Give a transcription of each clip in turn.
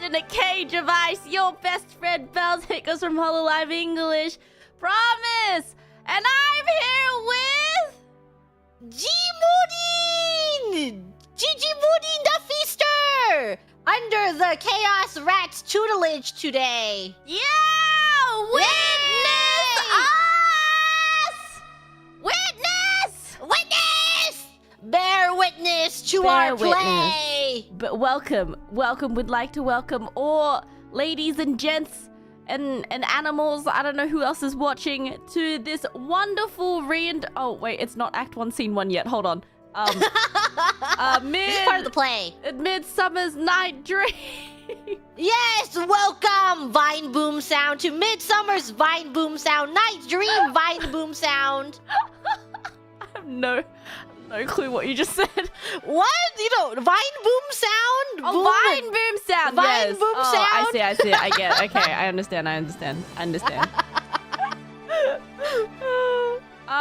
in a cage of ice. Your best friend, Baelz, Hakos from Hololive English. Promise! And I'm here with... G-Moodin! Gigi-Moodin the Feaster! Under the Chaos Rat's tutelage today. Yeah! Witness us! Witness! Witness! Bear witness to Bear our witness. play! But welcome. We'd like to welcome all ladies and gents and animals, I don't know who else is watching, to this wonderful oh wait, it's not Act 1 Scene 1 yet, hold on. This is part of the play. Midsummer's Night Dream. Yes, welcome, Vine Boom Sound, to Midsummer's Vine Boom Sound, Night Dream Vine Boom Sound. I have no clue what you just said. What? You know, Vine Boom Sound? Oh, Vine Boom Sound, Vine yes. Boom Oh, Sound? I see, I get it. Okay, I understand.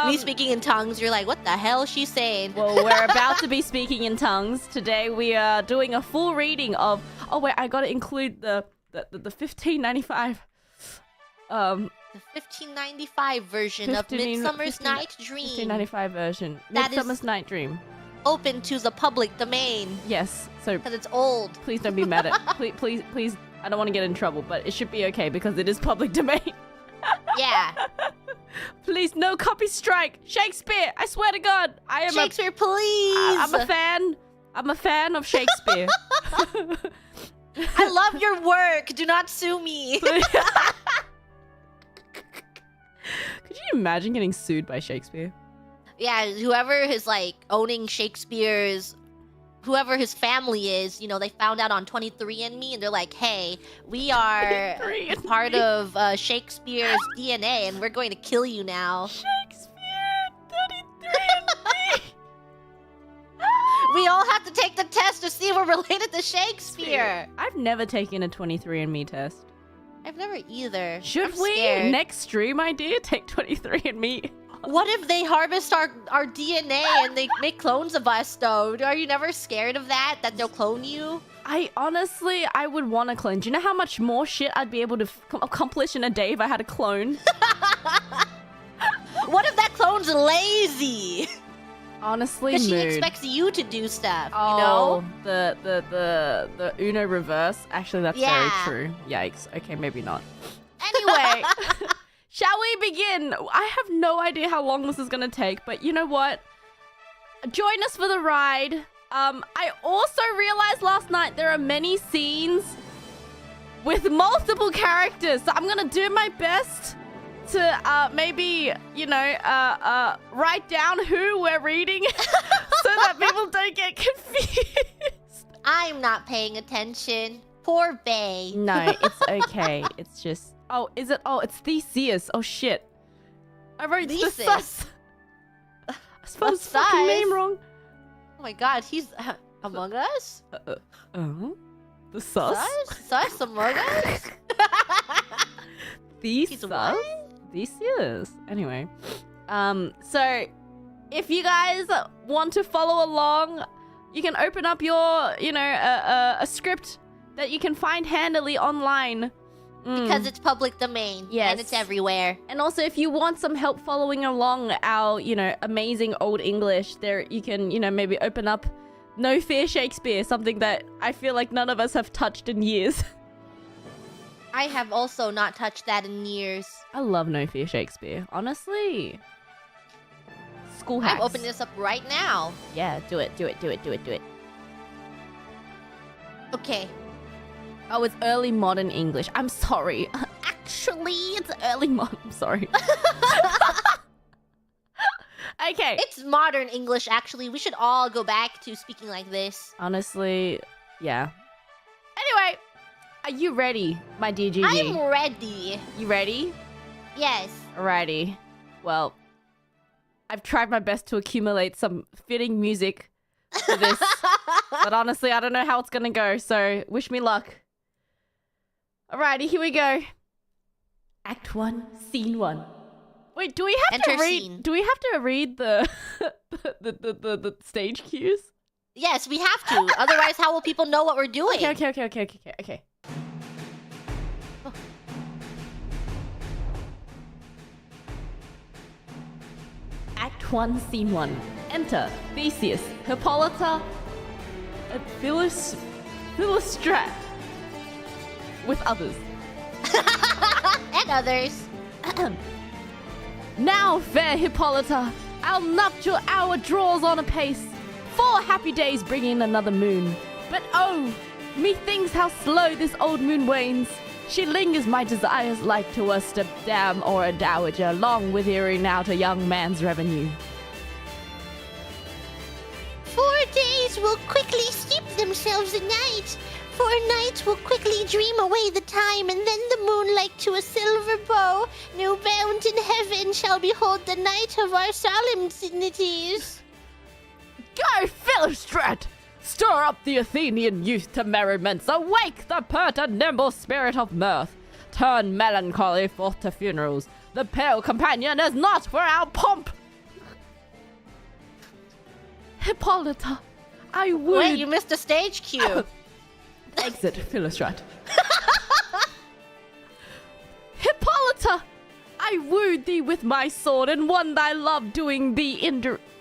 Me speaking in tongues, you're like, what the hell is she saying? Well, we're about to be speaking in tongues. Today we are doing a full reading of... Oh, wait, I gotta include the 1595. The 1595 version of Midsummer's Night Dream. 1595 version. That Midsummer's Night Dream. Open to the public domain. Yes, so... Because it's old. Please don't be mad at... please, I don't want to get in trouble, but it should be okay because it is public domain. Yeah. Please, no copy strike. Shakespeare, I swear to God. I am Shakespeare, please. I'm a fan. I'm a fan of Shakespeare. I love your work. Do not sue me. Could you imagine getting sued by Shakespeare? Yeah, whoever is like owning Shakespeare's, whoever his family is, you know, they found out on 23andMe and they're like, hey, we are part of Shakespeare's DNA and we're going to kill you now. Shakespeare, 23andMe. We all have to take the test to see if we're related to Shakespeare. I've never taken a 23andMe test. I've never either. Should I'm we, scared. next stream idea, take 23andMe? What if they harvest our DNA and they make clones of us, though? Are you never scared of that they'll clone you? I would want to clone. Do you know how much more shit I'd be able to accomplish in a day if I had a clone? What if that clone's lazy? Honestly, Because she mood. expects you to do stuff, Oh, you know? the Uno reverse. Actually, that's very true. Yikes. Okay, maybe not. Anyway, shall we begin? I have no idea how long this is going to take, but you know what? Join us for the ride. I also realized last night there are many scenes with multiple characters, so I'm going to do my best to maybe, you know, write down who we're reading so that people don't get confused. I'm not paying attention. Poor Bae. No, it's okay. It's just... Oh, is it? Oh, it's Theseus. Oh, shit. I wrote Theseus. I spelled his fucking name wrong. Oh my god, he's among us? The sus? Sus among us? Theseus? Theseus. Anyway. So, if you guys want to follow along, you can open up your, you know, a script that you can find handily online. Because it's public domain. Yes. And it's everywhere. And also, if you want some help following along our, you know, amazing old English, there you can, you know, maybe open up No Fear Shakespeare, something that I feel like none of us have touched in years. I have also not touched that in years. I love No Fear Shakespeare, honestly. School hacks. I'm opening this up right now. Yeah, do it. Okay. Oh, it's early modern English. I'm sorry. Actually, it's early modern. I'm sorry. Okay. It's modern English, actually. We should all go back to speaking like this. Honestly, yeah. Anyway, are you ready, my dear Gigi? I'm ready. You ready? Yes. Alrighty. Well, I've tried my best to accumulate some fitting music for this. But honestly, I don't know how it's gonna go, so wish me luck. Alrighty, here we go. Act 1, Scene 1. Wait, do we have to read? Scene. Do we have to read the the stage cues? Yes, we have to. Otherwise, how will people know what we're doing? Okay. Act 1, Scene 1. Enter Theseus, Hippolyta, and Philistrat. With others. And others. Now, fair Hippolyta, our nuptial hour draws on apace. 4 happy days bring in another moon. But oh, methinks how slow this old moon wanes. She lingers my desires like to a stepdam or a dowager, long withering out a young man's revenue. 4 days will quickly steep themselves in night. 4 nights will quickly dream away the time, and then the moon like to a silver bow, new bound in heaven shall behold the night of our solemnities. Go, Philistrat! Stir up the Athenian youth to merriments, awake the pert and nimble spirit of mirth. Turn melancholy forth to funerals. The pale companion is not for our pomp. Hippolyta, I would... Wait, you missed a stage cue. Exit, Philistrat. Hippolyta, I wooed thee with my sword and won thy love doing thee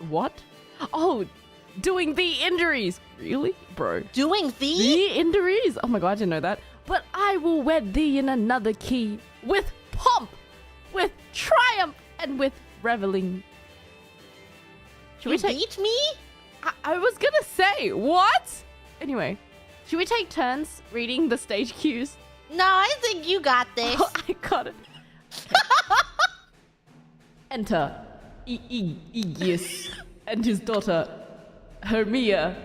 What? Oh, doing thee injuries. Really? Bro. Doing thee? Thee injuries? Oh my god, I didn't know that. But I will wed thee in another key. With pomp, with triumph, and with reveling. Should we beat me? I was gonna say, what? Anyway, should we take turns reading the stage cues? No, I think you got this. Oh, I got it. Enter Aegeus and his daughter Hermia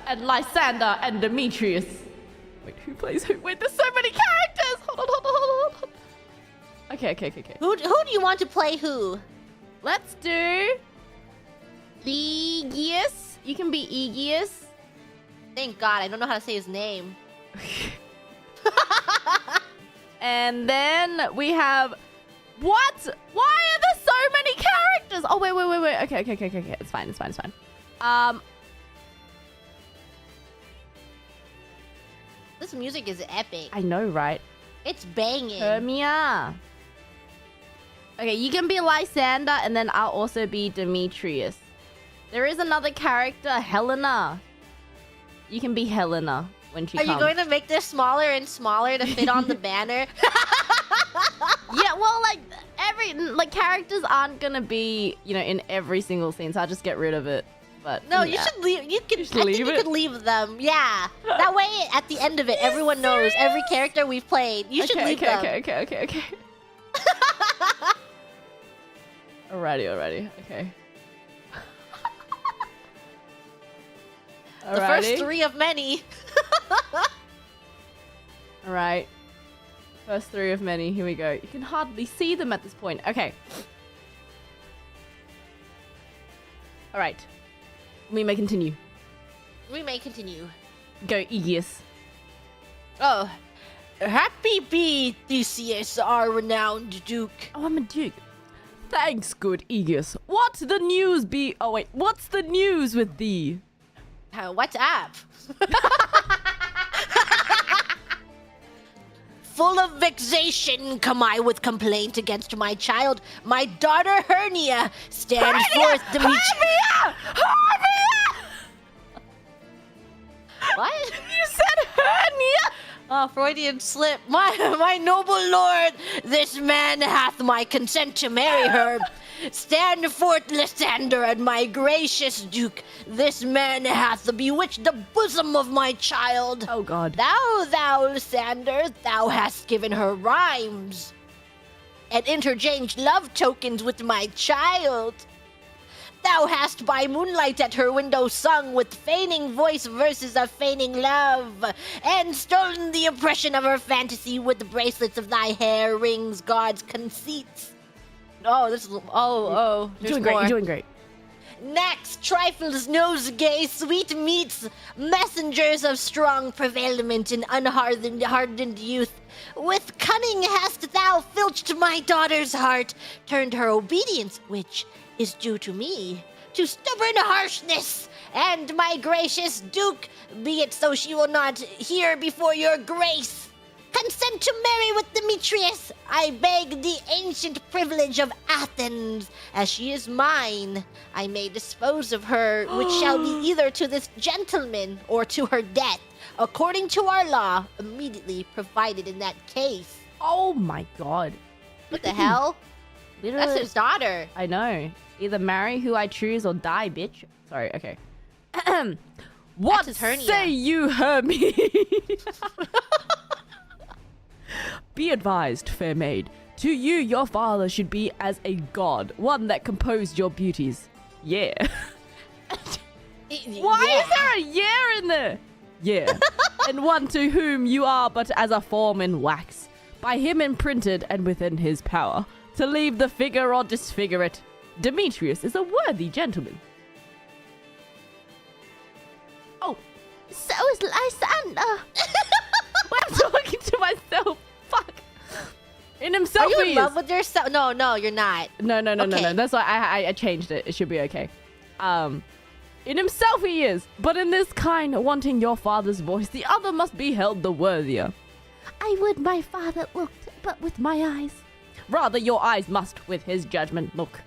and Lysander and Demetrius. Wait, who plays who? Wait, there's so many characters! Hold on. Okay. Who do you want to play who? Let's do Aegeus. You can be Aegeus. Thank God, I don't know how to say his name. And then we have... What? Why are there so many characters? Oh, wait. Okay. It's fine. This music is epic. I know, right? It's banging. Hermia. Okay, you can be Lysander, and then I'll also be Demetrius. There is another character, Helena. You can be Helena when she comes. Are you going to make this smaller and smaller to fit on the banner? Yeah, well, characters aren't gonna be, in every single scene, so I'll just get rid of it. But no, yeah. you should leave. You could. I think you could leave them. Yeah. That way, at the end of it, everyone knows every character we've played. You should leave them. Okay. Alrighty. Okay. The first 3 of many. Alright. First 3 of many. Here we go. You can hardly see them at this point. Okay. Alright. We may continue. Go, Aegeus. Oh. Happy be, Theseus, our renowned duke. Oh, I'm a duke. Thanks, good Aegeus. What's the news what's the news with thee? What's up? Full of vexation come I with complaint against my child, my daughter Hermia. Stand forth, Demetrius. Hermia! What? You said hernia? Oh, Freudian slip. My noble lord, this man hath my consent to marry her. Stand forth, Lysander, and my gracious duke. This man hath bewitched the bosom of my child. Oh, God. Thou, Lysander, thou hast given her rhymes and interchanged love tokens with my child. Thou hast by moonlight at her window sung with feigning voice verses of feigning love, and stolen the impression of her fantasy with the bracelets of thy hair, rings, gauds, conceits. You're doing great. Knacks, trifles, nosegay, sweet meats, messengers of strong prevailment and unhardened youth. With cunning hast thou filched my daughter's heart, turned her obedience, which is due to me, to stubborn harshness. And my gracious duke, be it so she will not hear before your grace. consent to marry with Demetrius. I beg the ancient privilege of Athens, as she is mine. I may dispose of her, which shall be either to this gentleman or to her death, according to our law, immediately provided in that case. Oh my god. What the hell? Literally, that's his daughter. I know. Either marry who I choose or die, bitch. Sorry, okay. What say you, Hermie? Be advised, fair maid. To you, your father should be as a god, one that composed your beauties. Yeah. Why is there a yeah in there? Yeah. And one to whom you are but as a form in wax, by him imprinted and within his power, to leave the figure or disfigure it. Demetrius is a worthy gentleman. Oh, so is Lysander. I'm talking to myself. Fuck. In himself, are you in love with yourself? No, you're not. No. That's why I changed it. It should be okay. In himself he is, but in this kind, wanting your father's voice, the other must be held the worthier. I would my father looked, but with my eyes. Rather, your eyes must with his judgment look.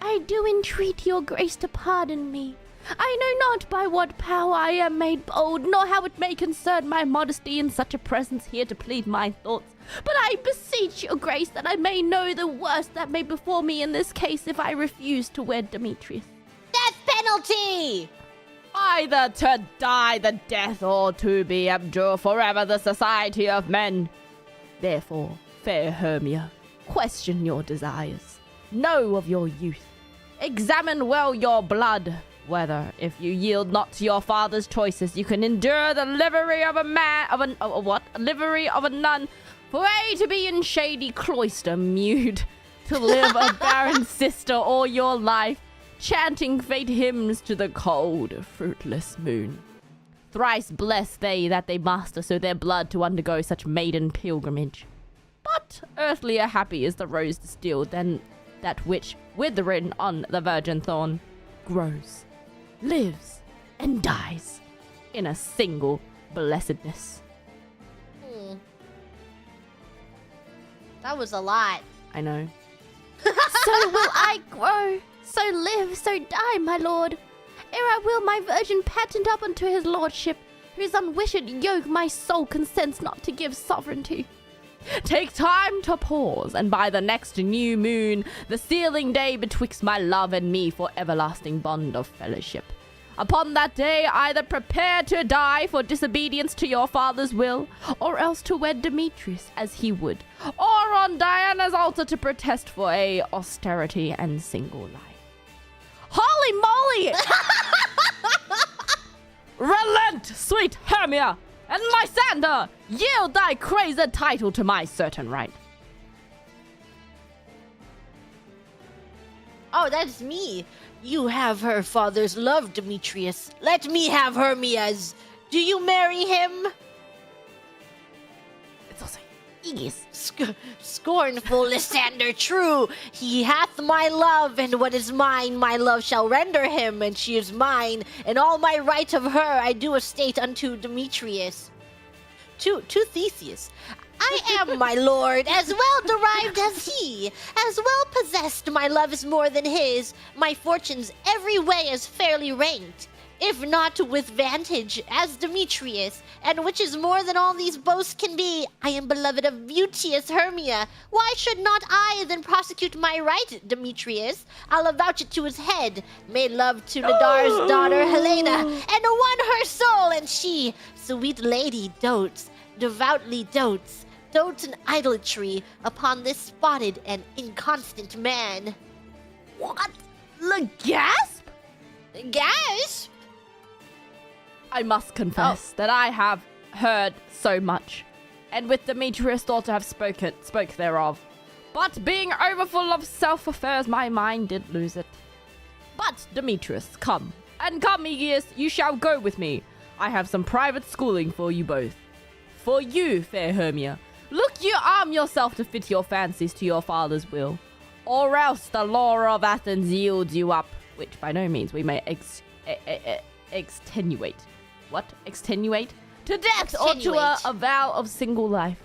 I do entreat your grace to pardon me. I know not by what power I am made bold, nor how it may concern my modesty in such a presence here to plead my thoughts. But I beseech your grace that I may know the worst that may befall me in this case if I refuse to wed Demetrius. Death penalty! Either to die the death or to be abjure forever the society of men. Therefore, fair Hermia, question your desires. Know of your youth. Examine well your blood, whether, if you yield not to your father's choices, you can endure the livery of a man, livery of a nun, for A, to be in shady cloister mewed, to live a barren sister all your life, chanting fate hymns to the cold, fruitless moon. Thrice blessed they that they master so their blood to undergo such maiden pilgrimage. But earthlier happy is the rose distilled than that which, withering on the virgin thorn, grows, lives, and dies in a single blessedness. That was a lot. I know. So will I grow, so live, so die, my lord. Ere I will my virgin patent up unto his lordship, whose unwished yoke my soul consents not to give sovereignty. Take time to pause, and by the next new moon, the sealing day betwixt my love and me for everlasting bond of fellowship. Upon that day, either prepare to die for disobedience to your father's will, or else to wed Demetrius as he would, or on Diana's altar to protest for a austerity and single life. Holy moly! Relent, sweet Hermia! And Lysander, yield thy crazed title to my certain right. Oh, that's me. You have her father's love, Demetrius. Let me have Hermia's. Do you marry him? It's also Aegis. Scornful Lysander, true. He hath my love, and what is mine, my love shall render him, and she is mine, and all my right of her I do estate unto Demetrius. To Theseus. I am, my lord, as well derived as he, as well possessed my love is more than his, my fortunes every way as fairly ranked, if not with vantage, as Demetrius, and which is more than all these boasts can be, I am beloved of beauteous Hermia. Why should not I then prosecute my right, Demetrius? I'll avouch it to his head, made love to Nadar's daughter Helena, and won her soul, and she, sweet lady, dotes, devoutly dotes in idolatry upon this spotted and inconstant man. What? The gasp? Gasp? I must confess that I have heard so much, and with Demetrius thought to have spoke thereof. But being overfull of self-affairs, my mind did lose it. But Demetrius, come, and come, Aegeus, you shall go with me. I have some private schooling for you both. For you, fair Hermia, look you arm yourself to fit your fancies to your father's will, or else the law of Athens yields you up, which by no means we may extenuate. What? Extenuate? To death or to a vow of single life.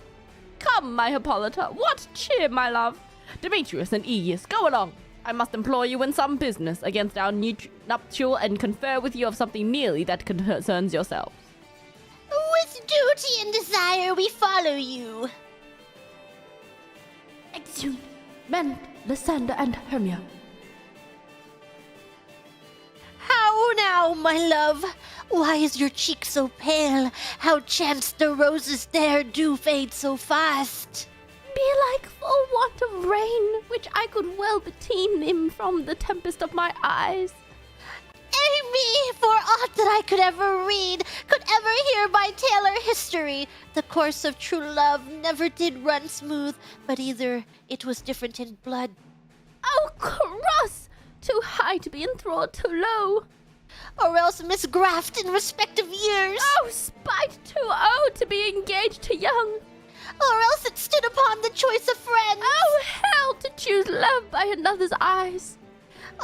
Come, my Hippolyta, what cheer, my love? Demetrius and Aegeus, go along. I must employ you in some business against our nuptial and confer with you of something nearly that concerns yourselves. With duty and desire we follow you. Exeunt, men, Lysander and Hermia. How now, my love? Why is your cheek so pale? How chanced the roses there do fade so fast? Belike for want of rain, which I could well beteen him from the tempest of my eyes. Amy, for aught that I could ever read, could ever hear by tale or history, the course of true love never did run smooth, but either it was different in blood. Oh, cross! Too high to be enthralled, too low. Or else misgraft in respective years. Oh, spite too old to be engaged to young. Or else it stood upon the choice of friends. Oh, hell, to choose love by another's eyes.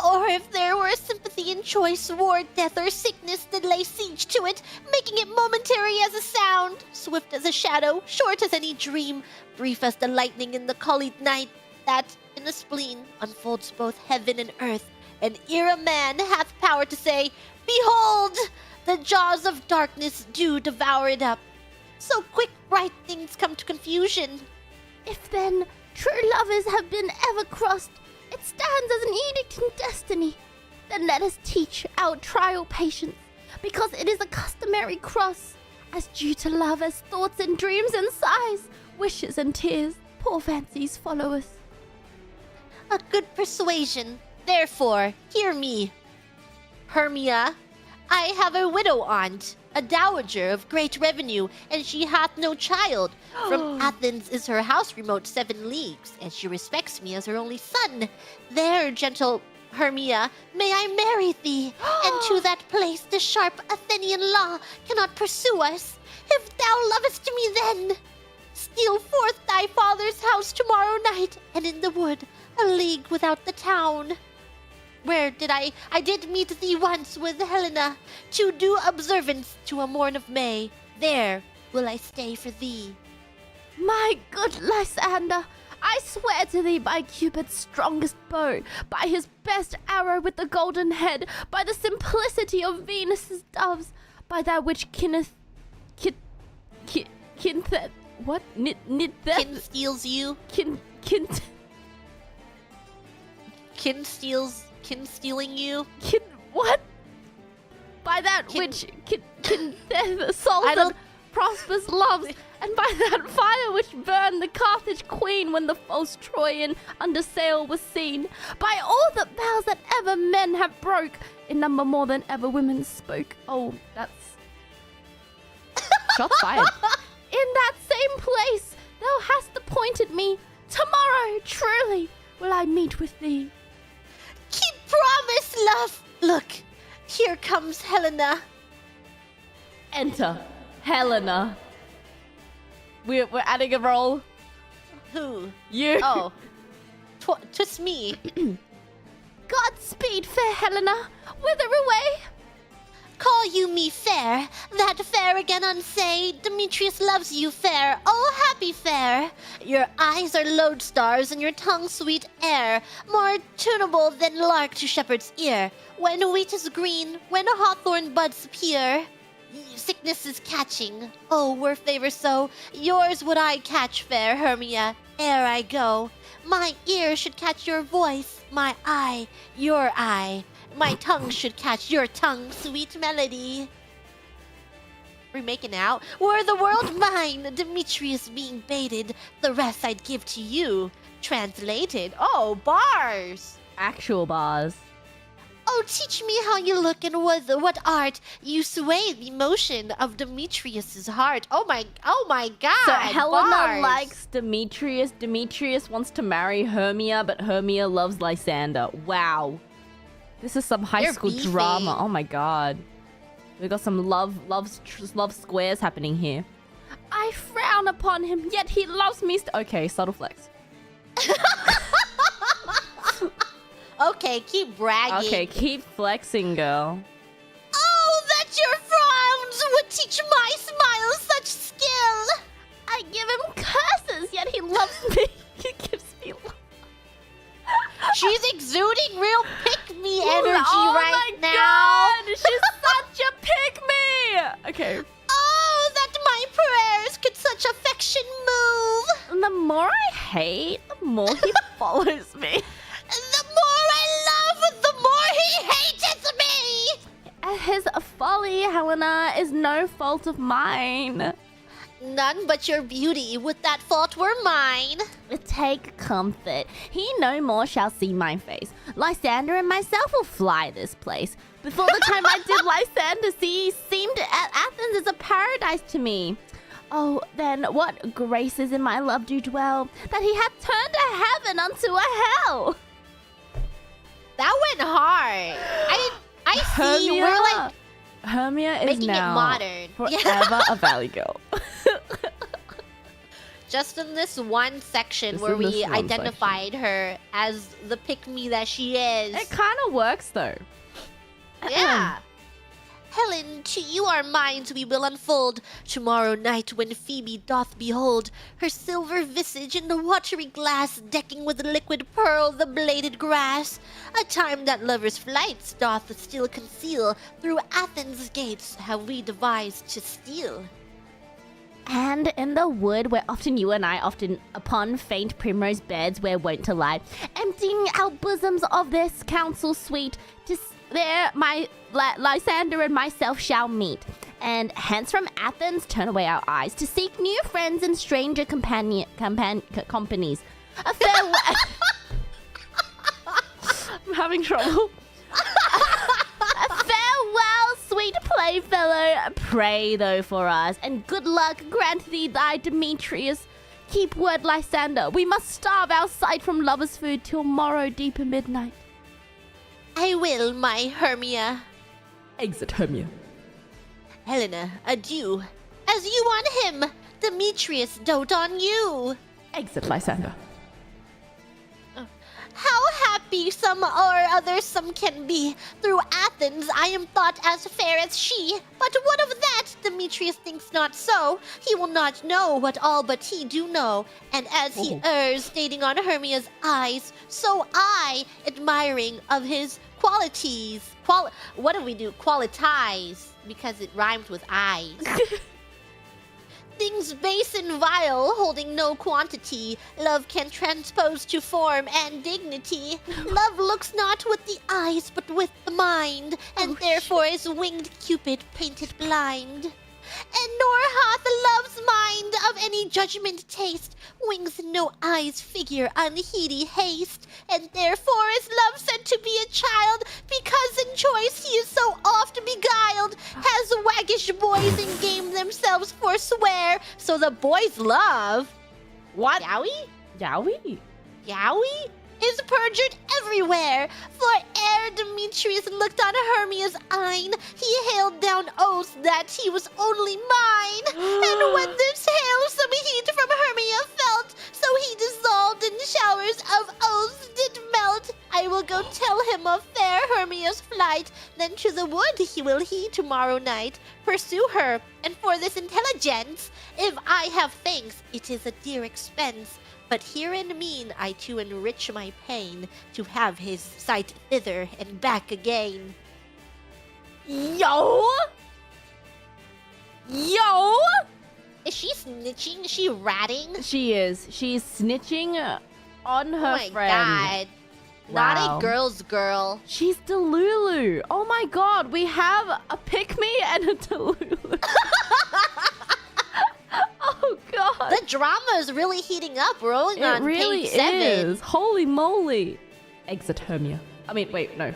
Or if there were a sympathy in choice, war, death, or sickness that lay siege to it, making it momentary as a sound, swift as a shadow, short as any dream, brief as the lightning in the collied night, that, in the spleen, unfolds both heaven and earth, and ere a man hath power to say, Behold! The jaws of darkness do devour it up. So quick bright things come to confusion. If then true lovers have been ever crossed, it stands as an edict in destiny. Then let us teach our trial patience, because it is a customary cross, as due to love as thoughts and dreams and sighs, wishes and tears, poor fancies follow us. A good persuasion. Therefore, hear me. Hermia, I have a widow aunt, a dowager of great revenue, and she hath no child. From Athens is her house remote 7 leagues, and she respects me as her only son. There, gentle Hermia, may I marry thee, and to that place the sharp Athenian law cannot pursue us. If thou lovest me then, steal forth thy father's house tomorrow night, and in the wood, a league without the town. Where did I did meet thee once with Helena, to do observance to a morn of May. There will I stay for thee. My good Lysander, I swear to thee by Cupid's strongest bow, by his best arrow with the golden head, by the simplicity of Venus's doves, by that which what? Kin steals you. Kin stealing you. What? By that which the soul that Prosperous loves, and by that fire which burned the Carthage queen when the false Trojan under sail was seen, by all the vows that ever men have broke, in number more than ever women spoke. Oh, that's... Shots fired. In that same place thou hast appointed me. Tomorrow, truly, will I meet with thee. Keep promise, love. Look, here comes Helena. Enter Helena. We're adding a roll. Who? You. Oh. 'Twas me. Godspeed, fair Helena. Whither away? Call you me fair, that fair again unsay, Demetrius loves you fair, oh happy fair. Your eyes are lodestars and your tongue sweet air, more tunable than lark to shepherd's ear. When wheat is green, when hawthorn buds appear, sickness is catching, oh were favor so, yours would I catch fair Hermia, ere I go. My ear should catch your voice, my eye, your eye. My tongue should catch your tongue, sweet melody. We're making out. Were the world mine, Demetrius being baited, the rest I'd give to you. Translated. Oh, bars. Actual bars. Oh, teach me how you look and with what art you sway the motion of Demetrius's heart. Oh my God. So Helena bars. likes Demetrius. Demetrius wants to marry Hermia, but Hermia loves Lysander. Wow. This is some high school drama. Oh my god. We got some love squares happening here. I frown upon him, yet he loves me. Okay, subtle flex. Okay, keep bragging. Okay, keep flexing, girl. Oh, that your frowns would teach my smile such skill. I give him curses, Okay. Oh, that my prayers could such affection move. The more I hate, the more he follows me. The more I love, the more he hateth me. His folly, Helena, is no fault of mine. None but your beauty would that fault were mine. Take comfort. He no more shall see my face. Lysander and myself will fly this place. Before the time I did Lysander see, seemed at Athens as a paradise to me. Oh, then what graces in my love do dwell, that he hath turned a heaven unto a hell. That went hard. I see. Hermia, We're like Hermia is making now it modern. forever a valley girl. Just in this one section where we identified her as the pick-me that she is. It kind of works though. Yeah. Helen, to you our minds we will unfold tomorrow night when Phoebe doth behold her silver visage in the watery glass, decking with liquid pearl the bladed grass. A time that lovers' flights doth still conceal, through Athens' gates have we devised to steal. And in the wood where often you and I often upon faint primrose beds we're wont to lie, emptying our bosoms of this counsel sweet, there my Lysander and myself shall meet, and hence from Athens turn away our eyes to seek new friends and stranger companies. A farewell. I'm having trouble. A farewell, sweet playfellow. Pray though for us, and good luck grant thee thy Demetrius. Keep word, Lysander. We must starve our sight from lovers' food till morrow deeper midnight. I will, my Hermia. Exit Hermia. Helena, adieu. As you on him, Demetrius dote on you. Exit Lysander. How happy some or other some can be. Through Athens I am thought as fair as she. But what of that? Demetrius thinks not so. He will not know what all but he do know. And as he errs, stating on Hermia's eyes, so I, admiring of his qualities. What do we do? Qualities. Because it rhymes with eyes. Things base and vile, holding no quantity, love can transpose to form and dignity. Love looks not with the eyes, but with the mind, and therefore is winged Cupid painted blind. And nor hath love's mind of any judgment taste, wings in no eyes figure unheedy haste, and therefore is love said to be a child, because in choice he is so oft beguiled, has waggish boys in game themselves forswear, so the boys love. What? Yowie? Yowie? Yowie? Is perjured everywhere, for ere Demetrius looked on Hermia's eyne, he hailed down oaths that he was only mine. And when this hail some heat from Hermia felt, so he dissolved in showers of oaths did melt. I will go tell him of fair Hermia's flight, then to the wood he tomorrow night. Pursue her, and for this intelligence, if I have thanks, it is a dear expense. But herein mean I to enrich my pain, to have his sight thither and back again. Yo! Yo! Is she snitching? Is she ratting? She is. She's snitching on her friend. Oh my god. Wow. Not a girl's girl. She's Delulu. Oh my god, we have a pick-me and a Delulu. Oh god. The drama is really heating up. We're only on really page 7. Is. Holy moly. Exit Hermia. I mean, wait, no.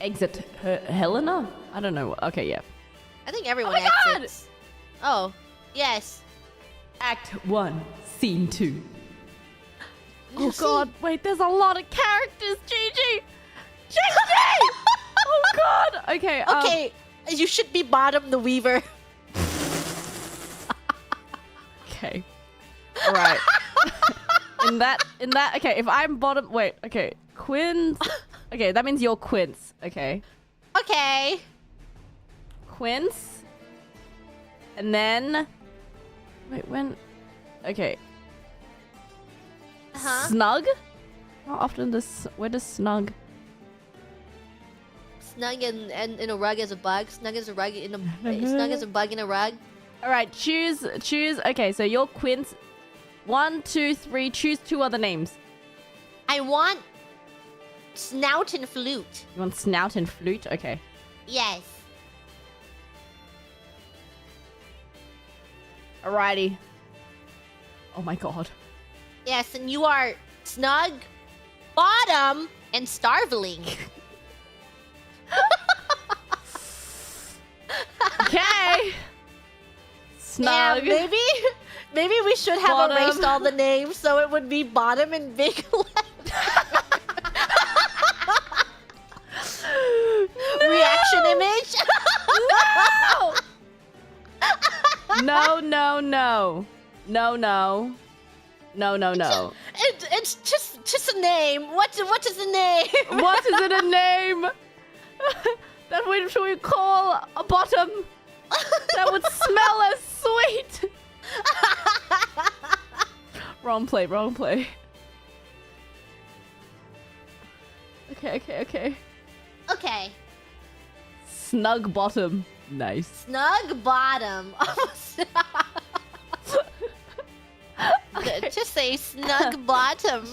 Exit Helena? I don't know. Okay, yeah. I think everyone exits. Oh, yes. Act 1, Scene 2. Oh god, wait, there's a lot of characters, Gigi! Gigi! Oh god! Okay, Okay, you should be Bottom the Weaver. Okay. Alright. in that, okay, if I'm Bottom, wait, okay. Quince. Okay, that means you're Quince, okay. Okay. Quince. And then, wait, when, okay. Uh-huh. Snug? How often does, where does Snug? snug and in a rug as a bug. Snug as a rug in a snug as a bug in a rug. All right, choose. Okay, so you're Quince. 1, 2, 3. Choose 2 other names. I want Snout and Flute. You want Snout and Flute? Okay. Yes. Alrighty. Oh my god. Yes, and you are Snug, Bottom, and Starveling. Okay. Snug. Yeah, maybe we should have Bottom. erased all the names so it would be Bottom and Big Reaction image. No. No. It's just a name. What is the name? What is it a name? That we call a bottom. That would smell as sweet. Wrong play. Okay. Okay. Snug bottom. Nice. Snug Bottom. Okay. Just say Snug Bottom.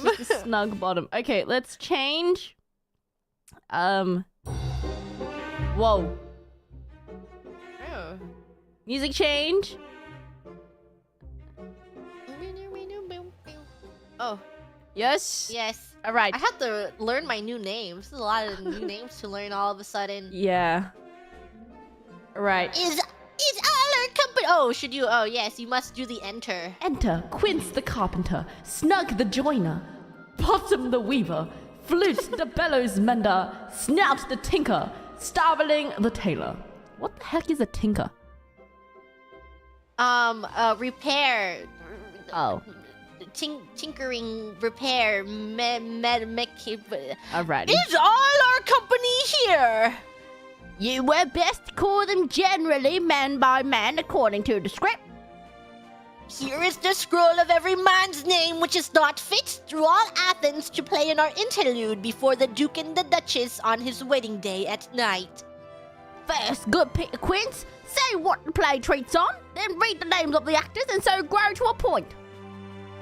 Snug bottom. Okay, let's change. Whoa. Oh. Music change. Oh. Yes. Yes. All right. I have to learn my new names. There's a lot of new names to learn all of a sudden. Yeah. All right. Is all our company? Oh, should you? Oh, yes. You must do the enter. Enter Quince the carpenter, Snug the joiner, Bottom the weaver, Flute the bellows mender, Snout the tinker, Starveling the tailor. What the heck is a tinker? Repair. Oh. Tinkering, repair, Alrighty. Is all our company here? You were best call them generally man by man according to the script. Here is the scroll of every man's name which is not fit through all Athens to play in our interlude before the Duke and the Duchess on his wedding day at night. First, good Peter Quince, say what the play treats on, then read the names of the actors and so grow to a point.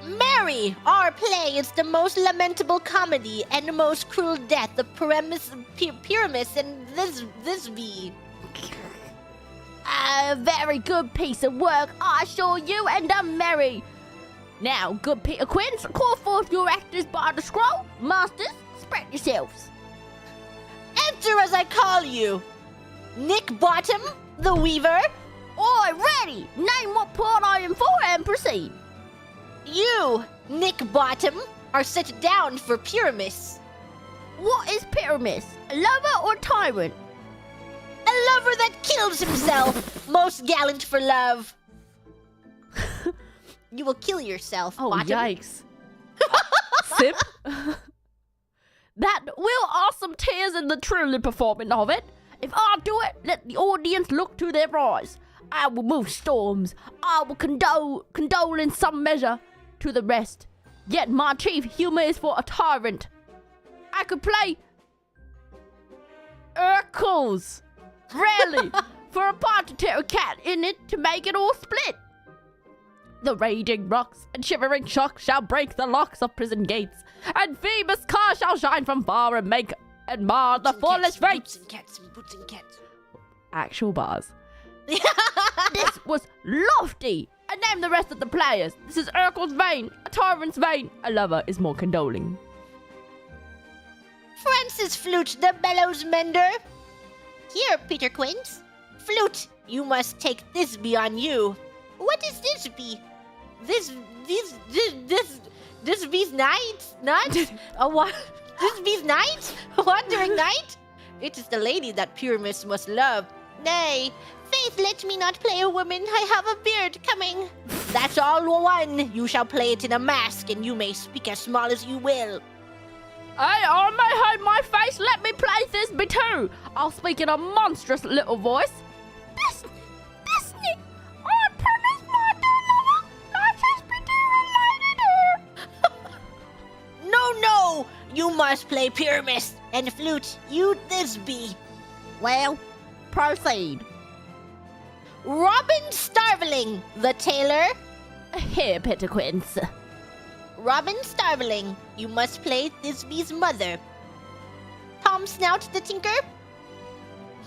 Mary, our play is the most lamentable comedy and the most cruel death of Pyramus and Thisbe. A very good piece of work, I assure you, and I'm merry. Now, good Peter Quince, call forth your actors by the scroll. Masters, spread yourselves. Enter as I call you. Nick Bottom, the Weaver. Oi, ready! Name what part I am for and proceed. You, Nick Bottom, are set down for Pyramus. What is Pyramus? A lover or tyrant? A lover that kills himself, most gallant for love. You will kill yourself, Oh, Bottom. yikes. Sip? That will awesome tears in the truly performing of it. If I do it, let the audience look to their eyes. I will move storms. I will condole in some measure to the rest. Yet my chief humor is for a tyrant. I could play Urkels. Rarely. For a part to tear a cat in it to make it all split. The raging rocks and shivering shock shall break the locks of prison gates, and Phoebus' car shall shine from far and make and mar the foolish fates. Boots and cats. Actual bars. This was lofty. And name the rest of the players. This is Urkel's vein, a tyrant's vein. A lover is more condoling. Francis Flute, the bellows mender. Here, Peter Quince. Flute, you must take Thisbe on you. What is Thisbe? Thisbe's night? Not? A what? Thisbe's night? Wandering night? It is the lady that Pyramus must love. Nay, faith, let me not play a woman. I have a beard coming. That's all one. You shall play it in a mask, and you may speak as small as you will. I may hide my face. Let me play Thisbe too. I'll speak in a monstrous little voice. This, I promise my dear lover, not just be No, you must play Pyramus, and Flute, you Thisbe. Well, proceed. Robin Starveling, the tailor. Here, Pettiquins. Robin Starveling, you must play Thisby's mother. Tom Snout, the tinker.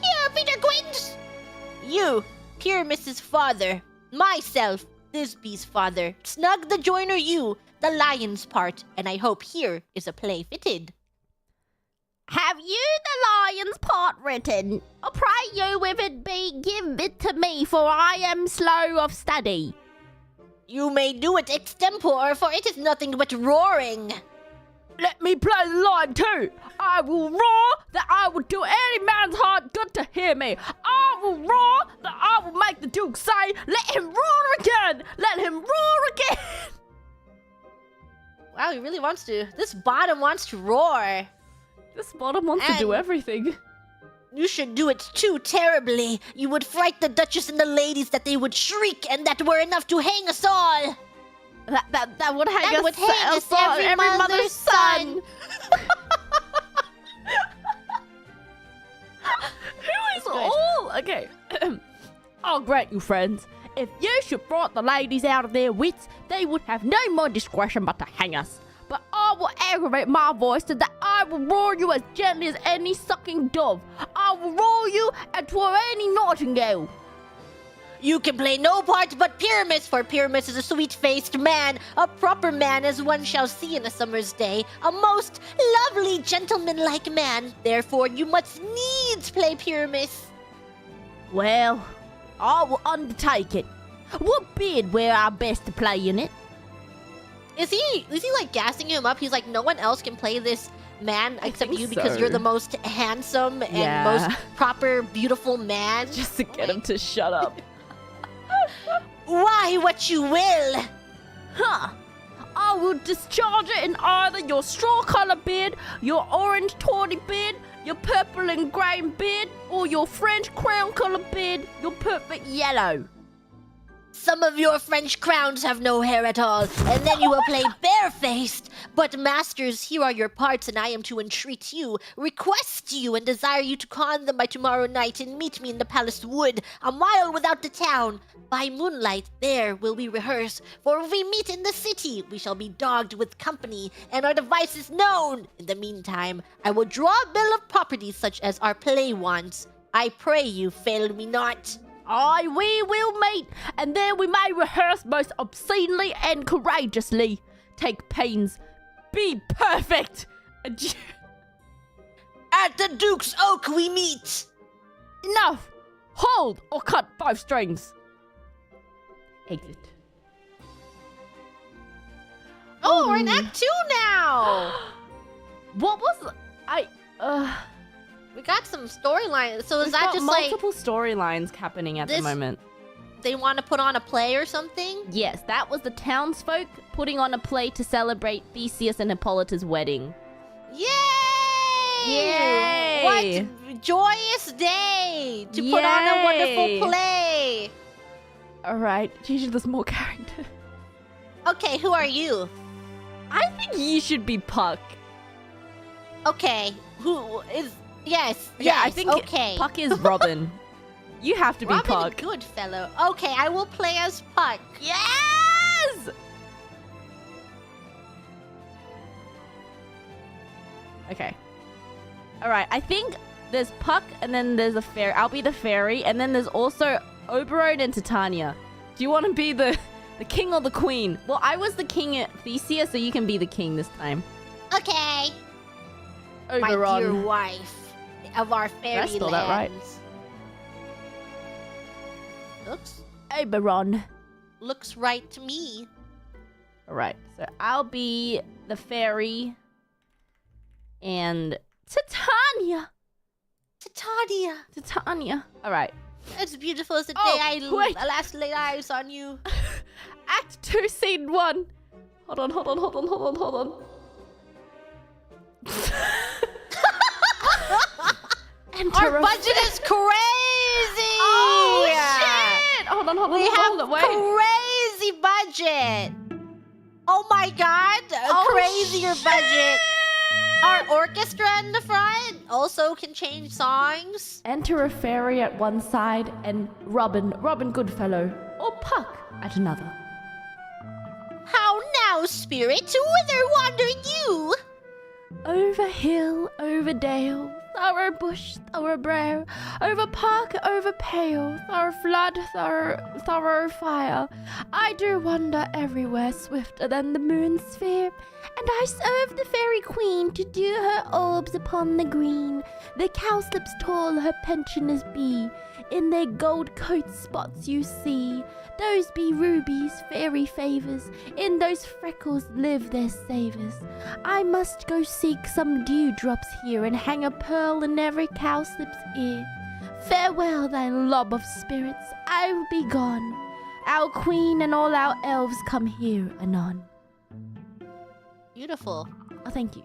Here, Peter Quince. You, Pyramus's father. Myself, Thisby's father. Snug the joiner, you, the lion's part. And I hope here is a play fitted. Have you the lion's part written? I pray you if it be give it to me, for I am slow of study. You may do it extempore, for it is nothing but roaring. Let me play the lion too. I will roar that I will do any man's heart good to hear me. I will roar that I will make the Duke say, let him roar again. Let him roar again. Wow, he really wants to. This bottom wants to roar. This bottom wants to do everything. You should do it too terribly. You would fright the Duchess and the ladies that they would shriek, and that were enough to hang us all. That would hang us every mother's son. Who is all? Okay. I'll grant you, friends. If you should fright the ladies out of their wits, they would have no more discretion but to hang us. But I will aggravate my voice so that I will roar you as gently as any sucking dove. I will roar you as 'twere any nightingale. You can play no part but Pyramus, for Pyramus is a sweet-faced man, a proper man as one shall see in a summer's day, a most lovely gentleman-like man. Therefore, you must needs play Pyramus. Well, I will undertake it. What bid were I best to play in it? Is he like gassing him up? He's like, no one else can play this man except you because so. you're the most handsome and most proper, beautiful man. Just to get him to shut up. Why, what you will? Huh. I will discharge it in either your straw-colored beard, your orange tawny beard, your purple and grey beard, or your French crown-colored beard, your perfect yellow. Some of your French crowns have no hair at all, and then you will play barefaced. But masters, here are your parts, and I am to entreat you, request you, and desire you to con them by tomorrow night, and meet me in the palace wood, a mile without the town. By moonlight, there will we rehearse, for if we meet in the city, we shall be dogged with company, and our devices known. In the meantime, I will draw a bill of properties such as our play wants. I pray you, fail me not. Aye, we will meet, and there we may rehearse most obscenely and courageously. Take pains. Be perfect. Adieu. At the Duke's Oak we meet. Enough. Hold or cut both strings. Exit. Oh, we're in Act 2 now. What was... We got some storylines. So is We've that got just multiple storylines happening at the moment? They want to put on a play or something? Yes, that was the townsfolk putting on a play to celebrate Theseus and Hippolyta's wedding. Yay! Yay! What joyous day to put on a wonderful play. All right, usually there's more character. Okay, who are you? I think you should be Puck. Okay, who is... Yes, Yeah, yes, I think okay. Puck is Robin. You have to be Robin, Puck. good fellow. Okay, I will play as Puck. Yes! Okay. All right, I think there's Puck and then there's a fairy. I'll be the fairy, and then there's also Oberon and Titania. Do you want to be the king or the queen? Well, I was the king at Theseus, so you can be the king this time. Okay. Oberon. My dear wife of our fairy Did I spell that right? Oops. Oberon. Looks right to me. All right, so I'll be the fairy and Titania. Titania. All right. As beautiful as the day wait. I last laid eyes on you. Act 2, Scene 1. Hold on. Our budget is crazy! Oh, shit! Hold on, We have wait. crazy budget! Oh my god! A crazier budget! Our orchestra in the front also can change songs. Enter a fairy at one side and Robin Goodfellow, or Puck at another. How now, spirit? Whither wander you? Over hill, over dale, thorough bush, thorough brow, over park, over pale, thorough flood, thorough fire. I do wander everywhere swifter than the moon's sphere, and I serve the fairy queen to do her orbs upon the green. The cowslips tall her pensioners be, in their gold coat spots you see. Those be rubies, fairy favors, in those freckles live their savors. I must go seek some dewdrops here and hang a pearl in every cowslip's ear. Farewell, thy lob of spirits, I will be gone. Our queen and all our elves come here anon. Beautiful. Oh, thank you.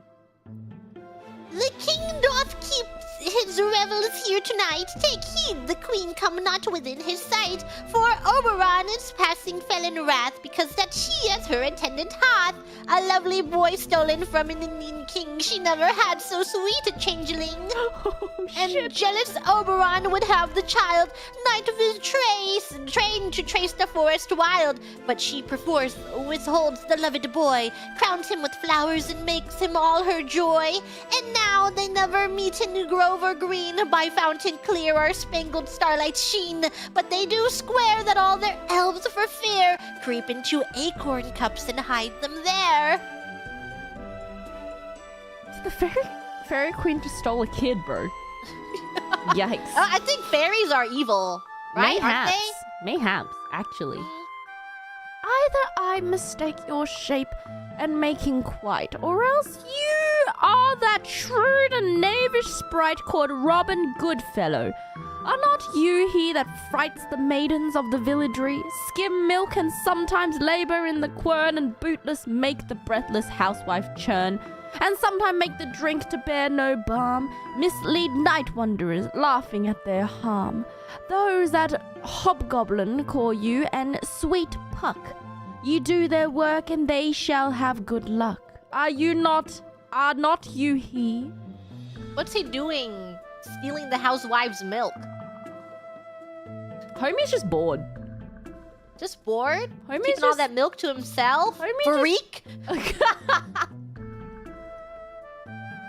The king doth keep his revels here tonight. Take heed, the queen come not within his sight. For Oberon is passing fell in wrath, because that she as her attendant hath a lovely boy stolen from an Indian king. She never had so sweet a changeling. And jealous Oberon would have the child, knight of his trained to trace the forest wild. But she perforce withholds the loved boy, crowns him with flowers and makes him all her joy. And now they never meet in grove or green, by fountain clear or spangled starlight sheen. But they do square that all their elves for fear creep into acorn cups and hide them there. The fairy queen just stole a kid, bro. Yikes. I think fairies are evil, right? Mayhaps. Aren't they? Mayhaps, actually. Either I mistake your shape and making quite, or else you are that shrewd and knavish sprite called Robin Goodfellow. Are not you he that frights the maidens of the villagery, skim milk and sometimes labour in the quern, and bootless make the breathless housewife churn, and sometime make the drink to bear no balm, mislead night wanderers, laughing at their harm? Those that hobgoblin call you, and sweet Puck. You do their work, and they shall have good luck. Are not you he? What's he doing? Stealing the housewife's milk. Homie's just bored. Just bored? Homie's Keeping all that milk to himself? Freak?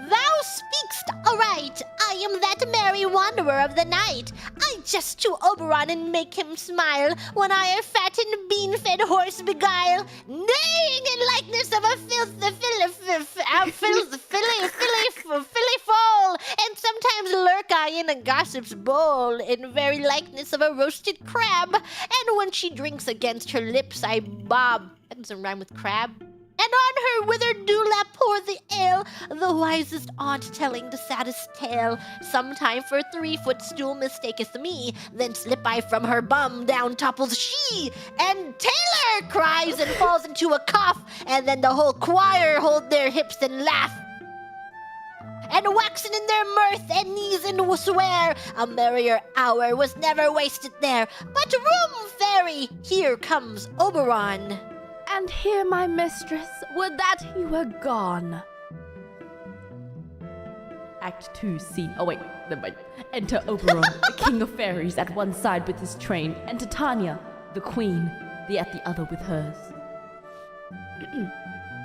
Thou speakst aright. I am that merry wanderer of the night. I jest to Oberon and make him smile, when I a fat and bean-fed horse beguile, neighing in likeness of a filly foal, and sometimes lurk I in a gossip's bowl, in very likeness of a roasted crab, and when she drinks against her lips I bob. That doesn't rhyme with crab. And on her withered dewlap pour the ale, the wisest aunt telling the saddest tale. Sometime for 3-foot stool mistaketh me, then slip I from her bum, down topples she, and Taylor cries and falls into a cough, and then the whole choir hold their hips and laugh. And waxen in their mirth and knees and swear, a merrier hour was never wasted there. But room, fairy, here comes Oberon. And here, my mistress, would that he were gone. Act 2, scene. Oh wait, never mind. Enter Oberon, the king of fairies, at one side with his train, and Titania, the queen, at the other with hers.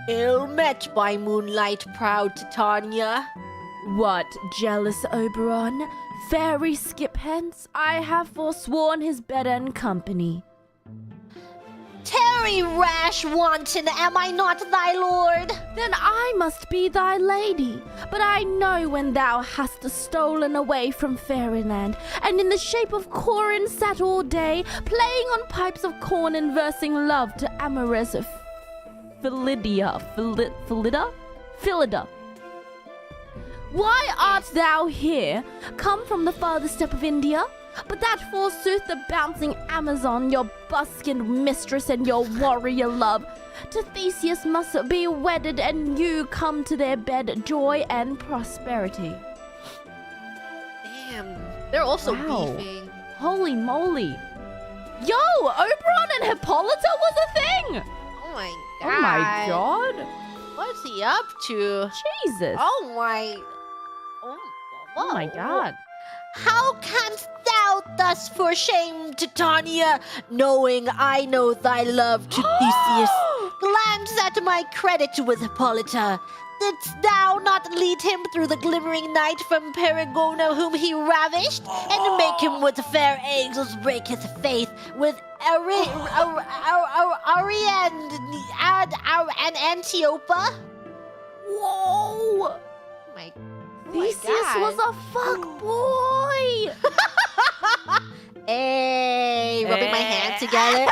Ill met by moonlight, proud Titania. What, jealous Oberon? Fairy skip hence, I have forsworn his bed and company. Tarry, rash wanton, am I not thy lord? Then I must be thy lady. But I know when thou hast stolen away from fairyland, and in the shape of Korone sat all day, playing on pipes of corn and versing love to amorous Philida. Why art thou here, come from the farthest step of India? But that forsooth the bouncing Amazon, your buskined mistress and your warrior love, to Theseus must be wedded, and you come to their bed joy and prosperity. Damn, they're also beefing. Holy moly. Yo, Oberon and Hippolyta was a thing! Oh my god. Oh my god. What's he up to? Jesus. Oh my. Oh my god. How canst thou thus for shame, Titania, knowing I know thy love to Theseus? Glance at my credit with Hippolyta. Didst thou not lead him through the glimmering night from Perigona whom he ravished, and make him with fair angels break his faith with Ari and Antiopa? Whoa! My Theseus was a fuck boy! Hey, rubbing my hands together.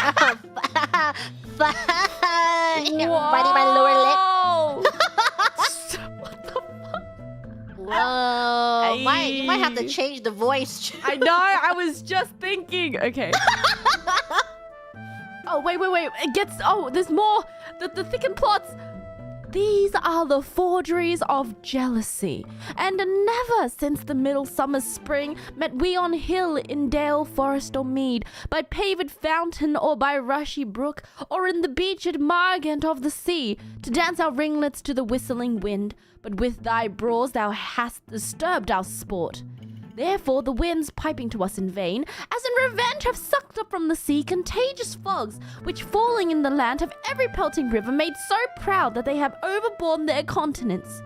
Biting my lower lip. What the fuck? Whoa. You might have to change the voice. I know, I was just thinking. Okay. Oh, wait. It gets... Oh, there's more. The thickened plots. These are the forgeries of jealousy. And never since the middle summer spring met we on hill, in dale, forest, or mead, by paved fountain or by rushy brook, or in the beached margent of the sea, to dance our ringlets to the whistling wind. But with thy brawls thou hast disturbed our sport. Therefore the winds, piping to us in vain, as in revenge have sucked up from the sea contagious fogs, which falling in the land have every pelting river made so proud that they have overborne their continents.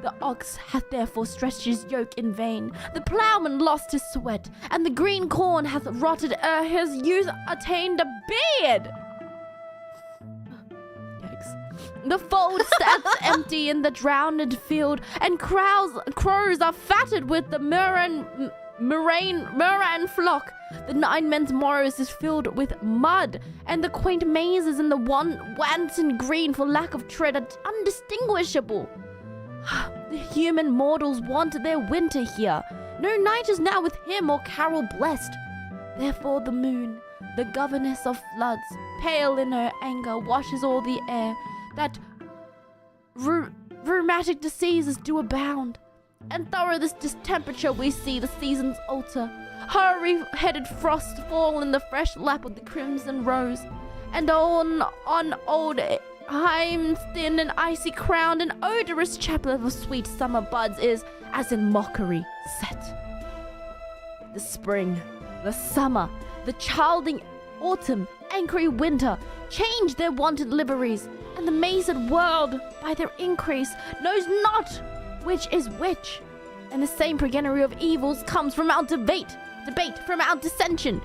The ox hath therefore stretched his yoke in vain, the ploughman lost his sweat, and the green corn hath rotted ere his youth attained a beard. The fold stands empty in the drowned field, and crows are fatted with the murrain flock. The 9 men's morrows is filled with mud, and the quaint mazes in the wanton green for lack of tread are undistinguishable. The human mortals want their winter here. No night is now with him or carol blessed. Therefore the moon, the governess of floods, pale in her anger, washes all the air, that rheumatic diseases do abound. And thorough this distemperature we see the seasons alter. Hurry-headed frost fall in the fresh lap of the crimson rose. And on old Himes thin and icy crowned and odorous chaplet of sweet summer buds is, as in mockery, set. The spring, the summer, the childing autumn, angry winter, change their wonted liveries, and the mazed world, by their increase, knows not which is which. And the same progeny of evils comes from our debate from our dissension.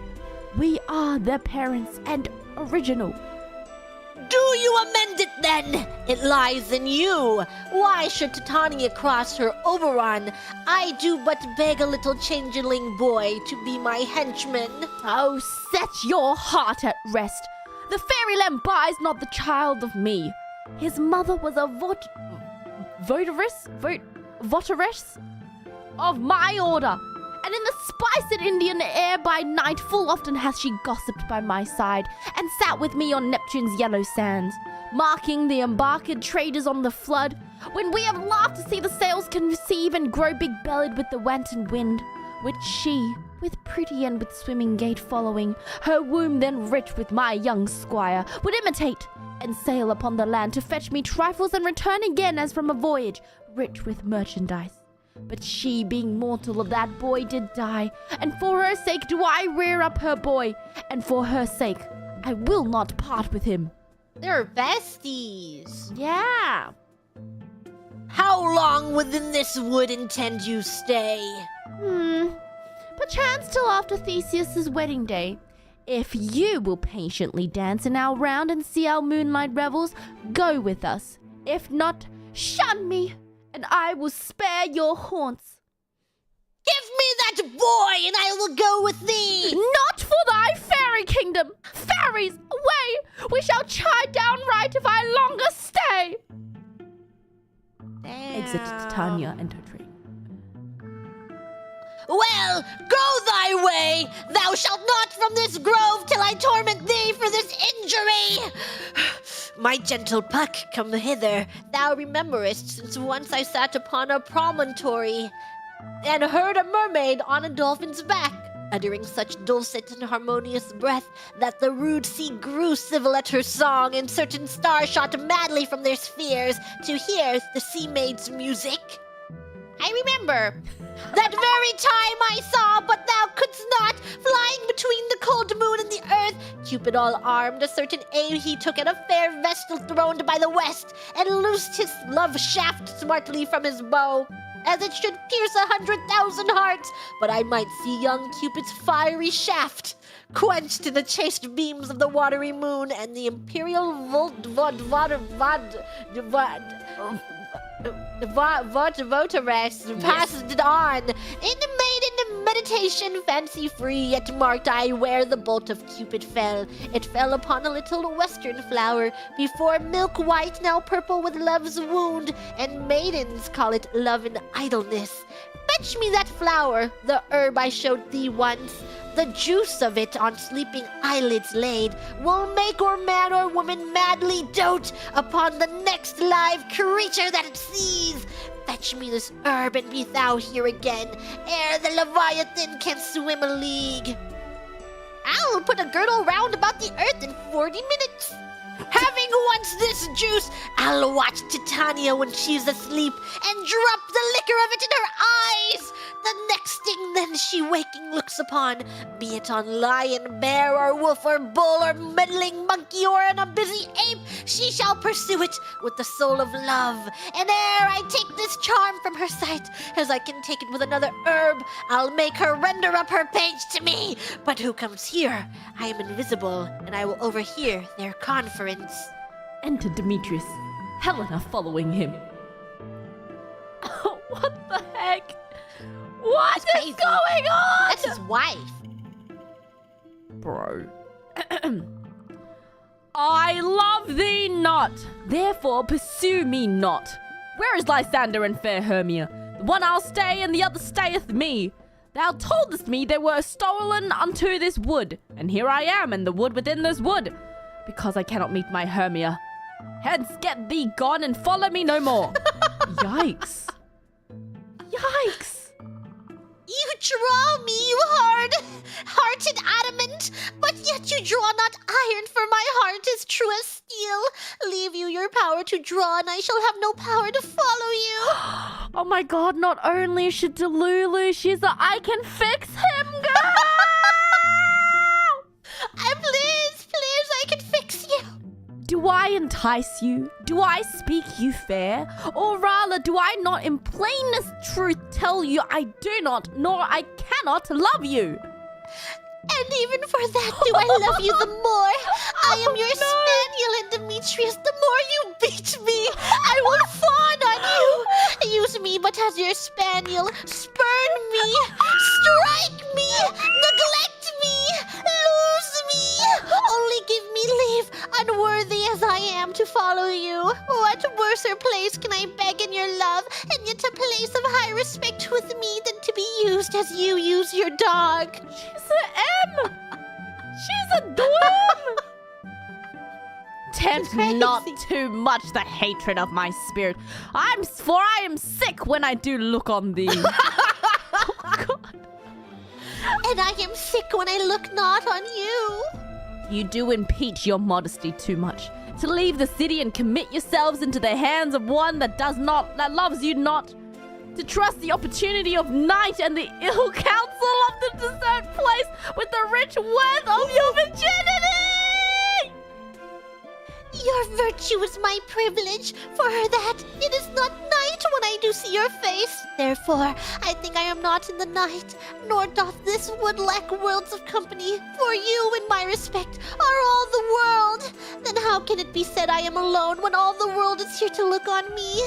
We are their parents and original. Do you amend it then? It lies in you. Why should Titania cross her overrun? I do but beg a little changeling boy to be my henchman. Oh, set your heart at rest. The fairy lamb buys not the child of me. His mother was a votaress of my order. And in the spiced Indian air by night full often hath she gossiped by my side, and sat with me on Neptune's yellow sands, marking the embarked traders on the flood, when we have laughed to see the sails conceive and grow big-bellied with the wanton wind, which she, with pretty and with swimming gait following, her womb then rich with my young squire, would imitate, and sail upon the land to fetch me trifles and return again as from a voyage, rich with merchandise. But she, being mortal of that boy, did die, and for her sake do I rear up her boy, and for her sake I will not part with him. They're besties. Yeah. How long within this wood intend you stay? Perchance till after Theseus's wedding day. If you will patiently dance in our round and see our moonlight revels, go with us. If not, shun me, and I will spare your haunts. Give me that boy, and I will go with thee. Not for thy fairy kingdom. Fairies, away! We shall chide downright if I longer stay. Damn. Exit Titania and her train. Well, go thy way. Thou shalt not from this grove till I torment thee for this injury. My gentle Puck, come hither. Thou rememberest, since once I sat upon a promontory and heard a mermaid on a dolphin's back. uttering such dulcet and harmonious breath that the rude sea grew civil at her song, and certain stars shot madly from their spheres to hear the sea maid's music. I remember that very time I saw, but thou couldst not, flying between the cold moon and the earth, Cupid all armed, a certain aim he took at a fair vestal throned by the west, and loosed his love shaft smartly from his bow, as it should pierce 100,000 hearts, but I might see young Cupid's fiery shaft quenched in the chaste beams of the watery moon, and the imperial votaress passed it on. In the maiden meditation, fancy free, yet marked I where the bolt of Cupid fell. It fell upon a little western flower, before milk white, now purple with love's wound, and maidens call it love and idleness. Fetch me that flower, the herb I showed thee once. The juice of it on sleeping eyelids laid will make or man or woman madly dote upon the next live creature that it sees. Fetch me this herb and be thou here again, ere the Leviathan can swim a league. I'll put a girdle round about the earth in 40 minutes. Having once this juice, I'll watch Titania when she's asleep and drop the liquor of it in her eyes. The next thing then she waking looks upon, be it on lion, bear, or wolf, or bull, or meddling monkey, or in a busy ape, she shall pursue it with the soul of love. And ere I take this charm from her sight, as I can take it with another herb, I'll make her render up her page to me. But who comes here? I am invisible, and I will overhear their conference. Enter Demetrius, Helena following him. What the heck? What is crazy. going on? That's his wife. Bro. I love thee not, therefore pursue me not. Where is Lysander and fair Hermia? The one I'll stay, and the other stayeth me. Thou toldest me they were stolen unto this wood, and here I am, and the wood within this wood, because I cannot meet my Hermia. Hence, get thee gone, and follow me no more. Yikes. Yikes. You draw me, you hard-hearted adamant, but yet you draw not iron, for my heart is true as steel. Leave you your power to draw, and I shall have no power to follow you. Oh my god, not only is she Delulu, she's a I can fix him girl! Please, I can fix you. Do I entice you? Do I speak you fair? Or rather, do I not in plainest truth tell you I do not, nor I cannot love you? And even for that do I love you the more. I am your spaniel, and Demetrius, the more you beat me, I will fawn on you. Use me but as your spaniel, spurn me, strike me, neglect me, lose me. Only give me leave, unworthy as I am, to follow you. What worser place can I beg in your love, and yet a place of high respect with me, than to be used as you use your dog? She's an M! She's a dwim! Tempt not too much the hatred of my spirit. For I am sick when I do look on thee. Oh, God. And I am sick when I look not on you. You do impeach your modesty too much. To leave the city and commit yourselves into the hands of one that loves you not. To trust the opportunity of night and the ill counsel of the desert place with the rich wealth of your virginity! Your virtue is my privilege, for that it is not night when I do see your face. Therefore, I think I am not in the night, nor doth this wood lack worlds of company. For you, in my respect, are all the world. Then how can it be said I am alone when all the world is here to look on me?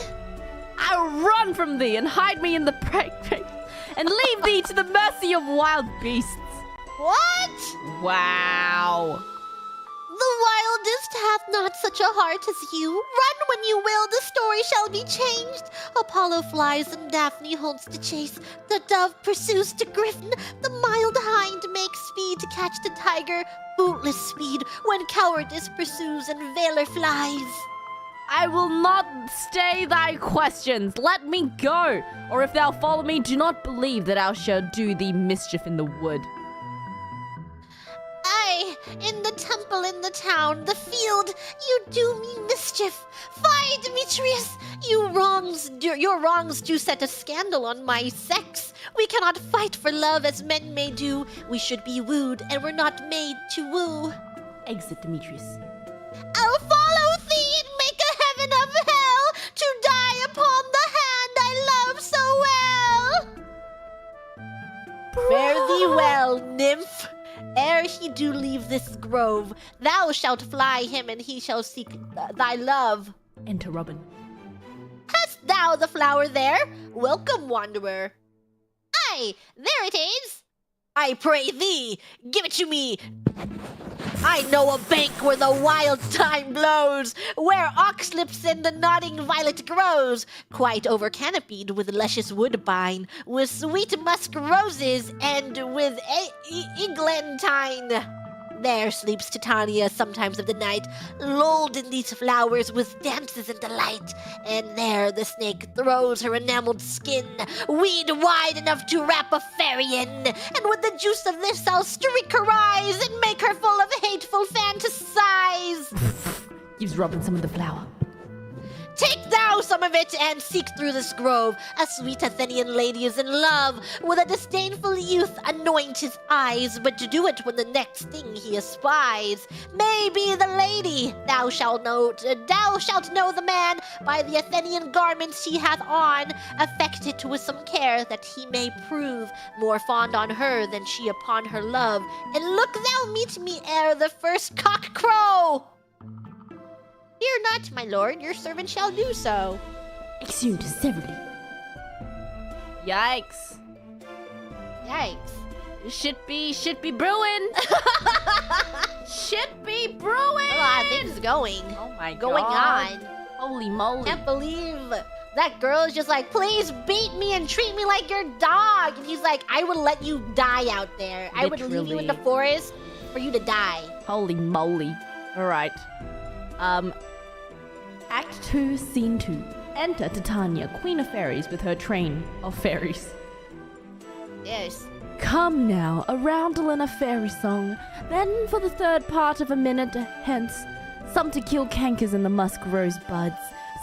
I'll run from thee and hide me in the prey and leave thee to the mercy of wild beasts. What? Wow. The wildest hath not such a heart as you. Run when you will, the story shall be changed. Apollo flies and Daphne holds to chase. The dove pursues to griffin. The mild hind makes speed to catch the tiger. Bootless speed when cowardice pursues and valor flies. I will not stay thy questions. Let me go. Or if thou follow me, do not believe that I shall do thee mischief in the wood. I, in the temple, in the town, the field, you do me mischief. Fie, Demetrius! Your wrongs do set a scandal on my sex. We cannot fight for love as men may do. We should be wooed, and we're not made to woo. Exit, Demetrius. I'll follow thee and make a heaven of hell to die upon the hand I love so well. Fare thee well, nymph. Ere he do leave this grove, thou shalt fly him, and he shall seek thy love. Enter Robin. Hast thou the flower there? Welcome, wanderer. Aye, there it is. I pray thee, give it to me. I know a bank where the wild thyme blows, where oxlips and the nodding violet grows, quite over canopied with luscious woodbine, with sweet musk roses, and with eglantine. There sleeps Titania sometimes of the night, lulled in these flowers with dances and delight. And there the snake throws her enameled skin, weed wide enough to wrap a fairy in. And with the juice of this I'll streak her eyes and make her full of hateful fantasies. Gives Robin some of the flower. Take thou some of it and seek through this grove. A sweet Athenian lady is in love with a disdainful youth. Anoint his eyes, but to do it when the next thing he espies may be the lady. Thou shalt know the man by the Athenian garments he hath on. Affect it with some care, that he may prove more fond on her than she upon her love. And look thou meet me ere the first cock crow. Fear not, my lord, your servant shall do so. Exhumed severely. Yikes. Yikes. Shit be brewing. Shit be brewing. A lot of things going. Oh my god. Going on. Holy moly. Can't believe that girl is just like, please beat me and treat me like your dog. And he's like, I would let you die out there. I would leave you in the forest for you to die. Holy moly. Alright. Act 2, Scene 2. Enter Titania, Queen of Fairies, with her train of fairies. Yes. Come now, a roundel and a fairy song. Then, for the third part of a minute hence, some to kill cankers in the musk rose buds.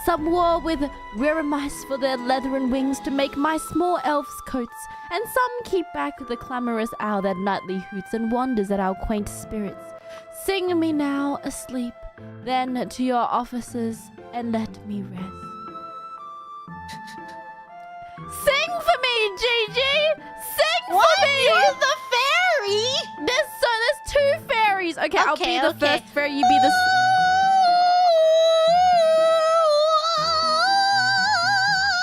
Some war with reremice for their leathern wings to make my small elves' coats. And some keep back the clamorous owl that nightly hoots and wonders at our quaint spirits. Sing me now asleep, then to your offices, and let me rest. Sing for me, Gigi! Sing for me! You're the fairy! There's two fairies. Okay, I'll be the first fairy, you be the...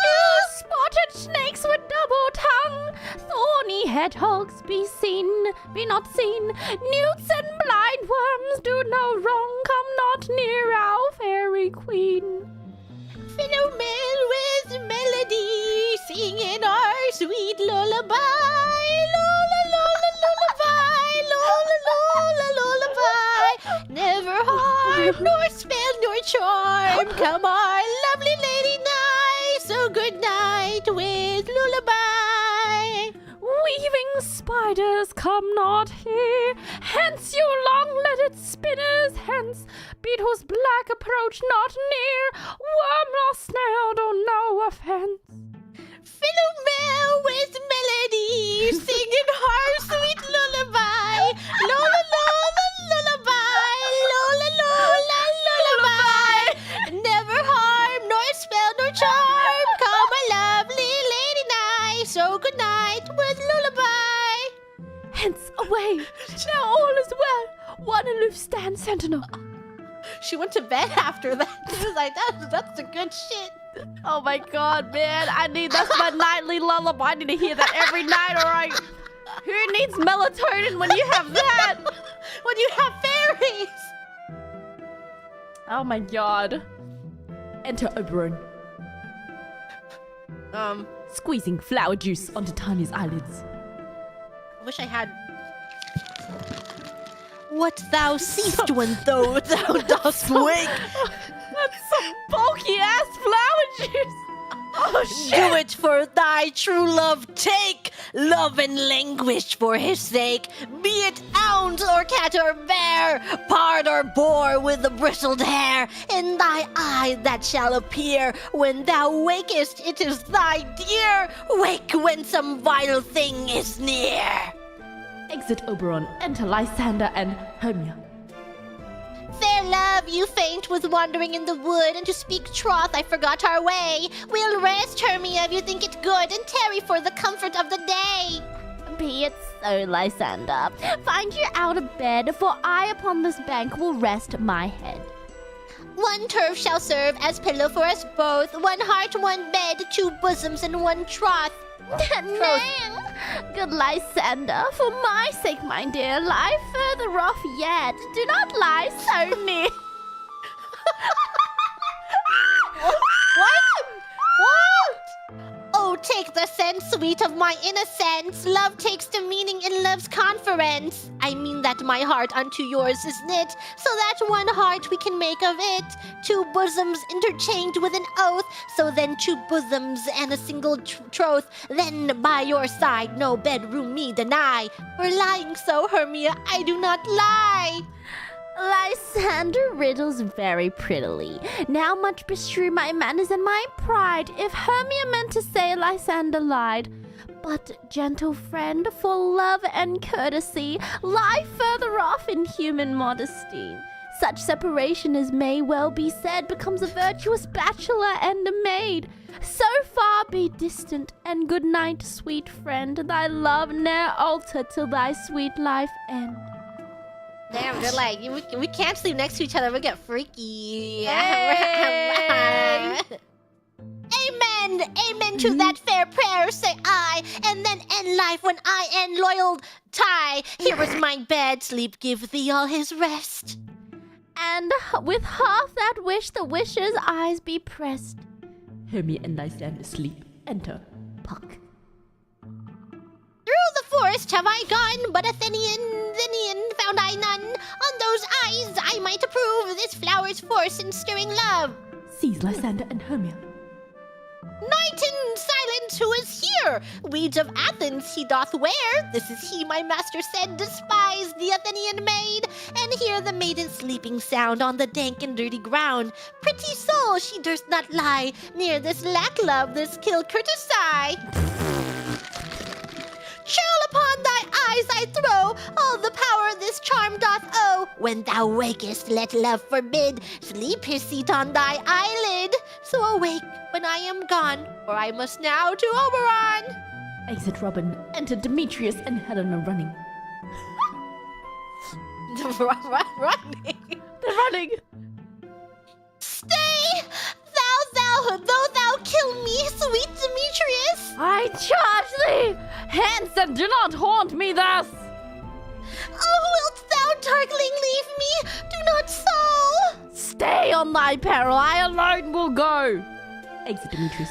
You spotted snakes with double tongue, thorny hedgehogs be not seen. Newts and blind worms do no wrong, come not near our fairy queen. Philomel with melody, singing our sweet lullaby. Lulla, lulla, lullaby, lulla, lulla, lullaby. Never harm, nor spell, nor charm, come our lovely lady nigh. So good night with lullaby. Weaving spiders come not here, hence you long-legged spinners hence. Beetles black approach not near, worm nor snail do no offense. Philomel with melody, singing her sweet lullaby. Lulla, lulla, lullaby, lulla, lulla, lullaby. Never harm, nor spell, nor charm, come a lovely lady nigh. So good night with lullaby. Hence away, now all is well. One aloof stand sentinel. She went to bed after that. She was like, that's the good shit. Oh my god, man. That's my nightly lullaby. I need to hear that every night, alright? Who needs melatonin when you have that? When you have fairies. Oh my god. Enter Oberon. Squeezing flower juice onto Tanya's eyelids. I wish I had... What thou seest when thou dost wake. That's some bulky ass flower juice. Oh, shit. Do it for thy true love, take love and languish for his sake. Be it hound or cat or bear, pard or boar with the bristled hair. In thy eye that shall appear when thou wakest, it is thy dear. Wake when some vital thing is near. Exit Oberon, enter Lysander and Hermia. Fair love, you faint with wandering in the wood, and to speak troth, I forgot our way. We'll rest, Hermia, if you think it good, and tarry for the comfort of the day. Be it so, Lysander. Find you out of bed, for I upon this bank will rest my head. One turf shall serve as pillow for us both, one heart, one bed, two bosoms, and one troth. Nay, good Lysander, for my sake, my dear, lie further off yet. Do not lie so near. What? Oh, take the sense, sweet, of my innocence. Love takes the meaning in love's conference. I mean that my heart unto yours is knit, so that one heart we can make of it. Two bosoms interchanged with an oath, so then two bosoms and a single troth. Then by your side no bedroom me deny. For lying so, Hermia, I do not lie. Lysander riddles very prettily. Now much bestrew my manners and my pride, if Hermia meant to say Lysander lied. But, gentle friend, for love and courtesy, lie further off in human modesty. Such separation as may well be said becomes a virtuous bachelor and a maid. So far be distant, and good night, sweet friend. Thy love ne'er alter till thy sweet life end. Damn, they're like, we can't sleep next to each other. We get freaky. Hey. Amen. Amen to that fair prayer, say I. And then end life when I end loyal tie. Here is my bed. Sleep give thee all his rest. And with half that wish, the wisher's eyes be pressed. Hermia and Lysander sleep, enter Puck. Through the forest have I gone, but Athenian found I none. On those eyes I might approve this flower's force in stirring love. Seize Lysander and Hermia. Night in silence, who is here? Weeds of Athens he doth wear. This is he, my master said, despise the Athenian maid. And hear the maiden's sleeping sound on the dank and dirty ground. Pretty soul, she durst not lie near this lack love, this kill courtesy. Chill upon thy eyes I throw, all the power this charm doth owe. When thou wakest, let love forbid, sleep his seat on thy eyelid. So awake when I am gone, for I must now to Oberon. Exit Robin, enter Demetrius and Helena running. Running. They're running. Stay, though thou kill me, sweet Demetrius. I charge thee! Hence, and do not haunt me thus! Oh, wilt thou, darkling, leave me? Do not so. Stay on thy peril, I alone will go! Exit Demetrius.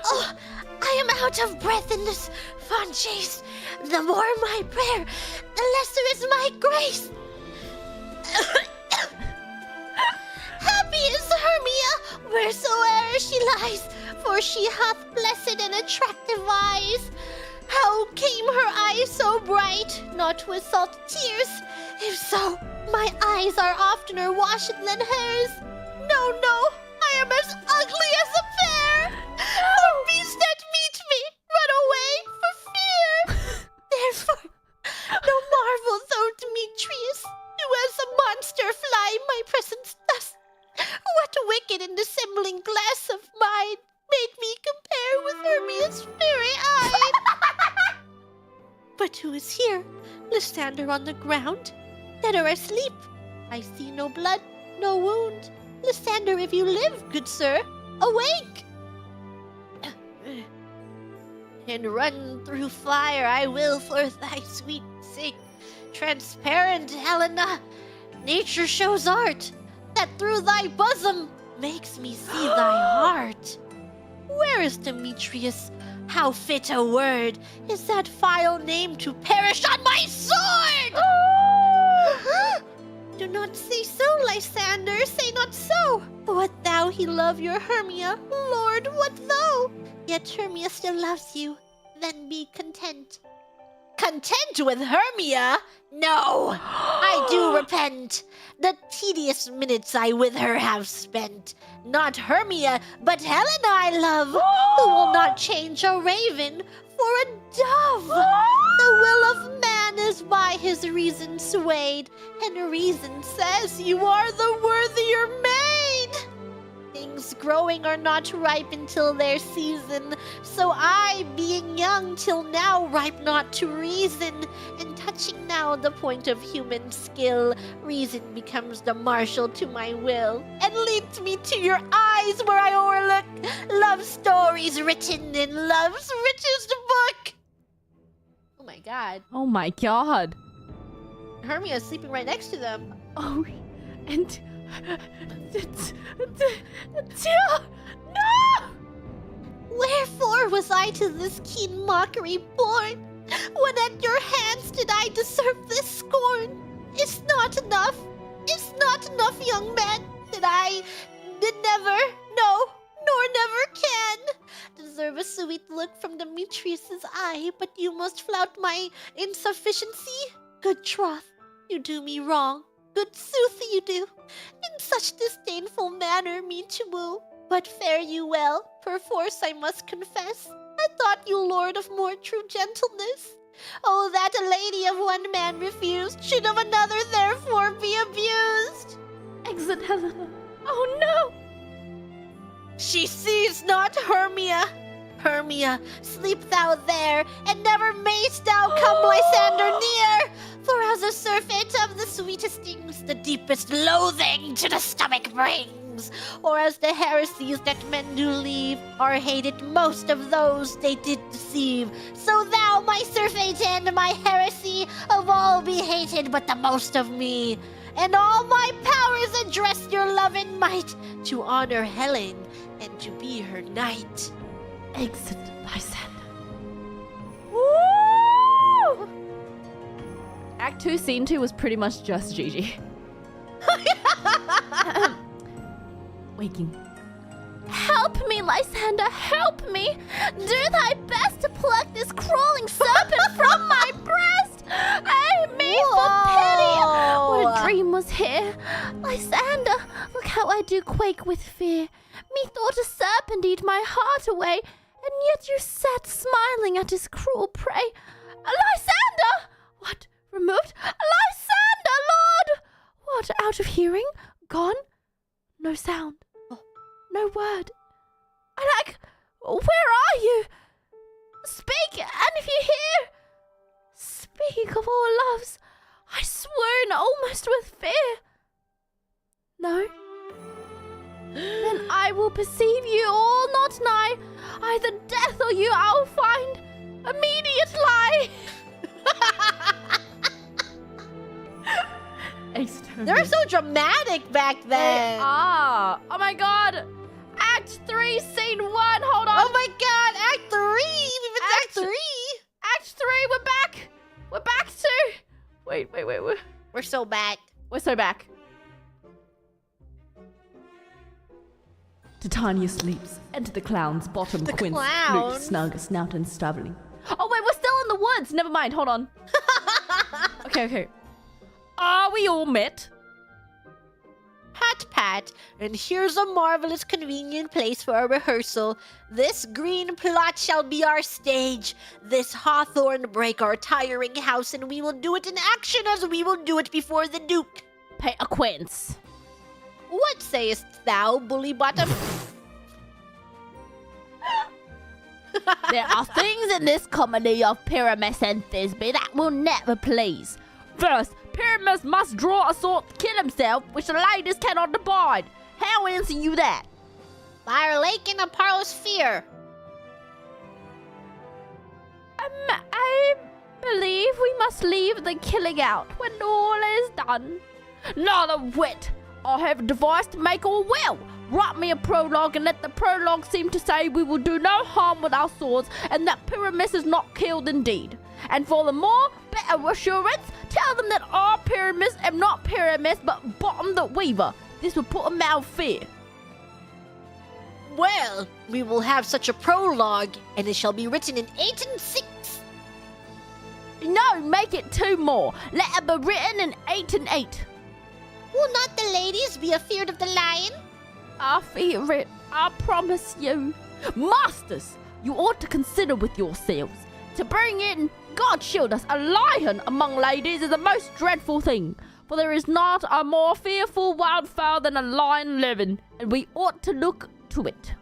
Oh, I am out of breath in this fond chase. The more my prayer, the lesser is my grace. Happy is Hermia, wheresoe'er she lies, for she hath blessed and attractive eyes. How came her eyes so bright, not with salt tears? If so, my eyes are oftener washed than hers. No, I am as ugly as a bear. The beasts that meet me run away for fear. Therefore, no marvel though Demetrius, who as a monster fly my presence thus. What wicked and dissembling glass of mine make me compare with Hermia's fairy eye? But who is here? Lysander on the ground? Dead or asleep? I see no blood, no wound. Lysander, if you live, good sir, awake! And run through fire I will for thy sweet sake. Transparent Helena, nature shows art, that through thy bosom makes me see thy heart. Where is Demetrius? How fit a word is that vile name to perish on my sword! Do not say so, Lysander, say not so. For what thou he love your Hermia, Lord, what though? Yet Hermia still loves you, then be content. Content with Hermia? No, I do repent. The tedious minutes I with her have spent. Not Hermia, but Helena I love, who will not change a raven for a dove. The will of man is by his reason swayed, and reason says you are the worthier maid. Things growing are not ripe until their season, so I, being young till now, ripe not to reason, and touching now the point of human skill, reason becomes the marshal to my will, and leads me to your eyes where I o'erlook love stories written in love's richest book. Oh my god. Oh my god. Hermia's sleeping right next to them. Oh, and... No! Wherefore was I to this keen mockery born? When at your hands did I deserve this scorn? Is not enough, young man, that I did never, no, nor never can deserve a sweet look from Demetrius's eye, but you must flout my insufficiency? Good troth, you do me wrong. Good sooth you do, in such disdainful manner me to woo. But fare you well, perforce I must confess. I thought you lord of more true gentleness. Oh, that a lady of one man refused should of another therefore be abused. Exit Helena. Oh no! She sees not Hermia. Hermia, sleep thou there, and never mayst thou come Lysander near. For as a surfeit of the sweetest things, the deepest loathing to the stomach brings. Or as the heresies that men do leave, are hated most of those they did deceive. So thou, my surfeit and my heresy, of all be hated but the most of me. And all my powers address your love and might, to honor Helen and to be her knight. Exit Lysander. Woo! Act 2, Scene 2 was pretty much just Gigi. Waking. Help me, Lysander, help me! Do thy best to pluck this crawling serpent from my breast! Aid me for pity! What a dream was here! Lysander, look how I do quake with fear. Methought a serpent eat my heart away, and yet you sat smiling at his cruel prey. Lysander! What? Removed? Lysander, Lord! What, out of hearing? Gone? No sound. No word. Where are you? Speak, and if you hear, speak of all loves. I swoon almost with fear. No? Then I will perceive you all not nigh. Either death or you I'll find. Immediate lie. They're so dramatic back then. They are. Oh my god. Act 3, Scene 1. Hold on. Oh my god, Act 3. Act 3. Act 3, we're back. We're back to... Wait. We're so back. We're so back. Titania sleeps. Enter the clown's bottom The quince, clowns? flute, snug, snout, and stubbling. Oh wait, we're still in the woods. Never mind, hold on. Okay. Are we all met? Pat, and here's a marvelous convenient place for a rehearsal. This green plot shall be our stage. This hawthorn brake our tiring house, and we will do it in action as we will do it before the Duke. Pay a quince. What sayest thou, bully bottom? There are things in this comedy of Pyramus and Thisbe that will never please. First, Pyramus must draw a sword to kill himself, which the ladies cannot abide. How answer you that? By our lake in Apollo's fear. I believe we must leave the killing out when all is done. Not a whit. I have a device to make all well. Write me a prologue and let the prologue seem to say we will do no harm with our swords and that Pyramus is not killed indeed. And for the more better assurance, tell them that our pyramids are not pyramids but bottom the weaver. This will put them out of fear. Well, we will have such a prologue, and it shall be written in 8 and 6. No, make it 2 more. Let it be written in 8 and 8. Will not the ladies be afeard of the lion? I fear it, I promise you. Masters, you ought to consider with yourselves. To bring in, God shield us, a lion among ladies is the most dreadful thing. For there is not a more fearful wildfowl than a lion living, and we ought to look to it.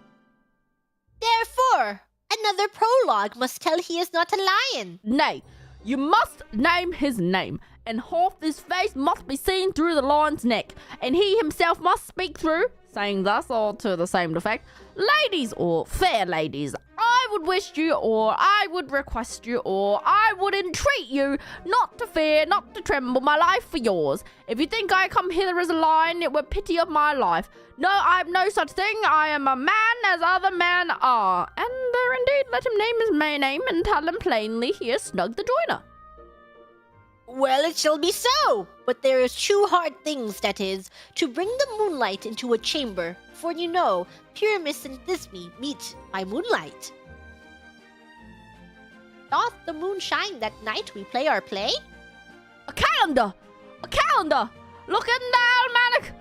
Therefore, another prologue must tell he is not a lion. Nay, you must name his name, and half his face must be seen through the lion's neck, and he himself must speak through, saying thus or to the same effect, ladies or fair ladies, I would wish you, or I would request you, or I would entreat you not to fear, not to tremble my life for yours. If you think I come hither as a lion, it were pity of my life. No, I am no such thing. I am a man as other men are. And there indeed, let him name his name and tell him plainly he is Snug the Joiner. Well, it shall be so. But there is 2 hard things, that is, to bring the moonlight into a chamber. For you know, Pyramus and Thisbe meet by moonlight. Doth the moon shine that night we play our play? A calendar! A calendar! Look in the almanac!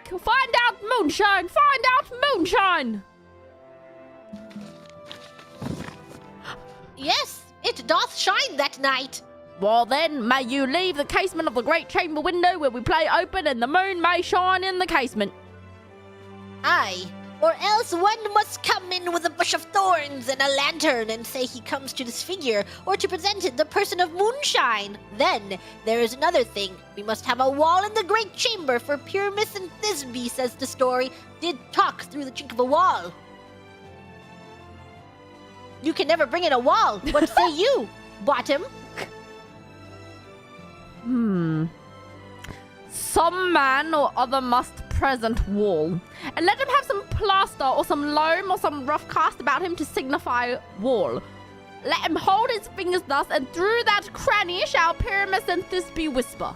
Find out moonshine! Find out moonshine! Yes, it doth shine that night. Well then, may you leave the casement of the great chamber window where we play open, and the moon may shine in the casement. Aye, or else one must come in with a bush of thorns and a lantern and say he comes to disfigure or to present it the person of moonshine. Then there is another thing. We must have a wall in the great chamber, for Pyramus and Thisbe, says the story, did talk through the chink of a wall. You can never bring in a wall. What say you, Bottom? Some man or other must present wall, and let him have some plaster or some loam or some rough cast about him to signify wall. Let him hold his fingers thus, and through that cranny shall Pyramus and Thisbe whisper.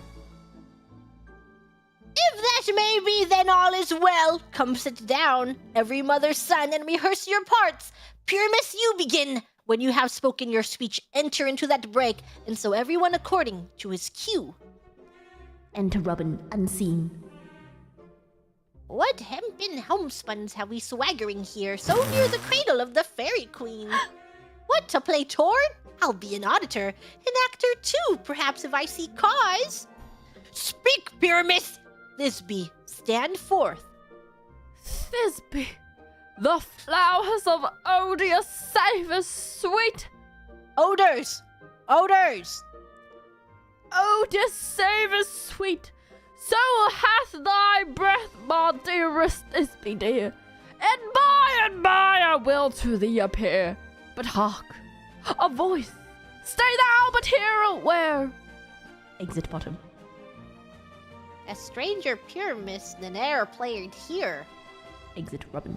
If that may be, then all is well. Come sit down, every mother's son, and rehearse your parts. Pyramus, you begin. When you have spoken your speech, enter into that break, and so everyone according to his cue. Enter Robin, unseen. What hempen homespuns have we swaggering here, so near the cradle of the fairy queen? What, to play Tord? I'll be an auditor, an actor too, perhaps if I see cause. Speak, Pyramus! Thisbe, stand forth. Thisbe, the flowers of odious savours sweet. Odors! Odors! Odious savours sweet. So hath thy breath, my dearest Thisbe dear, and by I will to thee appear. But hark, a voice, stay thou but here where? Exit Bottom. A stranger Pyramus than e'er played here. Exit Robin.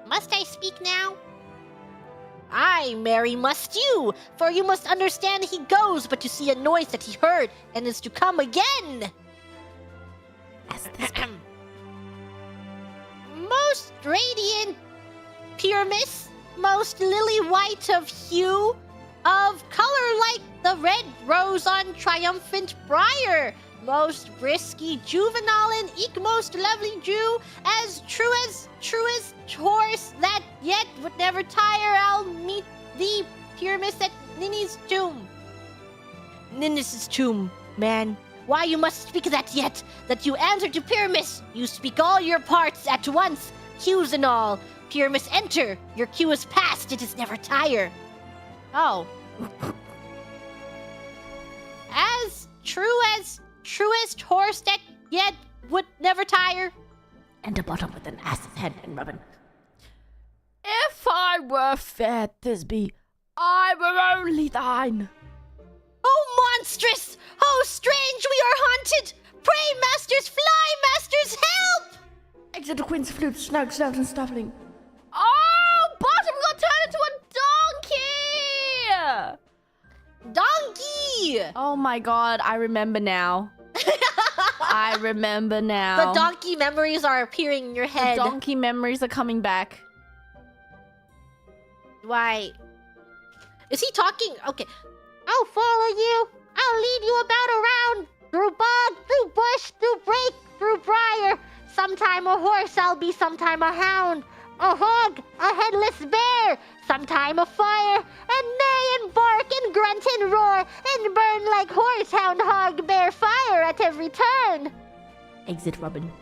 Must I speak now? Aye, Mary, must you, for you must understand he goes but to see a noise that he heard, and is to come again. Most radiant Pyramus, most lily-white of hue, of color like the red rose on triumphant briar, most brisky juvenile and eke most lovely Jew, as truest horse that yet would never tire, I'll meet thee, Pyramus, at Ninny's tomb. Ninny's tomb, man. Why you must speak that yet? That you answer to Pyramus. You speak all your parts at once, cues and all. Pyramus, enter. Your cue is past, it is never tire. Oh. As truest horse that yet would never tire. Enter Bottom with an ass's head and Robin. If I were fair, Thisbe, I were only thine. Oh, monstrous! Oh, strange, we are haunted! Pray, masters, fly, masters, help! Exit the Queen's flute, snug, snout, and stuffling. Oh, Bottom got turned into a donkey! Oh my god, I remember now. I remember now. The donkey memories are appearing in your head. The donkey memories are coming back. Why? Is he talking? Okay. I'll follow you. I'll lead you about around. Through bog, through bush, through brake, through briar. Sometime a horse I'll be, sometime a hound. A hog, a headless bear. Sometime a fire. And neigh and bark and grunt and roar. And burn like horse, hound, hog, bear, fire at every turn. Exit Robin.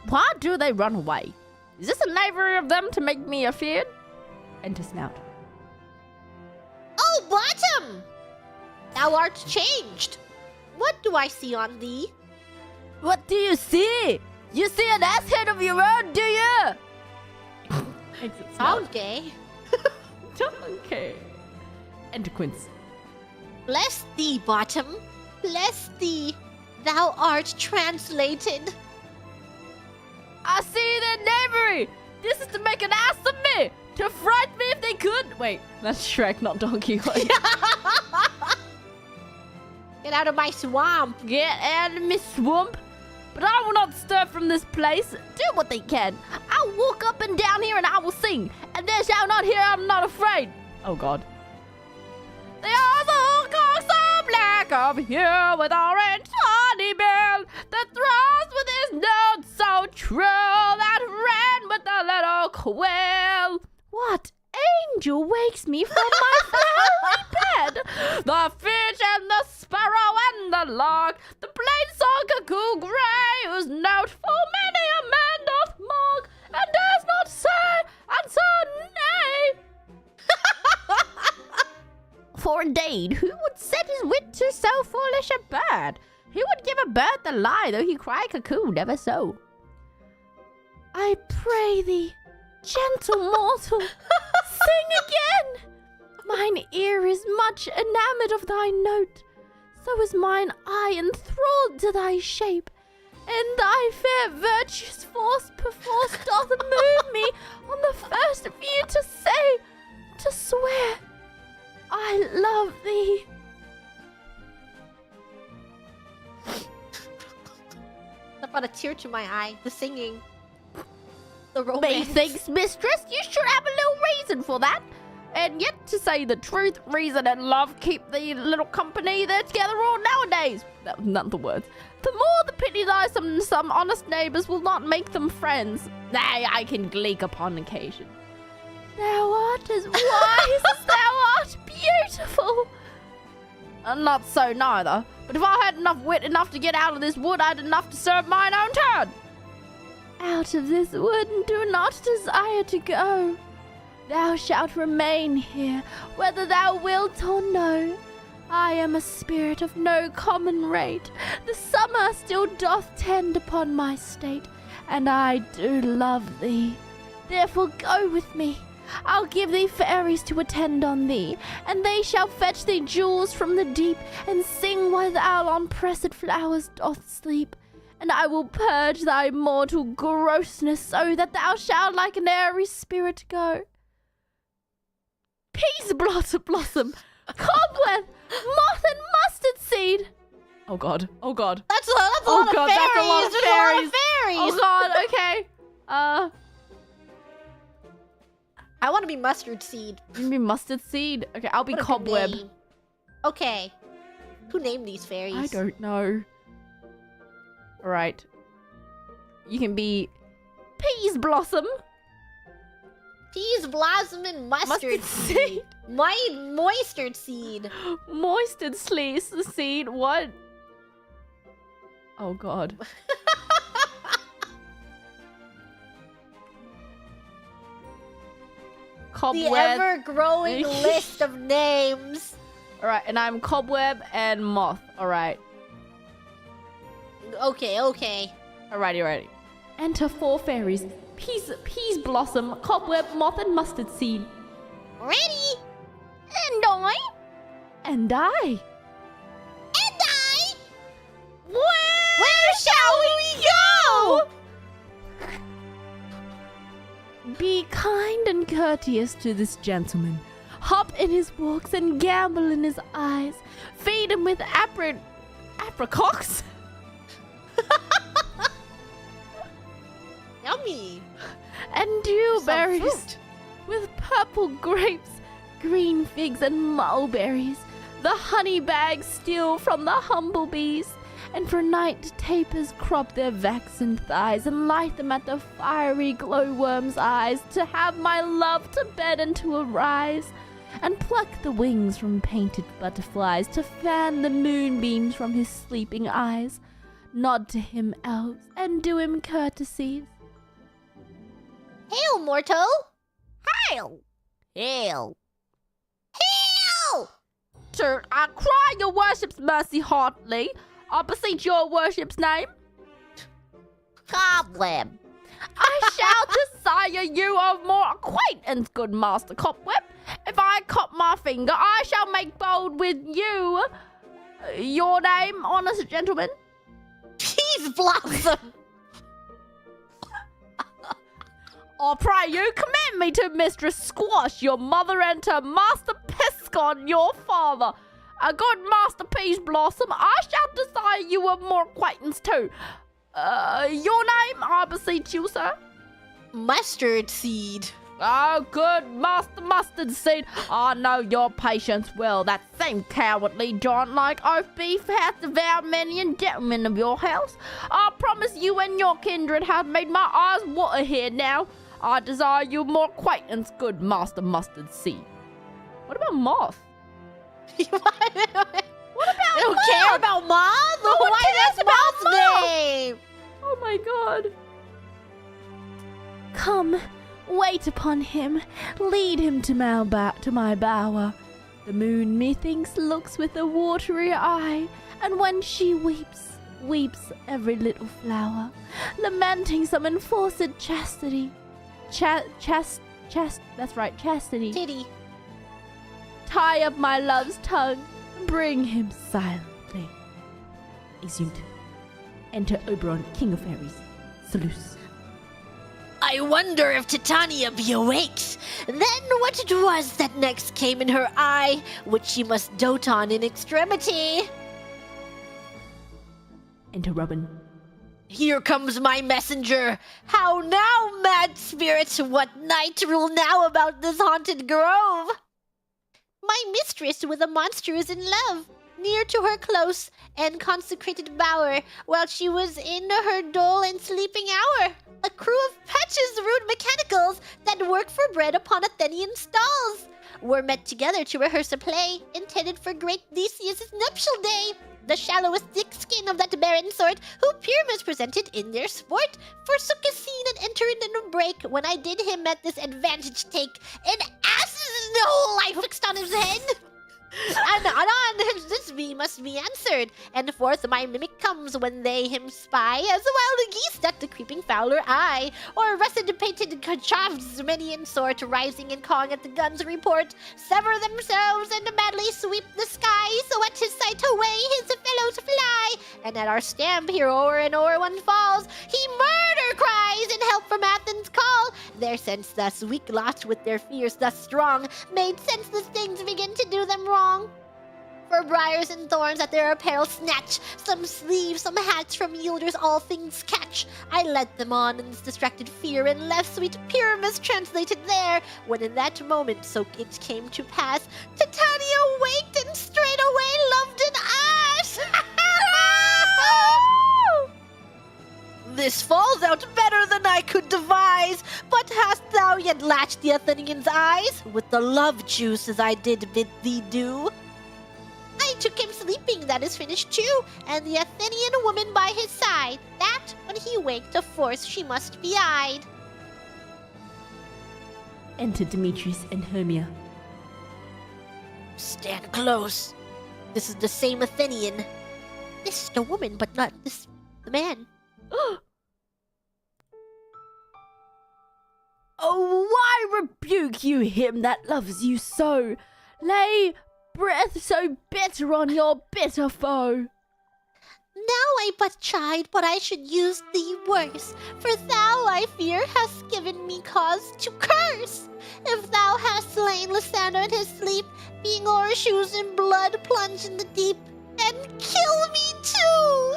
Why do they run away? Is this a knavery of them to make me afeard? Enter Snout. Oh, Bottom! Thou art changed. What do I see on thee? What do you see? You see an ass head of your own, do you? Exit Snout. Sound gay. Okay. Enter Quince. Bless thee, Bottom. Bless thee. Thou art translated. I see their knavery. This is to make an ass of me. To fright me if they could. Wait, that's Shrek, not Donkey Kong. Get out of my swamp. Get out of my swamp. But I will not stir from this place. Do what they can. I'll walk up and down here and I will sing. And they shall not hear I'm not afraid. Oh, God. They are the Hakos so black of here with orange honey bill that throbs with his notes so true that ran with the little quill. What angel wakes me from my flowery bed? The fish and the sparrow and the lark, the plain song cuckoo grey, whose note full many a man doth mark, and dares not say, answer nay. For indeed, who would set his wit to so foolish a bird? He would give a bird the lie, though he cry cuckoo never so. I pray thee, gentle mortal, sing again. Mine ear is much enamoured of thy note, so is mine eye enthralled to thy shape, and thy fair virtuous force perforce doth move me on the first view to say, to swear, I love thee. That brought a tear to my eye. The singing. The romance. Methinks, mistress, you should have a little reason for that. And yet, to say the truth, reason and love keep the little company there together all nowadays. Not the words. The more the pity lies, some honest neighbours will not make them friends. Nay, I can gleek upon occasion. Thou art as wise as thou art beautiful. Not so neither. But if I had enough wit enough to get out of this wood, I'd enough to serve mine own turn. Out of this wood and do not desire to go. Thou shalt remain here, whether thou wilt or no. I am a spirit of no common rate. The summer still doth tend upon my state, and I do love thee. Therefore go with me. I'll give thee fairies to attend on thee, and they shall fetch thee jewels from the deep, and sing while thou on pressed flowers doth sleep. And I will purge thy mortal grossness, so that thou shalt like an airy spirit go. Peas blossom, cobweb, moth, and mustard seed. Oh God! Oh God! That's a lot of fairies. That's a lot of fairies. Fairies. Oh God! Okay. I want to be mustard seed. You can be mustard seed. Okay, I'll be What a good cobweb. name. Okay. Who named these fairies? I don't know. All right. You can be peas blossom. Peas blossom and mustard seed. Moistard seed. Moisted seed. What? Oh God. Cobweb. The ever-growing list of names. All right, and I'm cobweb and moth. All right. Okay. Alrighty. Enter 4 fairies. Peas blossom, cobweb, moth, and mustard seed. Ready? And I. Where shall we go? Be kind and courteous to this gentleman. Hop in his walks and gamble in his eyes. Feed him with apricots. Yummy. And dewberries. With purple grapes, green figs and mulberries. The honey bags steal from the humblebees. And for night tapers crop their vaccine thighs and light them at the fiery glowworm's eyes, to have my love to bed and to arise, and pluck the wings from painted butterflies, to fan the moonbeams from his sleeping eyes. Nod to him, elves, and do him courtesies. Hail, mortal! Hail! Hail! Hail! Sir, I cry your worship's mercy heartily. I beseech your worship's name. Cobweb. I shall desire you of more acquaintance, good Master Cobweb. If I cut my finger, I shall make bold with you. Your name, honest gentleman? Peas Blossom. I pray you commend me to Mistress Squash, your mother, and to Master Piscon, your father. A good Master Peas Blossom, I shall desire you of more acquaintance too. Your name, I beseech you, sir? Mustard Seed. Oh, good Master Mustard Seed. I know your patience well. That same cowardly giant-like oaf beef hath devoured many a gentleman of your house. I promise you and your kindred have made my eyes water here now. I desire you more acquaintance, good Master Mustard Seed. What about moth? What about I don't moth? care about moth? No one Why cares that's about moth's moth. name? Oh my god. Come, wait upon him, lead him to my bower. The moon, methinks, looks with a watery eye, and when she weeps, weeps every little flower, lamenting some enforced chastity. That's right, chastity. Titty. Tie up my love's tongue, bring him silently. Exeunt. Enter Oberon, King of Fairies. Salus. I wonder if Titania be awake. Then what it was that next came in her eye, which she must dote on in extremity. Enter Robin. Here comes my messenger. How now, mad spirits? What night rule now about this haunted grove? My mistress with a monster is in love, near to her close and consecrated bower, while she was in her dull and sleeping hour. A crew of patches, rude mechanicals, that work for bread upon Athenian stalls, were met together to rehearse a play intended for great Theseus' nuptial day. The shallowest thick skin of that barren sort, who Pyramus presented in their sport, forsook a scene and entered in a break, when I did him at this advantage take an ass's whole life fixed on his head. And anon this must be answered, and forth my mimic comes when they him spy, as wild geese that the creeping fowler eye, or russet painted chavs many in sort, rising and cawing at the gun's report, sever themselves and madly sweep the sky, so at his sight away his fellows fly, and at our stamp here o'er and o'er one falls, he murder cries, and help from Athens call. Their sense thus weak lost with their fears thus strong, made senseless things begin to do them wrong. For briars and thorns at their apparel snatch, some sleeves, some hats from yielders all things catch. I led them on in this distracted fear, and left sweet Pyramus translated there, when in that moment so it came to pass, Titania waked and straightway loved an ass. This falls out better than I could devise, but hast thou yet latched the Athenian's eyes with the love juice as I did bid thee do? I took him sleeping, that is finished too, and the Athenian woman by his side, that when he waked of force she must be eyed. Enter Demetrius and Hermia. Stand close. This is the same Athenian. This is the woman, but not this the man. Oh, why rebuke you him that loves you so? Lay breath so bitter on your bitter foe. Now I but chide, but I should use thee worse. For thou, I fear, hast given me cause to curse. If thou hast slain Lysander in his sleep, being o'ershoes in blood, plunge in the deep, and kill me too.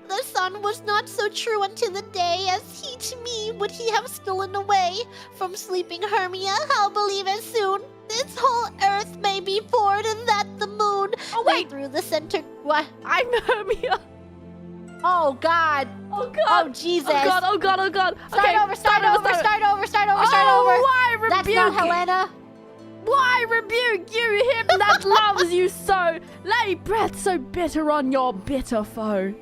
The sun was not so true unto the day, as he to me would he have stolen away. From sleeping Hermia, I'll believe as soon this whole earth may be poured, and that the moon through the center. What? I'm Hermia. Oh God. Oh God. Oh Jesus. Oh God. Oh God. Oh God. Start over. Why rebuke? That's not Helena. Why rebuke you, him that loves you so? Lay breath so bitter on your bitter foe.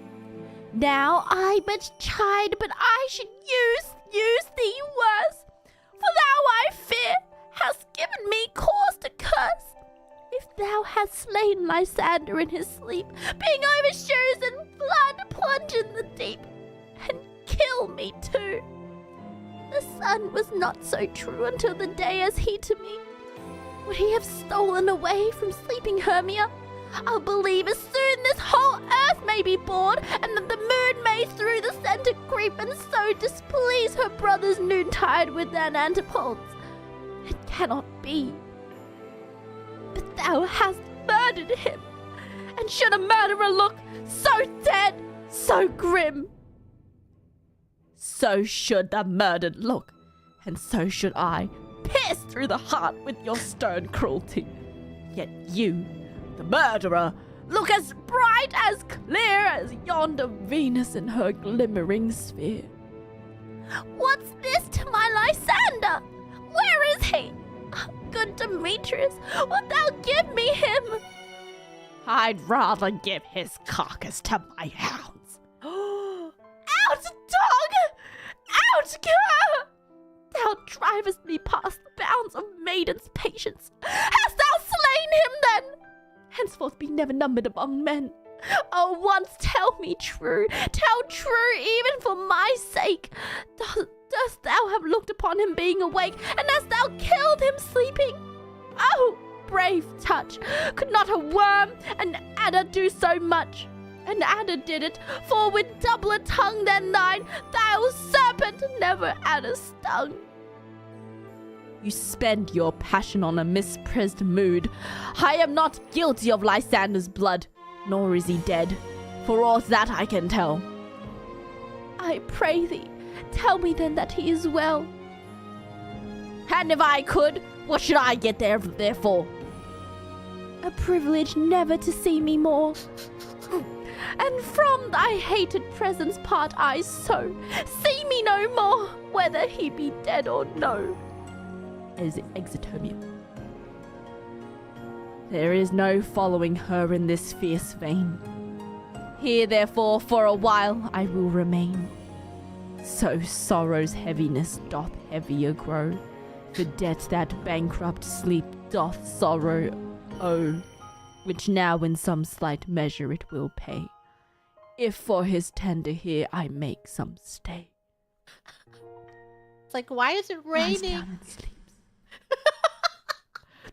Now I but chide, but I should use thee worse. For thou, I fear, hast given me cause to curse. If thou hast slain Lysander in his sleep, being overshoes in blood, plunge in the deep, and kill me too. The sun was not so true until the day as he to me. Would he have stolen away from sleeping Hermia? I'll believe as soon this whole earth may be bored, and that the moon may through the center creep, and so displease her brothers noontide with their antipodes. It cannot be. But thou hast murdered him, and should a murderer look so dead, so grim? So should the murdered look, and so should I, pierced through the heart with your stern cruelty. Yet you, the murderer, look as bright, as clear as yonder Venus in her glimmering sphere. What's this to my Lysander? Where is he? Good Demetrius, wilt thou give me him? I'd rather give his carcass to my hounds. Out, dog! Out, cur! Thou drivest me past the bounds of maiden's patience. Hast thou slain him then? Henceforth be never numbered among men. Oh, once tell me true, tell true even for my sake. Dost thou have looked upon him being awake, and hast thou killed him sleeping? Oh, brave touch! Could not a worm, an adder, do so much? An adder did it, for with doubler tongue than thine, thou serpent never adder stung. You spend your passion on a misprised mood. I am not guilty of Lysander's blood, nor is he dead, for aught that I can tell. I pray thee, tell me then that he is well. And if I could, what should I get there for? A privilege never to see me more. And from thy hated presence part I so. See me no more, whether he be dead or no. Exit Hermia. There is no following her in this fierce vein. Here, therefore, for a while I will remain. So sorrow's heaviness doth heavier grow. The debt that bankrupt sleep doth sorrow owe, which now in some slight measure it will pay, if for his tender here I make some stay. It's like, why is it raining? Lies down and sleeps.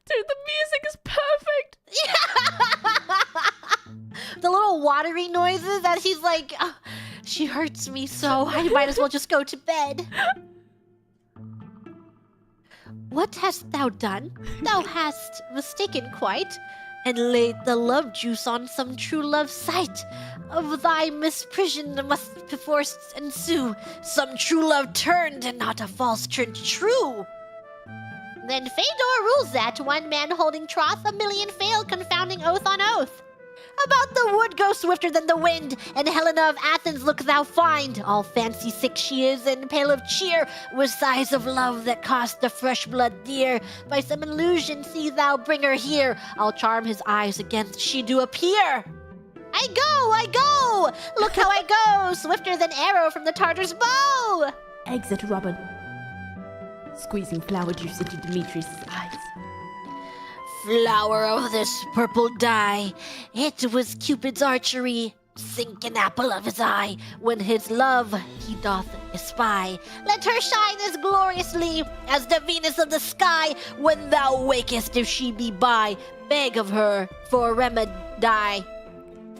Dude, the music is perfect. The little watery noises that he's like, "Oh, she hurts me so I might as well just go to bed." What hast thou done? Thou hast mistaken quite, and laid the love juice on some true love sight. Of thy misprision must perforce ensue some true love turned, and not a false turned true. Then Phaedor rules that, one man holding troth, a million fail, confounding oath on oath. About the wood go swifter than the wind, and Helena of Athens look thou find. All fancy sick she is, and pale of cheer, with sighs of love that cost the fresh blood dear. By some illusion see thou bring her here. I'll charm his eyes against she do appear. I go! Look how I go, swifter than arrow from the Tartar's bow! Exit Robin, squeezing flower juice into Demetrius' eyes. Flower of this purple dye, it was Cupid's archery. Sink an apple of his eye, when his love he doth espy. Let her shine as gloriously as the Venus of the sky. When thou wakest, if she be by, beg of her for remedy.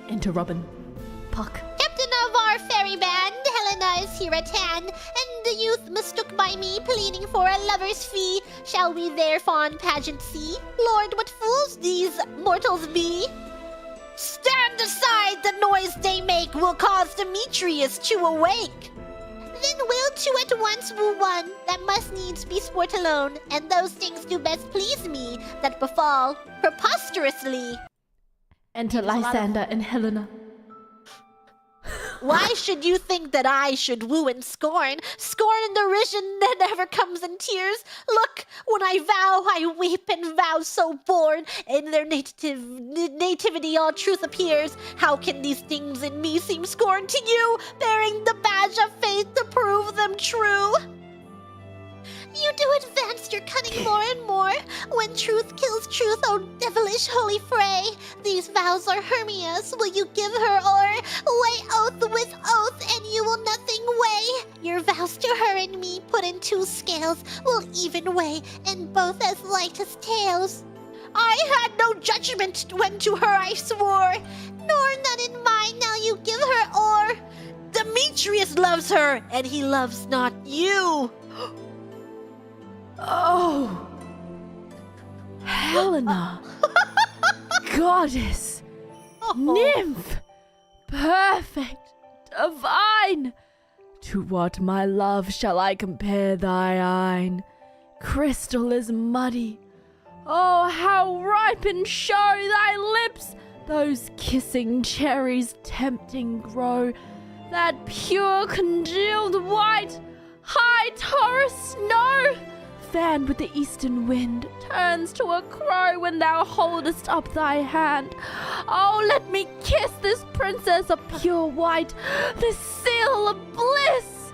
Enter Robin, puck. Captain of our ferry band, Helena is here at hand, and the youth mistook by me, pleading for a lover's fee. Shall we their fond pageant see? Lord, what fools these mortals be! Stand aside, the noise they make will cause Demetrius to awake. Then we'll two at once woo one, that must needs be sport alone, and those things do best please me, that befall preposterously. Enter Lysander and Helena. Why should you think that I should woo and scorn? Scorn and derision that never comes in tears. Look, when I vow, I weep and vow so born. In their nativity all truth appears. How can these things in me seem scorn to you, bearing the badge of faith to prove them true? You do advance your cunning more and more. When truth kills truth, oh devilish holy fray. These vows are Hermia's. Will you give her o'er? Weigh oath with oath, and you will nothing weigh. Your vows to her and me, put in two scales, will even weigh, and both as light as tails. I had no judgment when to her I swore, nor none in mine now you give her o'er. Demetrius loves her, and he loves not you. Oh! Helena! Goddess! Nymph! Perfect! Divine! To what, my love, shall I compare thy eyne? Crystal is muddy. Oh, how ripe and show thy lips! Those kissing cherries tempting grow. That pure congealed white, high Taurus snow! Fanned with the eastern wind, turns to a crow when thou holdest up thy hand. Oh, let me kiss this princess of pure white, this seal of bliss!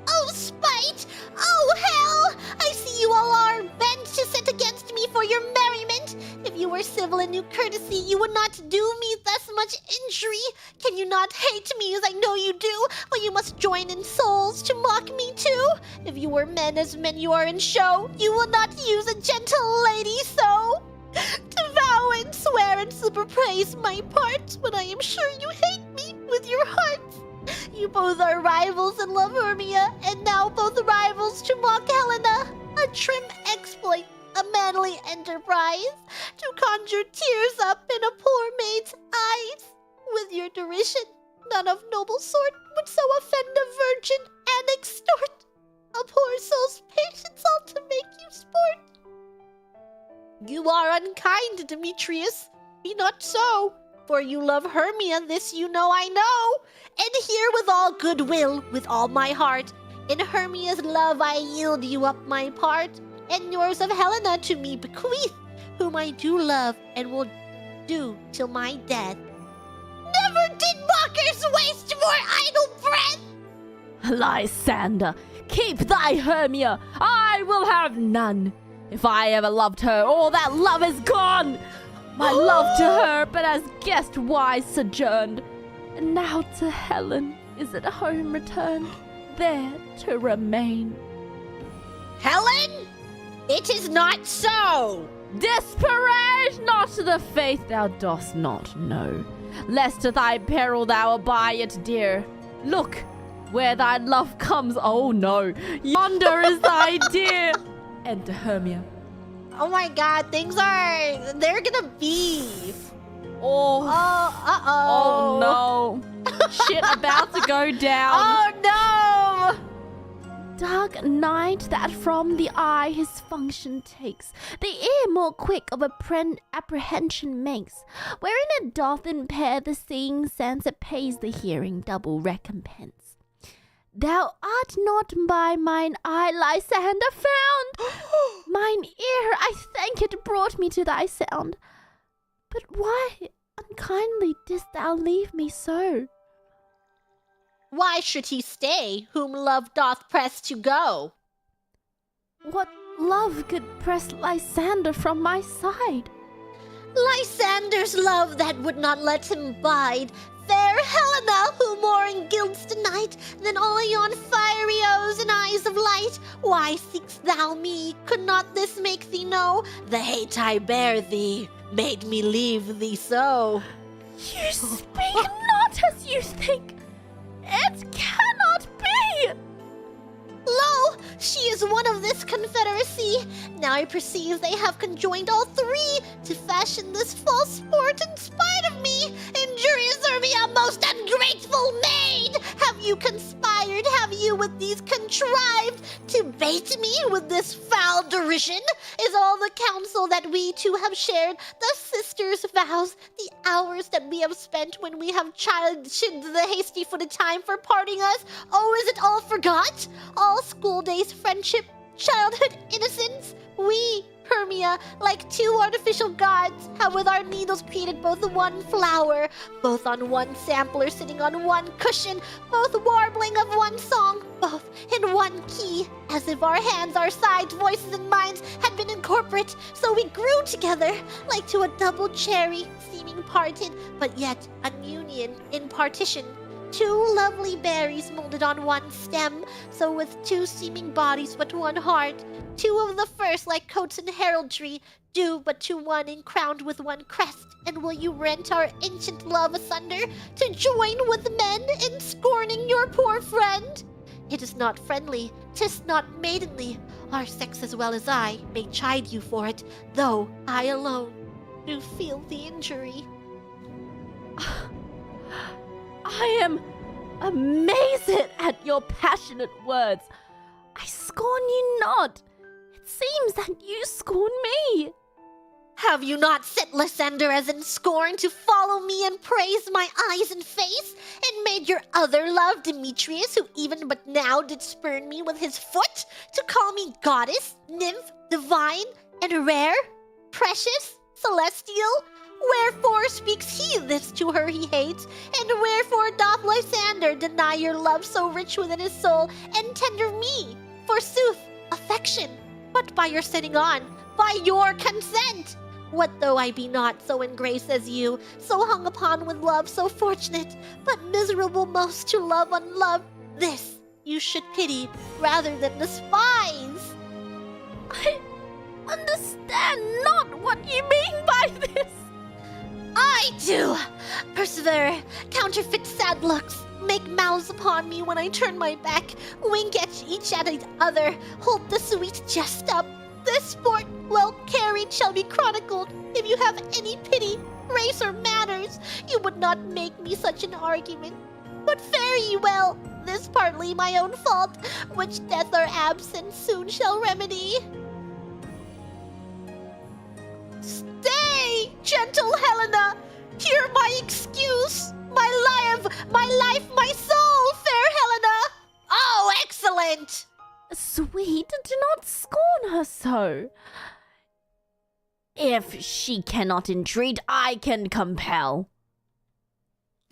Oh, spite! Oh, hell! I see you all are bent to set against me for your merriment. If you were civil and knew courtesy, you would not do me thus much injury. Can you not hate me as I know you do? But you must join in souls to mock me too. If you were men as men you are in show, you will not use a gentle lady so. To vow and swear and super praise my parts, when I am sure you hate me with your hearts. You both are rivals and love Hermia, and now both rivals to mock Helena. A trim exploit, a manly enterprise, to conjure tears up in a poor maid's eyes. With your derision, none of noble sort would so offend a virgin and extort a poor soul's patience all to make you sport. You are unkind, Demetrius. Be not so. For you love Hermia, this you know I know. And here with all goodwill, with all my heart, in Hermia's love I yield you up my part, and yours of Helena to me bequeath, whom I do love and will do till my death. Never did mockers waste more idle breath! Lysander, keep thy Hermia, I will have none. If I ever loved her, all that love is gone. My love to her but as guest wise sojourned, and now to Helen is at home returned, there to remain. Helen? It is not so! Disparage not the faith thou dost not know, lest to thy peril thou abide it dear. Look, where thy love comes, oh no, yonder is thy dear. Enter Hermia. Oh my god, they're gonna beef. Oh, uh-oh. Oh no. Shit about to go down. Oh no! Dark night that from the eye his function takes, the ear more quick of apprehension makes, wherein it doth impair the seeing sense, it pays the hearing double recompense. Thou art not by mine eye, Lysander, found. Mine ear, I thank it, brought me to thy sound. But why unkindly didst thou leave me so? Why should he stay, whom love doth press to go? What love could press Lysander from my side? Lysander's love that would not let him bide. Fair Helena, who more in guilds denied than all yon fiery oes and eyes of light. Why seek'st thou me? Could not this make thee know? The hate I bear thee made me leave thee so. You speak not I perceive they have conjoined all three to fashion this false sport in spite of me. Injurious Hermia, most ungrateful maid! Have you conspired, have you with these contrived to bait me with this foul derision? Is all the counsel that we two have shared, the sisters' vows, the hours that we have spent when we have childshid the hasty-footed time for parting us? Oh, is it all forgot? All school days, friendship, childhood innocence? We, Hermia, like two artificial gods, have with our needles created both one flower, both on one sampler sitting on one cushion, both warbling of one song, both in one key, as if our hands, our sides, voices, and minds had been incorporate, so we grew together, like to a double cherry, seeming parted, but yet an union in partition. Two lovely berries molded on one stem, so with two seeming bodies but one heart. Two of the first like coats in heraldry, due but to one and crowned with one crest. And will you rent our ancient love asunder to join with men in scorning your poor friend? It is not friendly, 'tis not maidenly. Our sex as well as I may chide you for it, though I alone do feel the injury. I am amazed at your passionate words. I scorn you not. It seems that you scorn me. Have you not set Lysander as in scorn to follow me and praise my eyes and face, and made your other love Demetrius, who even but now did spurn me with his foot, to call me goddess, nymph, divine, and rare, precious, celestial? Wherefore speaks he this to her he hates, and wherefore doth Lysander deny your love so rich within his soul, and tender me, forsooth, affection, but by your setting on, by your consent? What though I be not so in grace as you, so hung upon with love so fortunate, but miserable most to love unloved? This you should pity rather than despise. I understand not what you mean by this. I do! Persevere, counterfeit sad looks, make mouths upon me when I turn my back, wink at each at the other, hold the sweet jest up. This sport, well carried, shall be chronicled. If you have any pity, race, or manners, you would not make me such an argument. But fare ye well, this partly my own fault, which death or absence soon shall remedy. Stay, gentle Helena! Hear my excuse! My life, my soul, fair Helena! Oh, excellent! Sweet, do not scorn her so. If she cannot entreat, I can compel.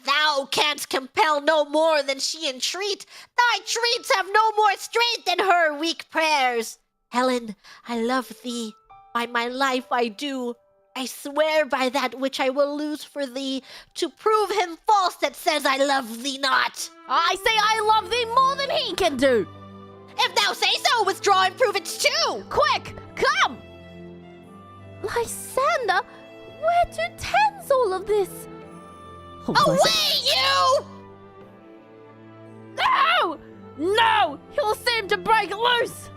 Thou canst compel no more than she entreat. Thy treats have no more strength than her weak prayers. Helen, I love thee. By my life I do. I swear by that which I will lose for thee, to prove him false that says I love thee not. I say I love thee more than he can do. If thou say so, withdraw and prove it too. Quick, come! Lysander, where to tends all of this? Away, you! No! No! He'll seem to break loose!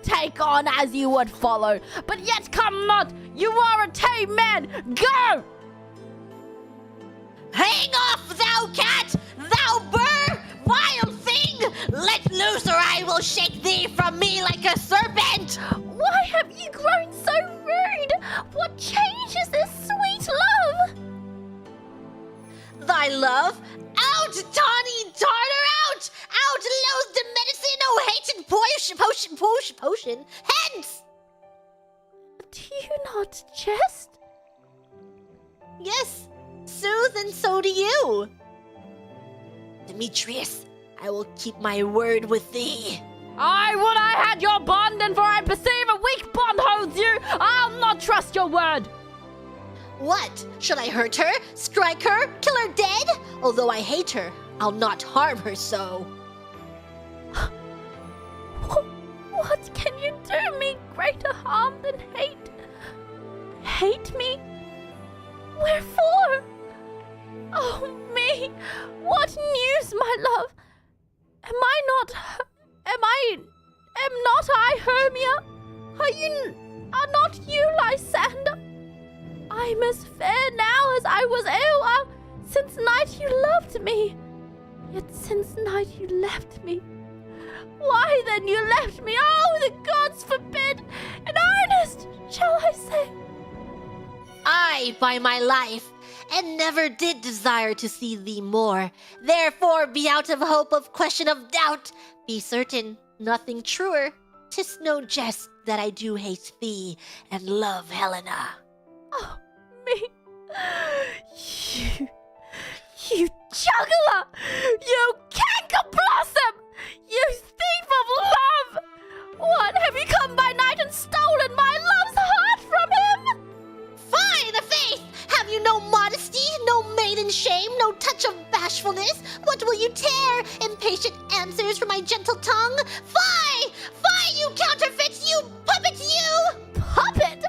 Take on as you would follow, but yet come not! You are a tame man! Go! Hang off, thou cat! Thou burr! Vile thing! Let loose, or I will shake thee from me like a serpent! Why have you grown so rude? What change is this sweet love? Thy love? Out, tawny tartar, out! Out, loathed medicine, oh hated potion! Hence! Do you not jest? Yes, sooth, and so do you. Demetrius, I will keep my word with thee. I would I had your bond, and for I perceive a weak bond holds you. I'll not trust your word. What? Should I hurt her? Strike her? Kill her dead? Although I hate her, I'll not harm her so. What can you do me greater harm than hate? Hate me? Wherefore? Oh me, what news, my love? Am not I Hermia? Are not you, Lysander? I'm as fair now as I was ere since night you loved me. Yet since night you left me. Why then you left me? Oh, the gods forbid! In earnest, shall I say? I, by my life, and never did desire to see thee more. Therefore be out of hope of question of doubt. Be certain, nothing truer. 'Tis no jest that I do hate thee and love Helena. Oh, me. You juggler! You canker blossom! You thief of love! What, have you come by night and stolen my love's heart from him? Fie the faith! Have you no modesty, no maiden shame, no touch of bashfulness? What will you tear? Impatient answers from my gentle tongue? Fie! Fie, you counterfeit, you puppet, you! Puppet?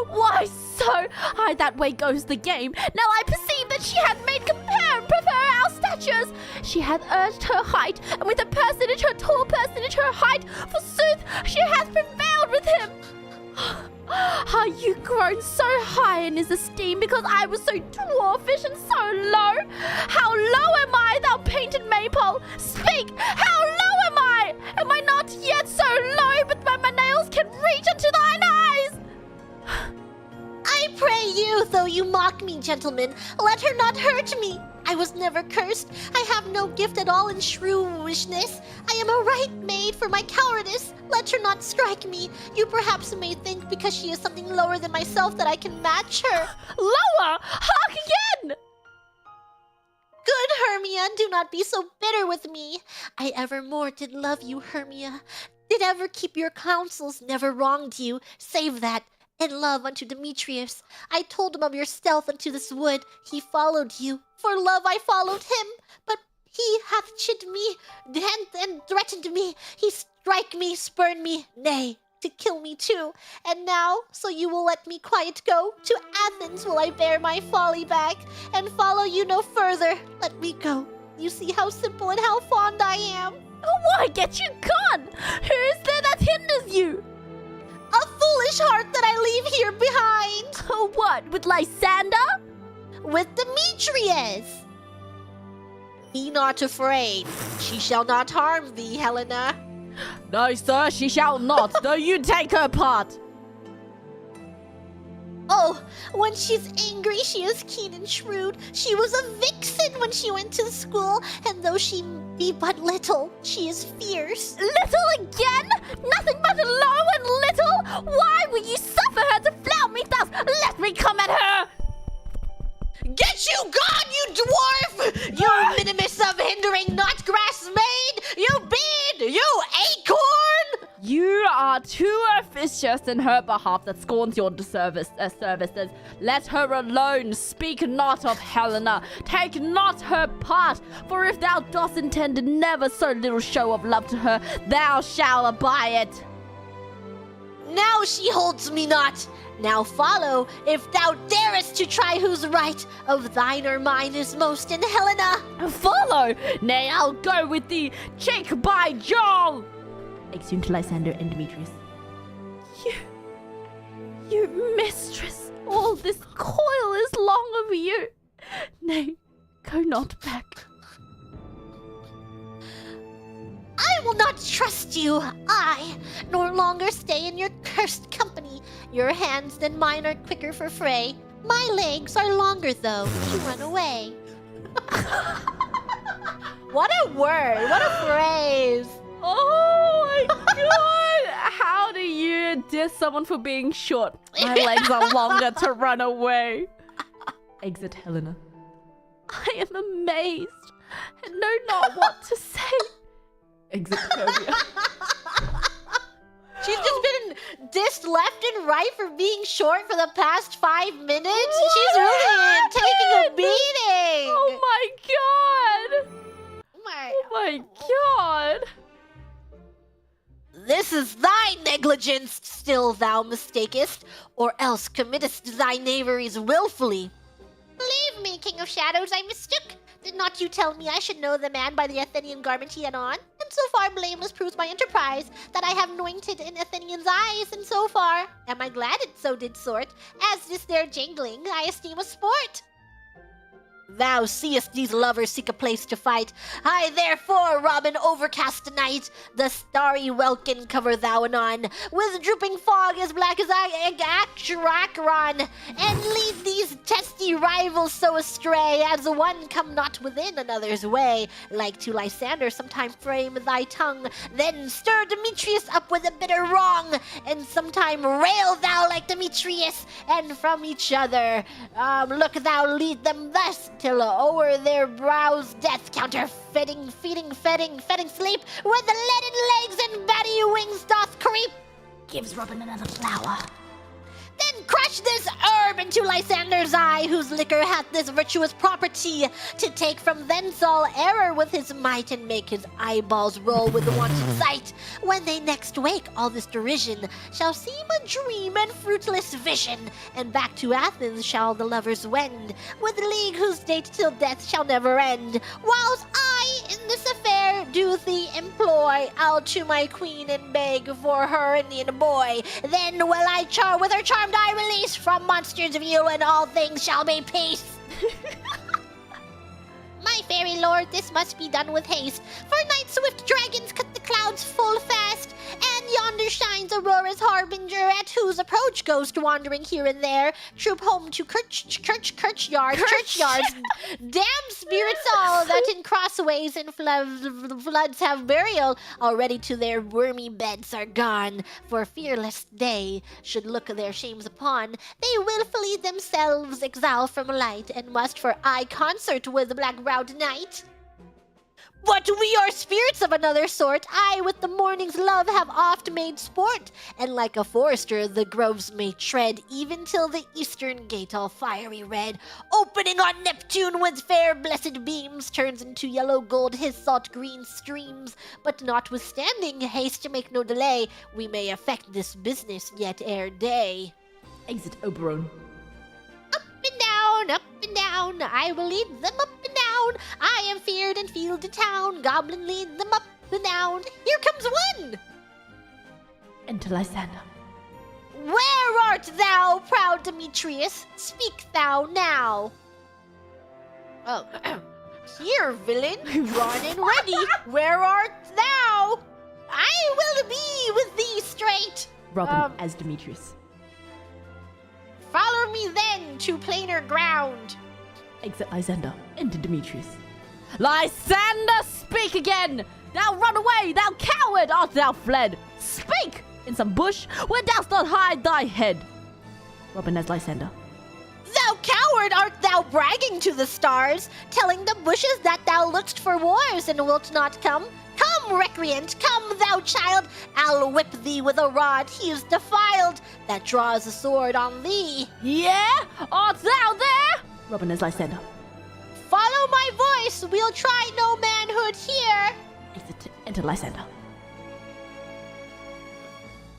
Why so? Aye, that way goes the game. Now I perceive that she hath made compare and prefer our statures. She hath urged her height, and with a personage, her tall personage, her height, forsooth, she hath prevailed with him. Are you grown so high in his esteem because I was so dwarfish and so low? How low am I, thou painted maypole? Speak! How low am I? Am I not yet so low, but my nails can reach unto thine eyes? I pray you, though you mock me, gentlemen, let her not hurt me. I was never cursed. I have no gift at all in shrewishness. I am a right maid for my cowardice. Let her not strike me. You perhaps may think because she is something lower than myself that I can match her. Lower? Hark again! Good Hermia, do not be so bitter with me. I evermore did love you, Hermia. Did ever keep your counsels, never wronged you, save that. In love unto Demetrius, I told him of your stealth unto this wood. He followed you. For love I followed him. But he hath chid me, and threatened me. He strike me, spurn me, nay, to kill me too. And now, so you will let me quiet go, to Athens will I bear my folly back, and follow you no further. Let me go. You see how simple and how fond I am. Why, get you gone! Who is there that hinders you? A foolish heart that I leave here behind. What, with Lysander? With Demetrius. Be not afraid. She shall not harm thee, Helena. No, sir, she shall not, though you take her part. Oh, when she's angry, she is keen and shrewd. She was a vixen when she went to school, and though she be but little, she is fierce. Little again? Nothing but low and little? Why will you suffer her to flout me thus? Let me come at her! Get you gone, you dwarf! You minimus of hindering not grass maid! You bead! You acorn! You are too officious in her behalf that scorns your services. Let her alone. Speak not of Helena. Take not her part. For if thou dost intend never so little show of love to her, thou shalt abide it. Now she holds me not. Now follow, if thou darest to try whose right of thine or mine is most in Helena. Follow? Nay, I'll go with thee. Cheek by jowl. Exeunt Lysander and Demetrius. You mistress, all this coil is long of you. Nay, go not back. I will not trust you, I, nor longer stay in your cursed company. Your hands than mine are quicker for fray. My legs are longer, though, to run away. What a word, what a phrase. Oh my god! How do you diss someone for being short? My legs are longer to run away. Exit Helena. I am amazed and know not what to say. Exit Hermia. She's just been dissed left and right for being short for the past 5 minutes. She's really taking a beating. Oh my god! Oh my god! This is thy negligence, still thou mistakest, or else committest thy knaveries willfully. Believe me, King of Shadows, I mistook. Did not you tell me I should know the man by the Athenian garment he had on? And so far blameless proves my enterprise, that I have anointed in Athenians' eyes, and so far am I glad it so did sort, as this their jangling I esteem a sport. Thou seest these lovers seek a place to fight. I therefore, Robin, overcast night, the starry welkin cover thou anon, with drooping fog as black as Actrakron, and lead these testy rivals so astray, as one come not within another's way. Like to Lysander sometime frame thy tongue, then stir Demetrius up with a bitter wrong, and sometime rail thou like Demetrius, and from each other look thou lead them thus, till o'er their brows death counterfeiting, fetting sleep, with the leaden legs and batty wings doth creep. Gives Robin another flower. Then crush this herb into Lysander's eye, whose liquor hath this virtuous property, to take from thence all error with his might, and make his eyeballs roll with the wonted sight. When they next wake, all this derision shall seem a dream and fruitless vision, and back to Athens shall the lovers wend, with league whose date till death shall never end. Whilst I in this affair do thee employ, I'll to my queen and beg for her Indian boy. Then will I with her charmed eye release from monsters view, and all things shall be peace. My fairy lord, this must be done with haste, for night swift dragons cut the clouds full fast, and yonder shines Aurora's harbinger, at whose approach ghost wandering here and there troop home to churchyards, damn spirits all that in crossways and floods have burial, already to their wormy beds are gone, for fearless they should look their shames upon, they willfully themselves exile from light, and must for eye concert with the black-browed night. But we are spirits of another sort, I with the morning's love have oft made sport, and like a forester the groves may tread, even till the eastern gate all fiery red, opening on Neptune with fair blessed beams, turns into yellow gold his salt green streams. But notwithstanding haste to make no delay, we may effect this business yet ere day. Exit Oberon. Up and down, I will lead them up and down. I am feared and field to town, goblin lead them up and down. Here comes one. Enter Lysander. Where art thou, proud Demetrius? Speak thou now. Oh, here, villain, drawn and ready. Where art thou? I will be with thee straight. Robin as Demetrius. Follow me then to plainer ground. Exit Lysander. Enter Demetrius. Lysander, speak again! Thou run away, thou coward! Art thou fled? Speak! In some bush, where dost not hide thy head? Robin as Lysander. Thou coward, art thou bragging to the stars, telling the bushes that thou look'st for wars and wilt not come? Come, recreant, come, thou child, I'll whip thee with a rod he is defiled, that draws a sword on thee. Yeah? Art thou there? Robin as Lysander. Follow my voice, we'll try no manhood here. Exit, enter Lysander.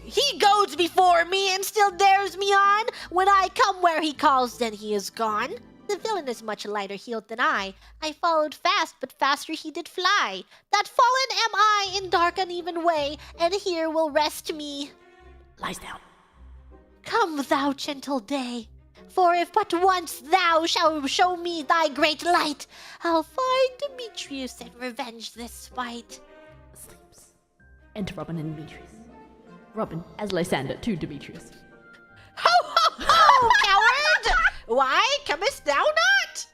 He goes before me and still dares me on. When I come where he calls, then he is gone. The villain is much lighter heeled than I followed fast, but faster he did fly. That fallen am I in dark uneven way, and here will rest me. Lies down. Come, thou gentle day, for if but once thou shalt show me thy great light, I'll find Demetrius and revenge this spite. Sleeps. Enter Robin and Demetrius. Robin as Lysander to Demetrius. Ho, ho, ho, coward! Why comest thou not?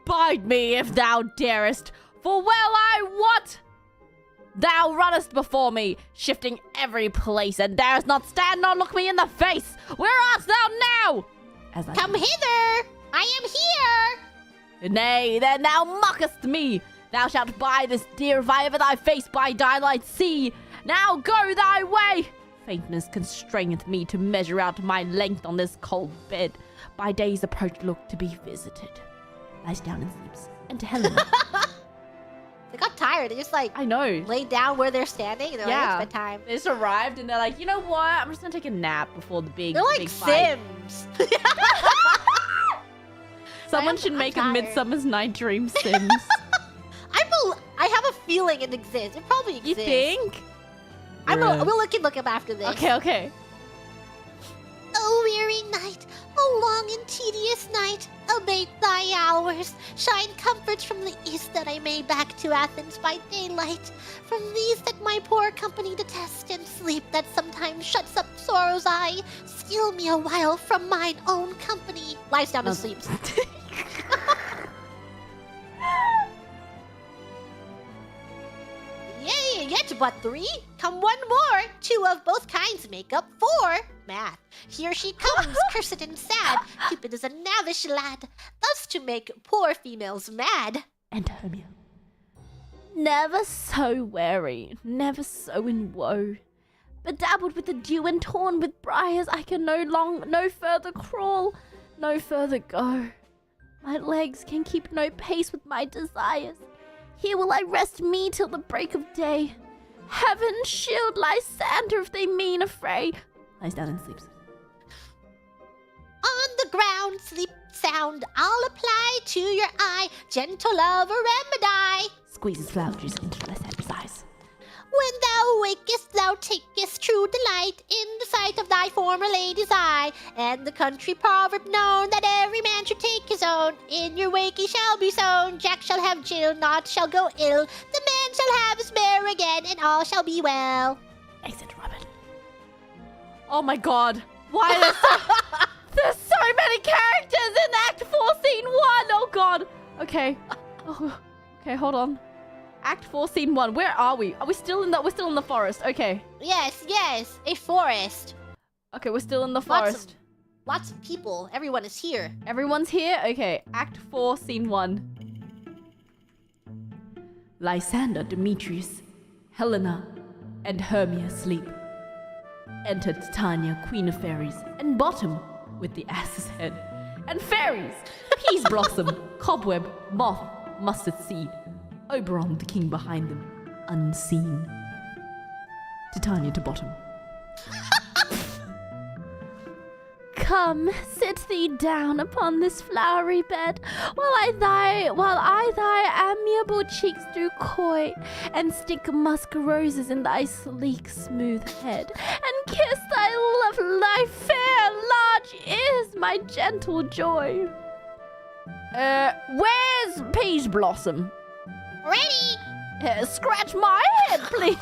Abide me if thou darest, for well I wot thou runnest before me, shifting every place, and darest not stand nor look me in the face. Where art thou now? As Come hither, I am here. Nay, then thou mockest me. Thou shalt buy this dear if I ever thy face by daylight see. Now go thy way. Faintness constraineth me to measure out my length on this cold bed. By day's approach look to be visited. Lies down and sleeps. And to Helena. They got tired. They just I know. laid down where they're standing and they're like, it's bedtime. They just arrived and they're like, you know what? I'm just gonna take a nap before the big They're like big fight. Sims. Someone should make a Midsummer's Night Dream Sims. I'm feeling it exists. It probably exists. You think? We'll look up after this. Okay. O weary night, O long and tedious night, abate thy hours. Shine comforts from the east that I may back to Athens by daylight. From these that my poor company detest, and sleep that sometimes shuts up sorrow's eye. Steal me a while from mine own company. Lies down and sleeps. Yea, yet but 3. Come one more. 2 of both kinds make up 4. Math. Here she comes, cursed and sad. Cupid is a knavish lad, thus to make poor females mad. And Hermia. Never so weary, never so in woe. Bedabbled with the dew and torn with briars, I can no further crawl, no further go. My legs can keep no pace with my desires. Here will I rest me till the break of day. Heaven shield Lysander if they mean a fray. Lies down and sleeps. On the ground, sleep sound, I'll apply to your eye gentle love a remedy. Squeezes flower juice into Lysander's eyes. When thou wakest, thou takest true delight in the sight of thy former lady's eye, and the country proverb known that every man should take his own. In your wake he shall be sown, Jack shall have Jill, naught shall go ill. The man shall have his mare again, and all shall be well. Exit Robin. Oh my god. Why there's so many characters in Act 4, Scene 1. Oh god. Okay. Oh, okay, hold on. Act 4, Scene 1. Where are we? Are we still in we're still in the forest. Okay. Yes, a forest. Okay, we're still in the forest. Lots of people. Everyone is here. Everyone's here? Okay. Act 4, Scene 1. Lysander, Demetrius, Helena, and Hermia sleep. Enter Titania, Queen of Fairies, and Bottom with the ass's head. And fairies! Peas Blossom, Cobweb, Moth, Mustard Seed. Oberon, the king behind them, unseen. Titania to Bottom. Come, sit thee down upon this flowery bed, while I thy amiable cheeks do coy, and stick musk roses in thy sleek, smooth head, and kiss thy fair, large ears, my gentle joy. Where's Peas Blossom? Ready? Scratch my head, please.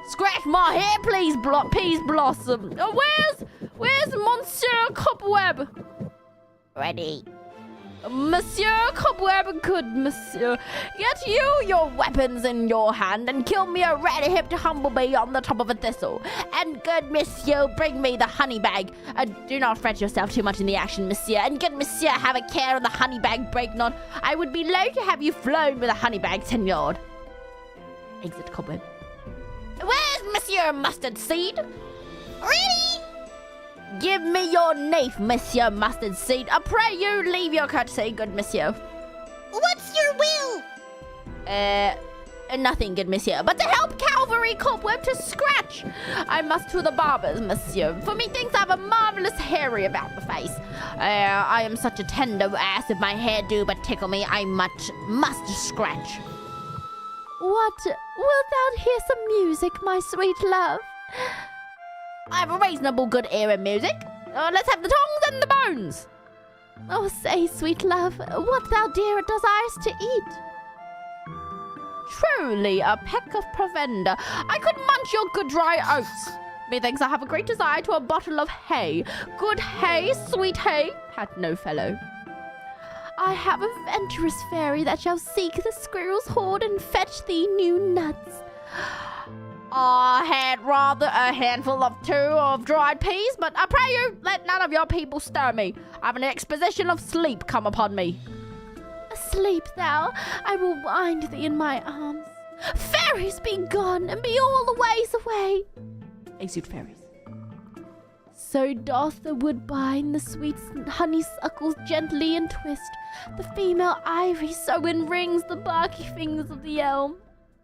Scratch my head, please, Peas Blossom. Where's Monsieur Cobweb? Ready. Monsieur Cobweb, good monsieur. Get you your weapons in your hand and kill me a red-hipped humblebee on the top of a thistle. And good monsieur, bring me the honey bag. Do not fret yourself too much in the action, monsieur. And good monsieur, have a care of the honey bag, break not. I would be loath to have you flown with a honey bag, senor. Exit Cobweb. Where's Monsieur Mustard Seed? Ready? Give me your knife, Monsieur Mustard Seed. I pray you leave your courtesy, good monsieur. What's your will? Nothing, good monsieur, but to help Calvary Cobweb to scratch. I must to the barber's, monsieur, for methinks I've a marvelous hairy about the face. I am such a tender ass, if my hair do but tickle me, I must scratch. What? Wilt thou hear some music, my sweet love? I've a reasonable good ear in music. Let's have the tongues and the bones. Oh, say, sweet love, what thou dear desirest to eat? Truly, a peck of provender. I could munch your good dry oats. Methinks I have a great desire to a bottle of hay. Good hay, sweet hay, had no fellow. I have a venturous fairy that shall seek the squirrel's hoard and fetch thee new nuts. I had rather a handful of 2 of dried peas, but I pray you, let none of your people stir me. I have an exposition of sleep come upon me. Asleep thou, I will wind thee in my arms. Fairies, be gone, and be all the ways away. Exude fairies. So doth the woodbine the sweet honeysuckles gently entwist. The female ivy so enrings the barky fingers of the elm.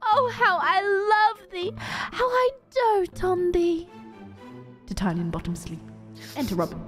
Oh, how I love thee! How I dote on thee! Titania and Bottom sleep. Enter Robin.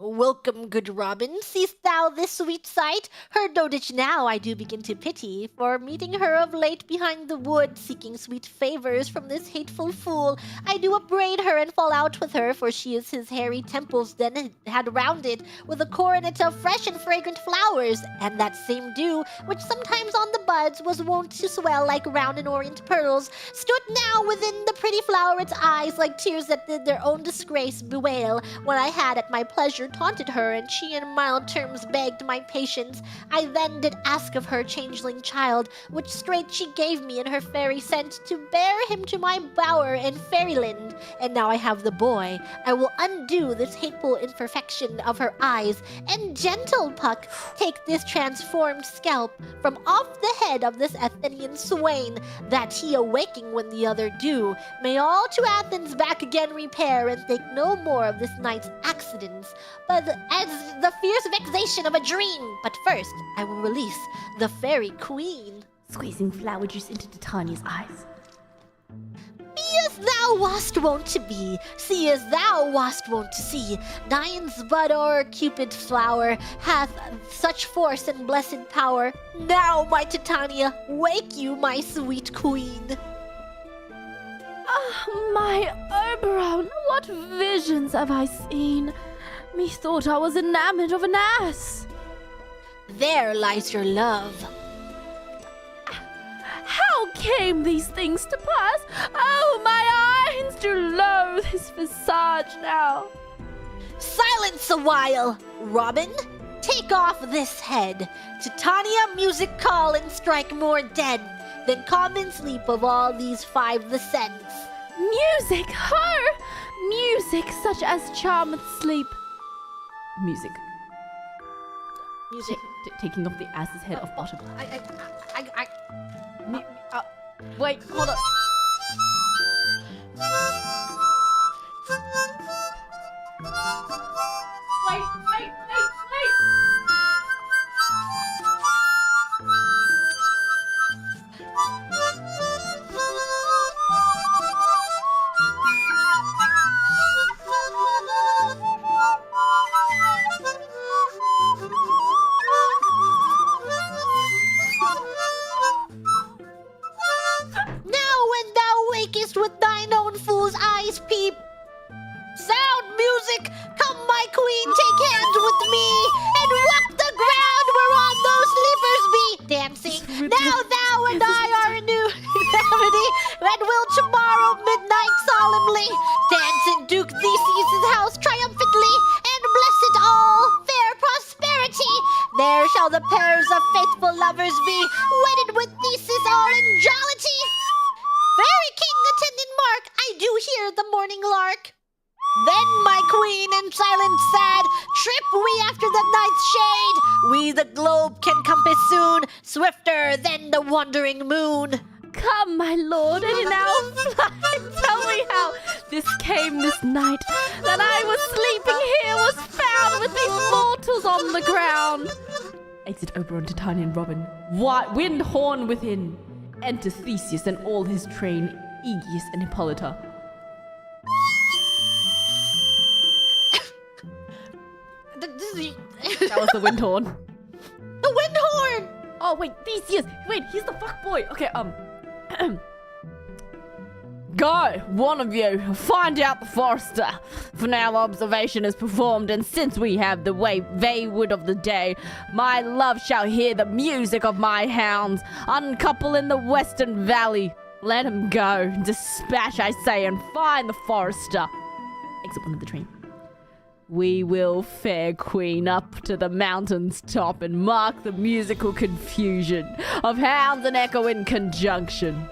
Welcome, good Robin. Seest thou this sweet sight? Her dotage now I do begin to pity, for meeting her of late behind the wood, seeking sweet favors from this hateful fool, I do upbraid her and fall out with her, for she is his hairy temples then had rounded with a coronet of fresh and fragrant flowers, and that same dew, which sometimes on the buds was wont to swell like round and orient pearls, stood now within the pretty floweret's eyes like tears that did their own disgrace bewail, when I had at my pleasure taunted her, and she in mild terms begged my patience. I then did ask of her changeling child, which straight she gave me in her fairy scent, to bear him to my bower in fairyland. And now I have the boy, I will undo this hateful imperfection of her eyes, and gentle Puck, take this transformed scalp from off the head of this Athenian swain, that he awaking when the other do, may all to Athens back again repair, and think no more of this night's accidents, but as the fierce vexation of a dream. But first, I will release the fairy queen. Squeezing flower juice into Titania's eyes. Be as thou wast wont to be, see as thou wast wont to see. Dian's bud or Cupid's flower hath such force and blessed power. Now, my Titania, wake you, my sweet queen. Ah, my Oberon, what visions have I seen? Methought I was enamored of an ass. There lies your love. How came these things to pass? Oh, my eyes do loathe his visage now. Silence a while, Robin. Take off this head. Titania, music call and strike more dead than common sleep of all these five the sense. Music, her! Music such as charmeth sleep. Music. Music. Taking off the ass's head off bottom. Wait, hold on. Wait. With thine own fool's eyes peep. Sound music, come my queen, take hand with me, and walk the ground whereon those sleepers be. Dancing, now thou and I are in new amity, and will tomorrow midnight solemnly dance in Duke Theseus' house triumphantly, and bless it all fair prosperity. There shall the pairs of faithful lovers be, wedded with Theseus all in jollity. Fairy king attendant mark, I do hear the morning lark. Then, my queen, in silent sad, trip we after the night's shade. We the globe can compass soon, swifter than the wandering moon. Come, my lord, and now fly. Tell me how this came this night, that I was sleeping here, was found with these mortals on the ground. Exit Oberon, Titania, and Robin. Wind horn within. Enter Theseus and all his train, Aegeus and Hippolyta. That was the wind horn. The wind horn! Oh, wait, Theseus! Wait, he's the fuckboy. Okay, Go, one of you, find out the forester, for now observation is performed, and since we have the wayward of the day, my love shall hear the music of my hounds, uncouple in the western valley. Let him go, dispatch, I say, and find the forester. Exit one of the train. We will, fair queen, up to the mountain's top and mark the musical confusion of hounds and echo in conjunction.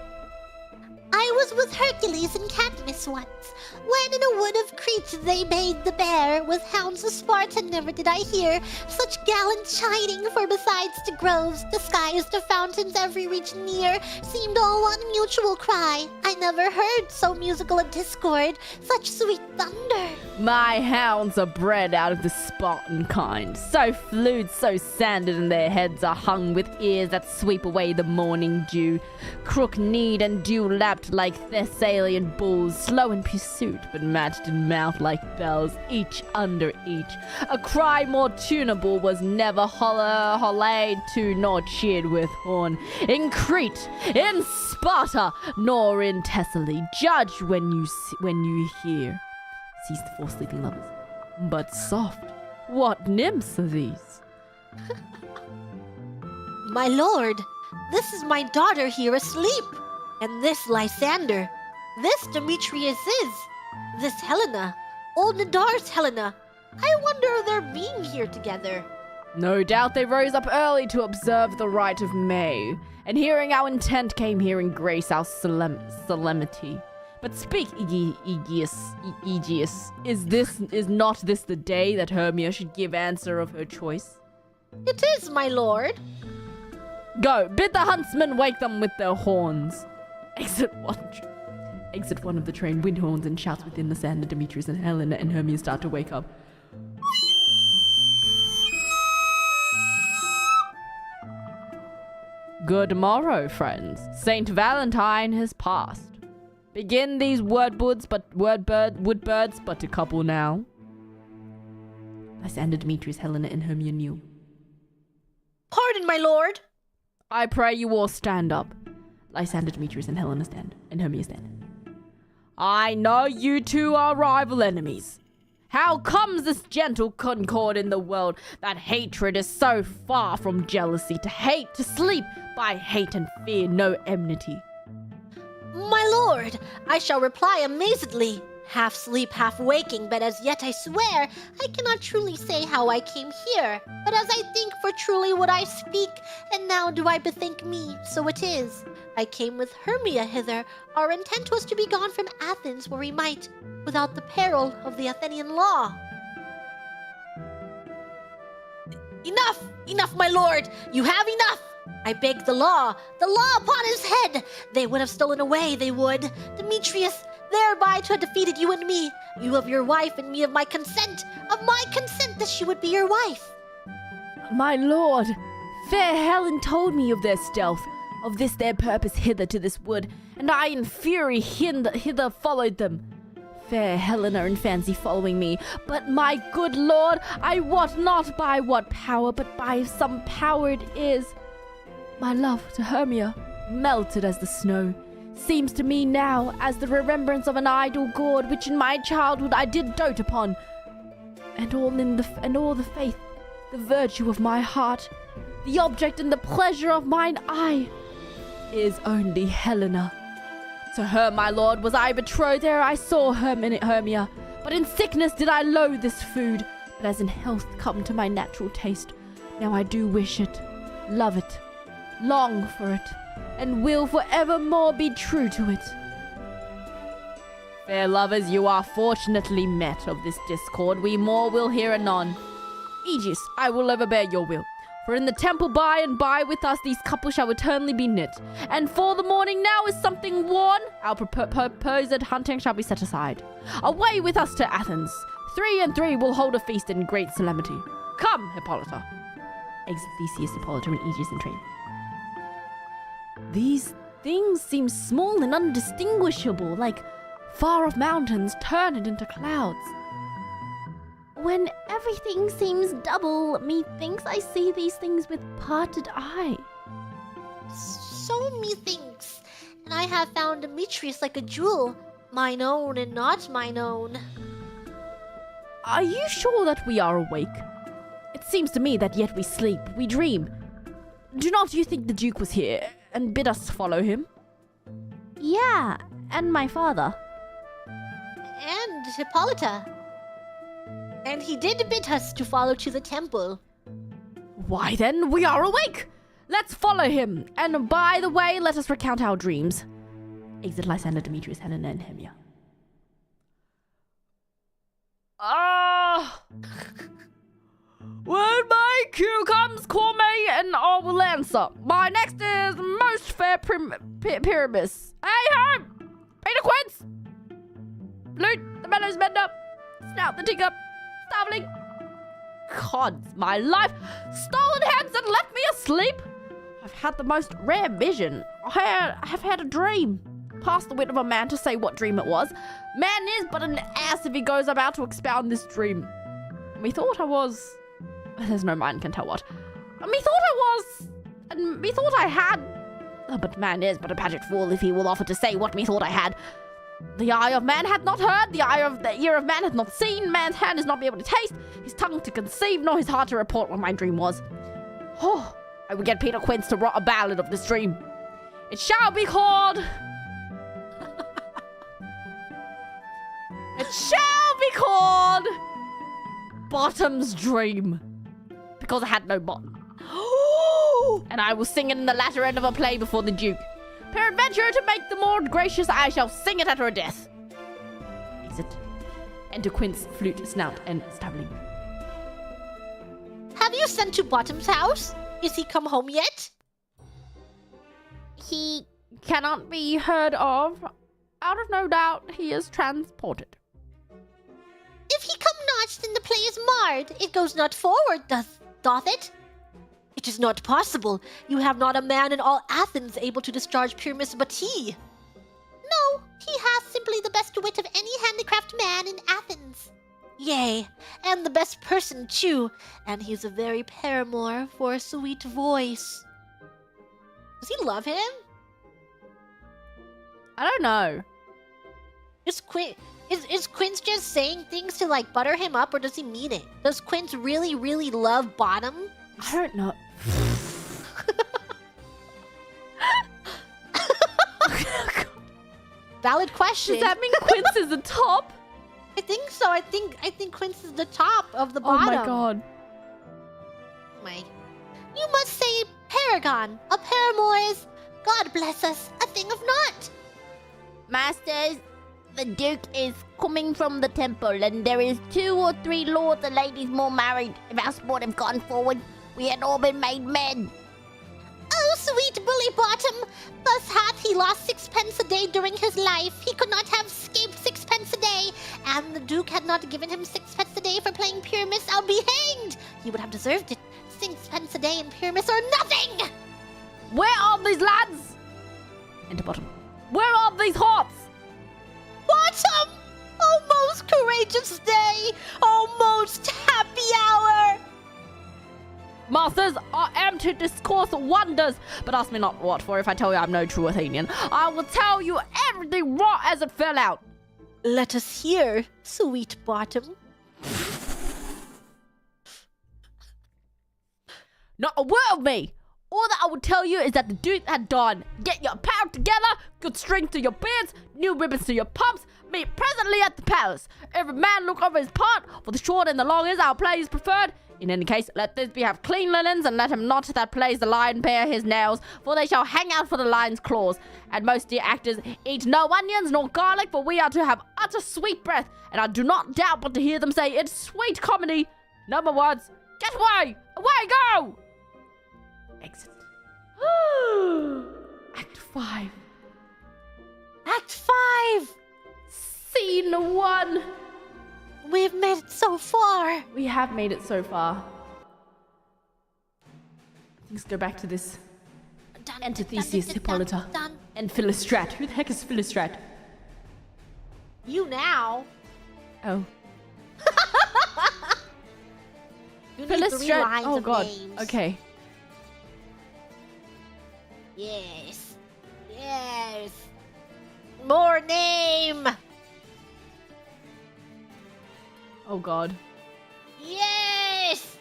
I was with Hercules and Cadmus once, when in a wood of Crete they made the bear. With hounds of Sparta never did I hear such gallant chiding, for besides the groves, the skies, the fountains, every region near, seemed all one mutual cry. I never heard so musical a discord, such sweet thunder. My hounds are bred out of the Spartan kind, so flued, so sanded, and their heads are hung with ears that sweep away the morning dew, crook-kneed and dew-lapped like like Thessalian bulls, slow in pursuit, but matched in mouth like bells, each under each. A cry more tunable was never hollayed to nor cheered with horn. In Crete, in Sparta, nor in Thessaly, judge when you hear. Cease the four sleeping lovers. But soft, what nymphs are these? My lord, this is my daughter here asleep. And this Lysander. This Demetrius is. This Helena. Old Nadar's Helena. I wonder if they're being here together. No doubt they rose up early to observe the rite of May, and hearing our intent came here in grace our solemnity. But speak, Aegeus, is not this the day that Hermia should give answer of her choice? It is, my lord. Go, bid the huntsmen wake them with their horns. Exit one of the train, wind horns and shouts within the sand, and Demetrius and Helena and Hermia start to wake up. Good morrow, friends. Saint Valentine has passed. Begin these woodbirds but a couple now. Lysander, Demetrius, Helena, and Hermia knew. Pardon, my lord. I pray you all stand up. Lysander, Demetrius, and Helena stand, and Hermia stand. I know you two are rival enemies. How comes this gentle concord in the world that hatred is so far from jealousy, to hate, to sleep by hate and fear no enmity? My lord, I shall reply amazedly. Half sleep, half waking, but as yet I swear, I cannot truly say how I came here. But as I think, for truly would I speak, and now do I bethink me, so it is. I came with Hermia hither. Our intent was to be gone from Athens, where we might, without the peril of the Athenian law. Enough, my lord! You have enough! I beg the law upon his head! They would have stolen away, they would. Demetrius, thereby to have defeated you and me. You of your wife, and me of my consent that she would be your wife. My lord, fair Helen told me of their stealth, of this their purpose hither to this wood, and I in fury hither followed them. Fair Helena in fancy following me, but my good lord, I wot not by what power, but by some power it is. My love to Hermia, melted as the snow, seems to me now as the remembrance of an idle god which in my childhood I did dote upon, and all the faith, the virtue of my heart, the object and the pleasure of mine eye, is only Helena. To her, my lord, was I betrothed ere I saw Hermia, but in sickness did I loathe this food, but as in health come to my natural taste, now I do wish it, love it, long for it, and will forevermore be true to it. Fair lovers, you are fortunately met of this discord. We more will hear anon. Aegis, I will overbear your will. For in the temple by and by with us these couples shall eternally be knit. And for the morning now is something worn, our proposed hunting shall be set aside. Away with us to Athens. 3 and 3 will hold a feast in great solemnity. Come, Hippolyta. Exit Theseus, Hippolyta, and Aegis in train. These things seem small and undistinguishable, like far-off mountains turned into clouds. When everything seems double, methinks I see these things with parted eye. So methinks, and I have found Demetrius like a jewel, mine own and not mine own. Are you sure that we are awake? It seems to me that yet we sleep, we dream. Do not you think the Duke was here, and bid us follow him? Yeah, and my father. And Hippolyta. And he did bid us to follow to the temple. Why then, we are awake! Let's follow him, and by the way, let us recount our dreams. Exit Lysander, Demetrius, Helena, and Hermia. When my cue comes, call me, and I will answer. My next is most fair Pyramus. Hey ho! Peter Quince! Lute the bellows bender, snout the teacup, starveling. Gods, my life! Stolen hands and left me asleep! I've had the most rare vision. I have had a dream. past the wit of a man to say what dream it was. Man is but an ass if he goes about to expound this dream. Methought I was... There's no mind can tell what. Methought I was... And methought I had... But man is but a paget fool if he will offer to say what methought I had. The eye of man hath not heard, the ear of man hath not seen, man's hand is not be able to taste, his tongue to conceive, nor his heart to report what my dream was. Oh, I will get Peter Quince to write a ballad of this dream. It shall be called... It shall be called... Bottom's Dream. Because I had no bottom. And I will sing it in the latter end of a play before the Duke. Peradventure, to make the more gracious, I shall sing it at her death. Exit. Enter Quince, flute, snout, and stabling. Have you sent to Bottom's house? Is he come home yet? He cannot be heard of. Out of no doubt, he is transported. If he come not, then the play is marred. It goes not forward, doth it? It is not possible. You have not a man in all Athens able to discharge Pyramus but he. No, he hath simply the best wit of any handicraft man in Athens. Yea, and the best person too, and he is a very paramour for a sweet voice. Does he love him? I don't know. Is Quince just saying things to like butter him up, or does he mean it? Does Quince really, really love Bottom? I don't know. Valid question. Does that mean Quince is the top? I think so. I think Quince is the top of the bottom. Oh my god. You must say paragon. A paramour is, God bless us, a thing of naught. Masters, the Duke is coming from the temple, and there is 2 or 3 lords and ladies more married. If our sport have gone forward, we had all been made men. Oh, sweet bully Bottom! Thus hath he lost 6 pence a day during his life. He could not have escaped 6 pence a day, and the Duke had not given him 6 pence a day for playing Pyramus. I'll be hanged! He would have deserved it. 6 pence a day in Pyramus or nothing! Where are these lads? Enter Bottom. Where are these hearts? Bottom! Oh, most courageous day! Oh, most happy hour! Masters, I am to discourse wonders, but ask me not what, for if I tell you I'm no true Athenian, I will tell you everything raw as it fell out. Let us hear, sweet Bottom. Not a word of me. All that I will tell you is that the Duke had done. Get your apparel together, good strings to your beards, new ribbons to your pumps, meet presently at the palace. Every man look over his part, for the short and the long is our play is preferred. In any case, let Thisbe have clean linens, and let him not that plays the lion bare his nails, for they shall hang out for the lion's claws. And most dear actors, eat no onions nor garlic, for we are to have utter sweet breath, and I do not doubt but to hear them say it's sweet comedy. No more words. Get away! Away, go! Exit. Act 5. Act 5! Scene 1. We've made it so far. We have made it so far. Let's go back to this. Enter Theseus, Hippolyta, and Philistrat. Who the heck is Philistrat? You now. Oh. You need 3 lines Oh of god. names. Okay. Yes. Yes. More name. Oh god. Yes.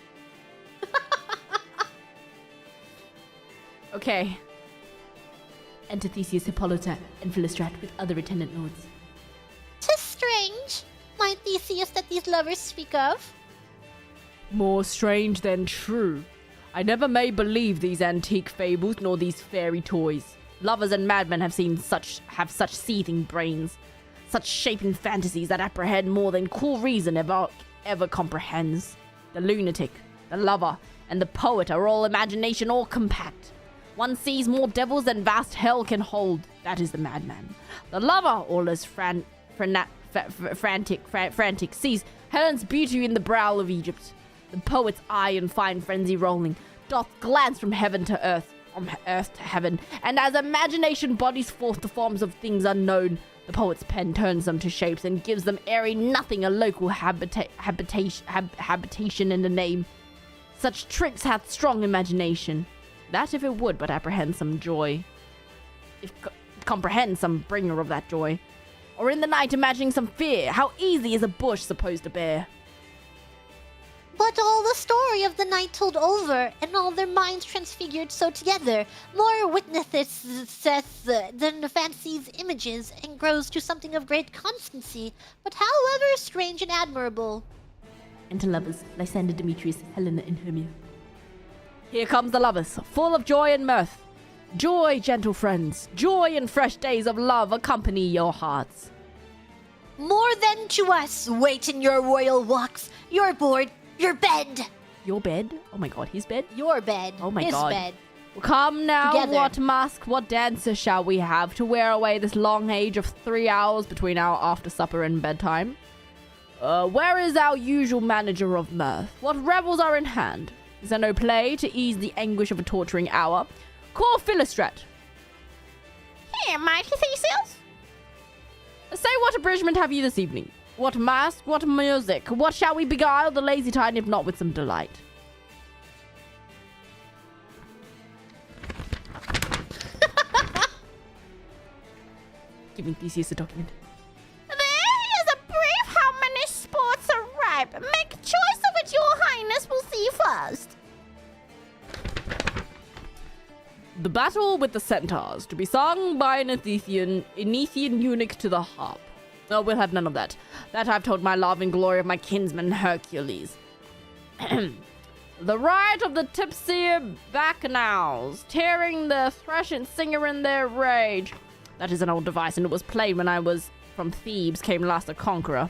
Okay. Enter Theseus, Hippolyta, and Philistrat with other attendant lords. 'Tis strange, my Theseus, that these lovers speak of. More strange than true. I never may believe these antique fables nor these fairy toys. Lovers and madmen have such seething brains, such shapen fantasies that apprehend more than cool reason ever comprehends. The lunatic, the lover, and the poet are all imagination, all compact. One sees more devils than vast hell can hold. That is the madman. The lover, all as frantic, sees Helen's beauty in the brow of Egypt. The poet's eye in fine frenzy rolling, doth glance from heaven to earth, from earth to heaven, and as imagination bodies forth the forms of things unknown, the poet's pen turns them to shapes and gives them airy nothing a local habitation in the name. Such tricks hath strong imagination, that if it would but apprehend some joy, if comprehend some bringer of that joy, or in the night imagining some fear, how easy is a bush supposed to bear? But all the story of the night told over, and all their minds transfigured so together, more witnesseth than fancies images, and grows to something of great constancy, but however strange and admirable. Enter lovers, Lysander, Demetrius, Helena, and Hermia. Here comes the lovers, full of joy and mirth. Joy, gentle friends, joy and fresh days of love accompany your hearts. More than to us wait in your royal walks, your board, your bed. Your bed? Oh my god, his bed? Your bed. Oh my his god. bed. Come now, Together. what mask, what dancer shall we have to wear away this long age of 3 hours between our after supper and bedtime? Where is our usual manager of mirth? What revels are in hand? Is there no play to ease the anguish of a torturing hour? Call Philistrat. Here, mighty Theseus. Say, what abridgment have you this evening? What mask, what music? What shall we beguile the lazy time, if not with some delight? Giving Theseus a document. There is a brief how many sports are ripe. Make choice of it, your highness will see first. The battle with the centaurs, to be sung by an Ethian eunuch to the harp. Oh, we'll have none of that. That I've told my love and glory of my kinsman Hercules. The riot of the tipsy bacchanals, tearing the threshing singer in their rage. That is an old device, and it was played when I was from Thebes, came last a conqueror.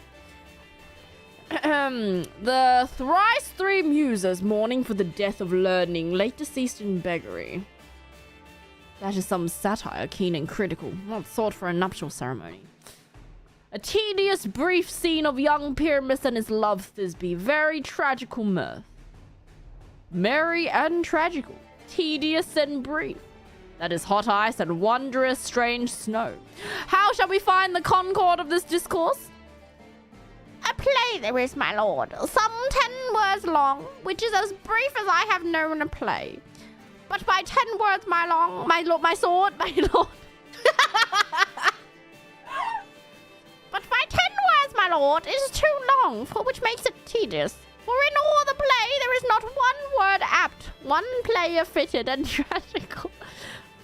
The thrice 3 muses mourning for the death of learning, late deceased in beggary. That is some satire, keen and critical, not sought for a nuptial ceremony. A tedious, brief scene of young Pyramus and his love Thisbe, very tragical mirth. Merry and tragical, tedious and brief. That is hot ice and wondrous, strange snow. How shall we find the concord of this discourse? A play there is, my lord, some 10 words long, which is as brief as I have known a play. But by 10 words, my lord. But by 10 words, my lord, is too long, for which makes it tedious. For in all the play there is not one word apt, one player fitted and tragical.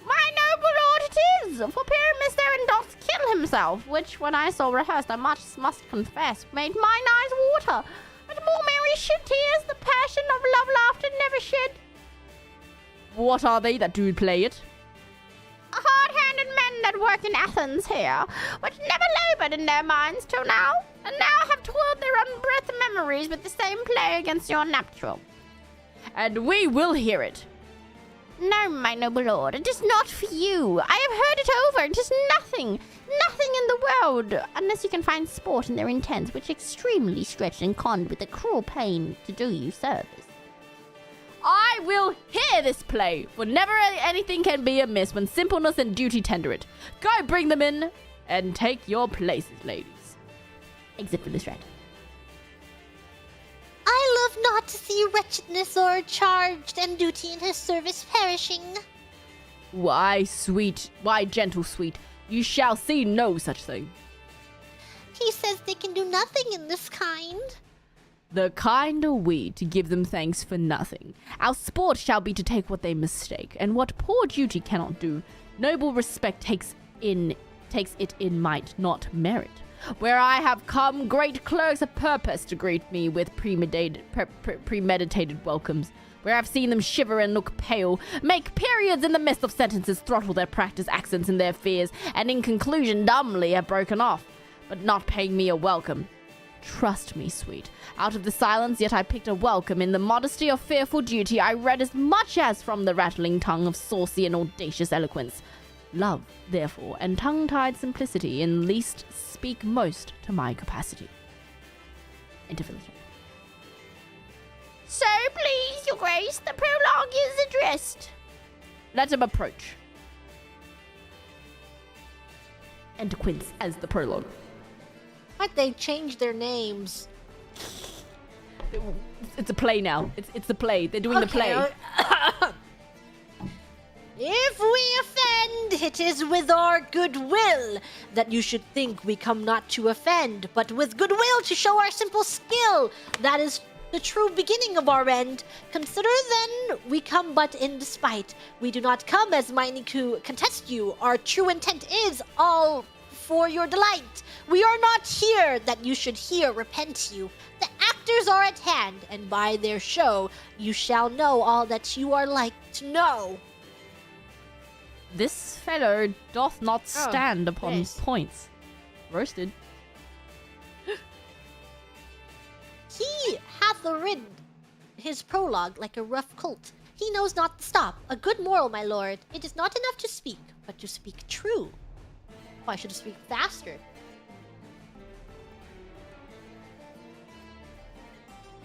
My noble lord it is, for Pyramus therein doth kill himself, which when I saw rehearsed I must confess, made mine eyes water, but more merry shed tears the passion of love laughter never shed. What are they that do play it? Hard-handed men that work in Athens here, which never laboured in their minds till now, and now have twirled their unbreathed memories with the same play against your nuptial. And we will hear it. No, my noble lord, it is not for you. I have heard it over. It is nothing in the world, unless you can find sport in their intents, which extremely stretched and conned with a cruel pain to do you service. I will hear this play, for never anything can be amiss when simpleness and duty tender it. Go bring them in, and take your places, ladies. Exit for this rat. I love not to see wretchedness o'ercharged, and duty in his service perishing. Why, sweet, why, gentle sweet, you shall see no such thing. He says they can do nothing in this kind. The kind are we to give them thanks for nothing. Our sport shall be to take what they mistake, and what poor duty cannot do, noble respect takes it in might, not merit. Where I have come, great clerks of purpose to greet me with premeditated welcomes. Where I've seen them shiver and look pale, make periods in the midst of sentences, throttle their practice accents in their fears, and in conclusion dumbly have broken off, but not paying me a welcome. Trust me, sweet. Out of the silence, yet I picked a welcome. In the modesty of fearful duty, I read as much as from the rattling tongue of saucy and audacious eloquence. Love, therefore, and tongue-tied simplicity in least speak most to my capacity. Enter Philistrat. So please, your grace, the prologue is addressed. Let him approach. Enter Quince as the prologue. But they changed their names. It's a play now. It's a play. They're doing the play. If we offend, it is with our goodwill that you should think we come not to offend, but with goodwill to show our simple skill. That is the true beginning of our end. Consider then we come but in despite. We do not come as mining to contest you. Our true intent is all for your delight. We are not here that you should hear repent you. The actors are at hand, and by their show you shall know all that you are like to know. This fellow doth not stand upon yes. points. Roasted. He hath rid his prologue like a rough colt. He knows not to stop. A good moral, my lord. It is not enough to speak, but to speak true. Oh, I should speak faster.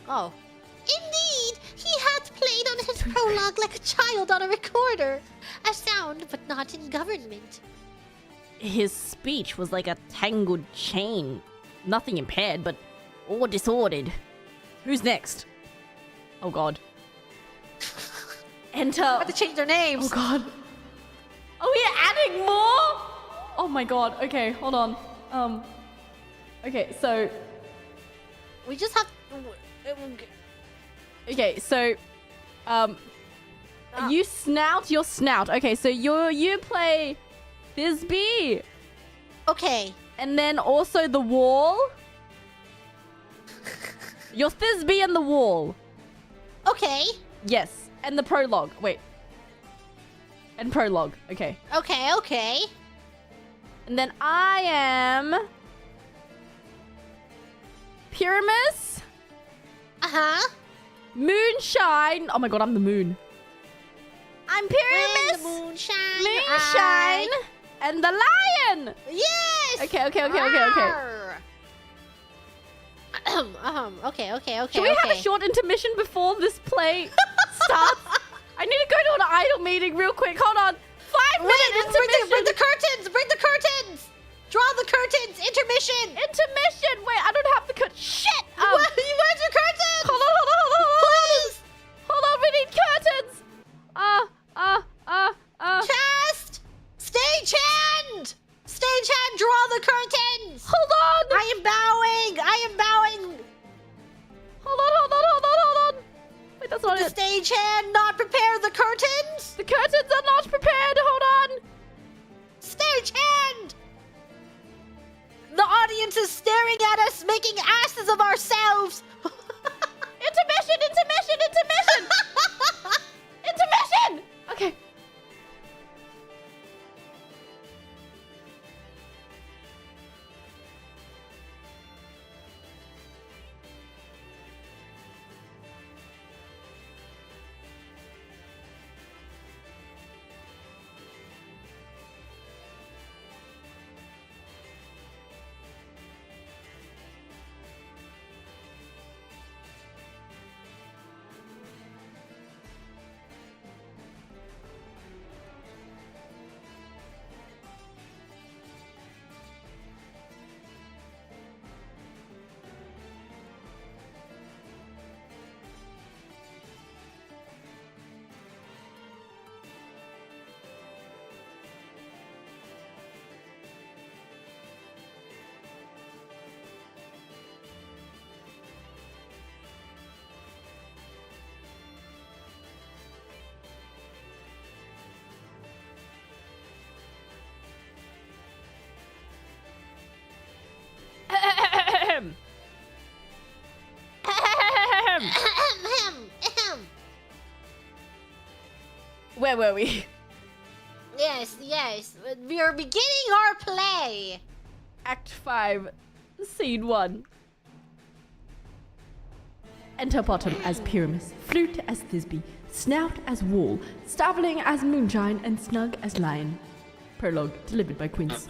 Oh. Indeed, he hath played on his prologue like a child on a recorder. A sound, but not in government. His speech was like a tangled chain. Nothing impaired, but all disordered. Who's next? Oh god. Enter. Have to change their names. Oh god. Are we adding more? Oh my god. Okay, hold on. Okay, so. We just have. Okay, so. You snout your snout. Okay, so you play Thisbe. Okay. And then also the wall. Your Thisbe and the wall. Okay. Yes. And the prologue. Wait. And prologue. Okay. Okay, okay. And then I am Pyramus. Uh-huh. Moonshine. Oh my god, I'm the moon. I'm Pyramus. When the moonshine. Moonshine. And the lion. Yes. Okay. Arr. Okay. Should we have a short intermission before this play starts? I need to go to an idol meeting real quick. Hold on. 5 minute intermission. Bring the curtains. Bring the curtains. Draw the curtains. Intermission. Intermission. Wait, I don't have the curtains. Shit. Where's your curtains? Hold on. Please. Hold on. We need curtains. Cast. Stagehand. Stagehand, draw the curtains. Hold on. I am bowing. Hold on. Wait, that's not The it. stagehand not prepare the curtains. The curtains are not prepared. Hold on. Stagehand. The audience is staring at us, making asses of ourselves. Intermission. Intermission. Okay. Where were we? Yes. We are beginning our play. Act 5, Scene 1. Enter bottom as Pyramus, flute as Thisbe, snout as wall, starveling as moonshine, and snug as lion. Prologue, delivered by Quince.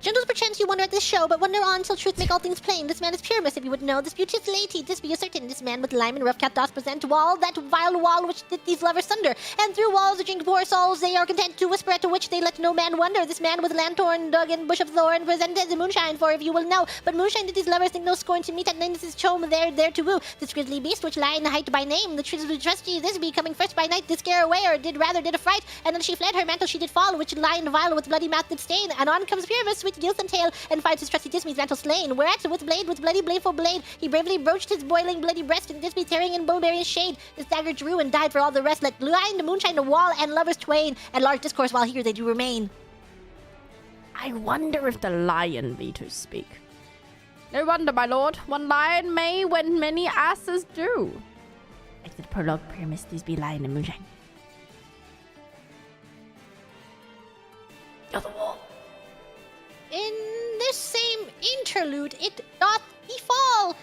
Gentles, perchance you wonder at this show, but wonder on till truth make all things plain. This man is Pyramus, if you would know. This beauteous lady, this be a certain. This man with lime and rough cat doth present wall, that vile wall which did these lovers sunder. And through walls the drink poor souls, they are content to whisper, at which they let no man wonder. This man with lanthorn dug in bush of thorn presented the moonshine, for if you will know. But moonshine did these lovers think no scorn to meet at night his chome there to woo. This grisly beast which lie in the height by name, the trusty this be coming first by night, did scare away, or did affright, and then she fled, her mantle she did fall, which lie in vile with bloody mouth did stain, and on comes Pyramus, sweet gilth and tail, and finds his trusty Dismy's mantle slain, whereat with bloody bladeful blade, he bravely broached his boiling bloody breast, and Dismy tearing in bullberry shade, his dagger drew, and died for all the rest, let blind moonshine the wall, and lovers twain, and large discourse while here they do remain. I wonder if the lion be to speak. No wonder, my lord, one lion may when many asses do. Exit prologue, Pyramus, these be lion and moonshine. You're the wall. In this same interlude it doth befall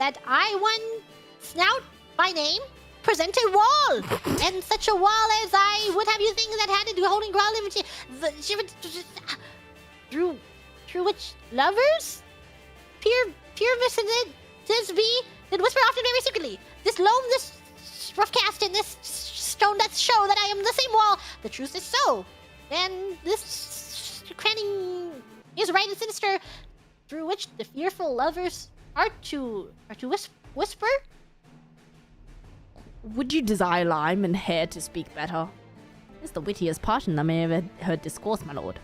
that I one snout by name present a wall, and such a wall as I would have you think that had it holding ground through which lovers Pyramus and Disby did whisper often very secretly. This loam, this rough cast, and this stone doth show that I am the same wall. The truth is so, and this cranning is right and sinister, through which the fearful lovers are to whisper. Would you desire lime and hair to speak better? It's the wittiest parson I may ever heard discourse, my lord.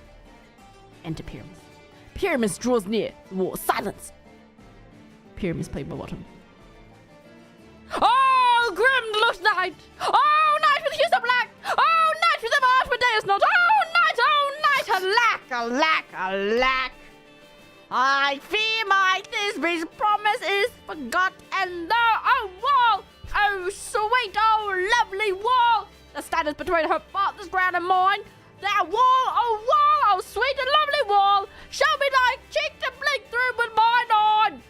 Enter Pyramus. Pyramus draws near. The wall. Silence! Pyramus played my bottom. Oh, grim looked night! Oh, night with hues of black! Oh, night with the Archimedes not! Oh, night, alack, alack! I fear my Thisby's promise is forgot, and oh, wall! Oh, sweet, oh, lovely wall! That standeth between her father's ground and mine. That wall, oh, sweet and lovely wall! Show me thy cheek to blink through with mine on!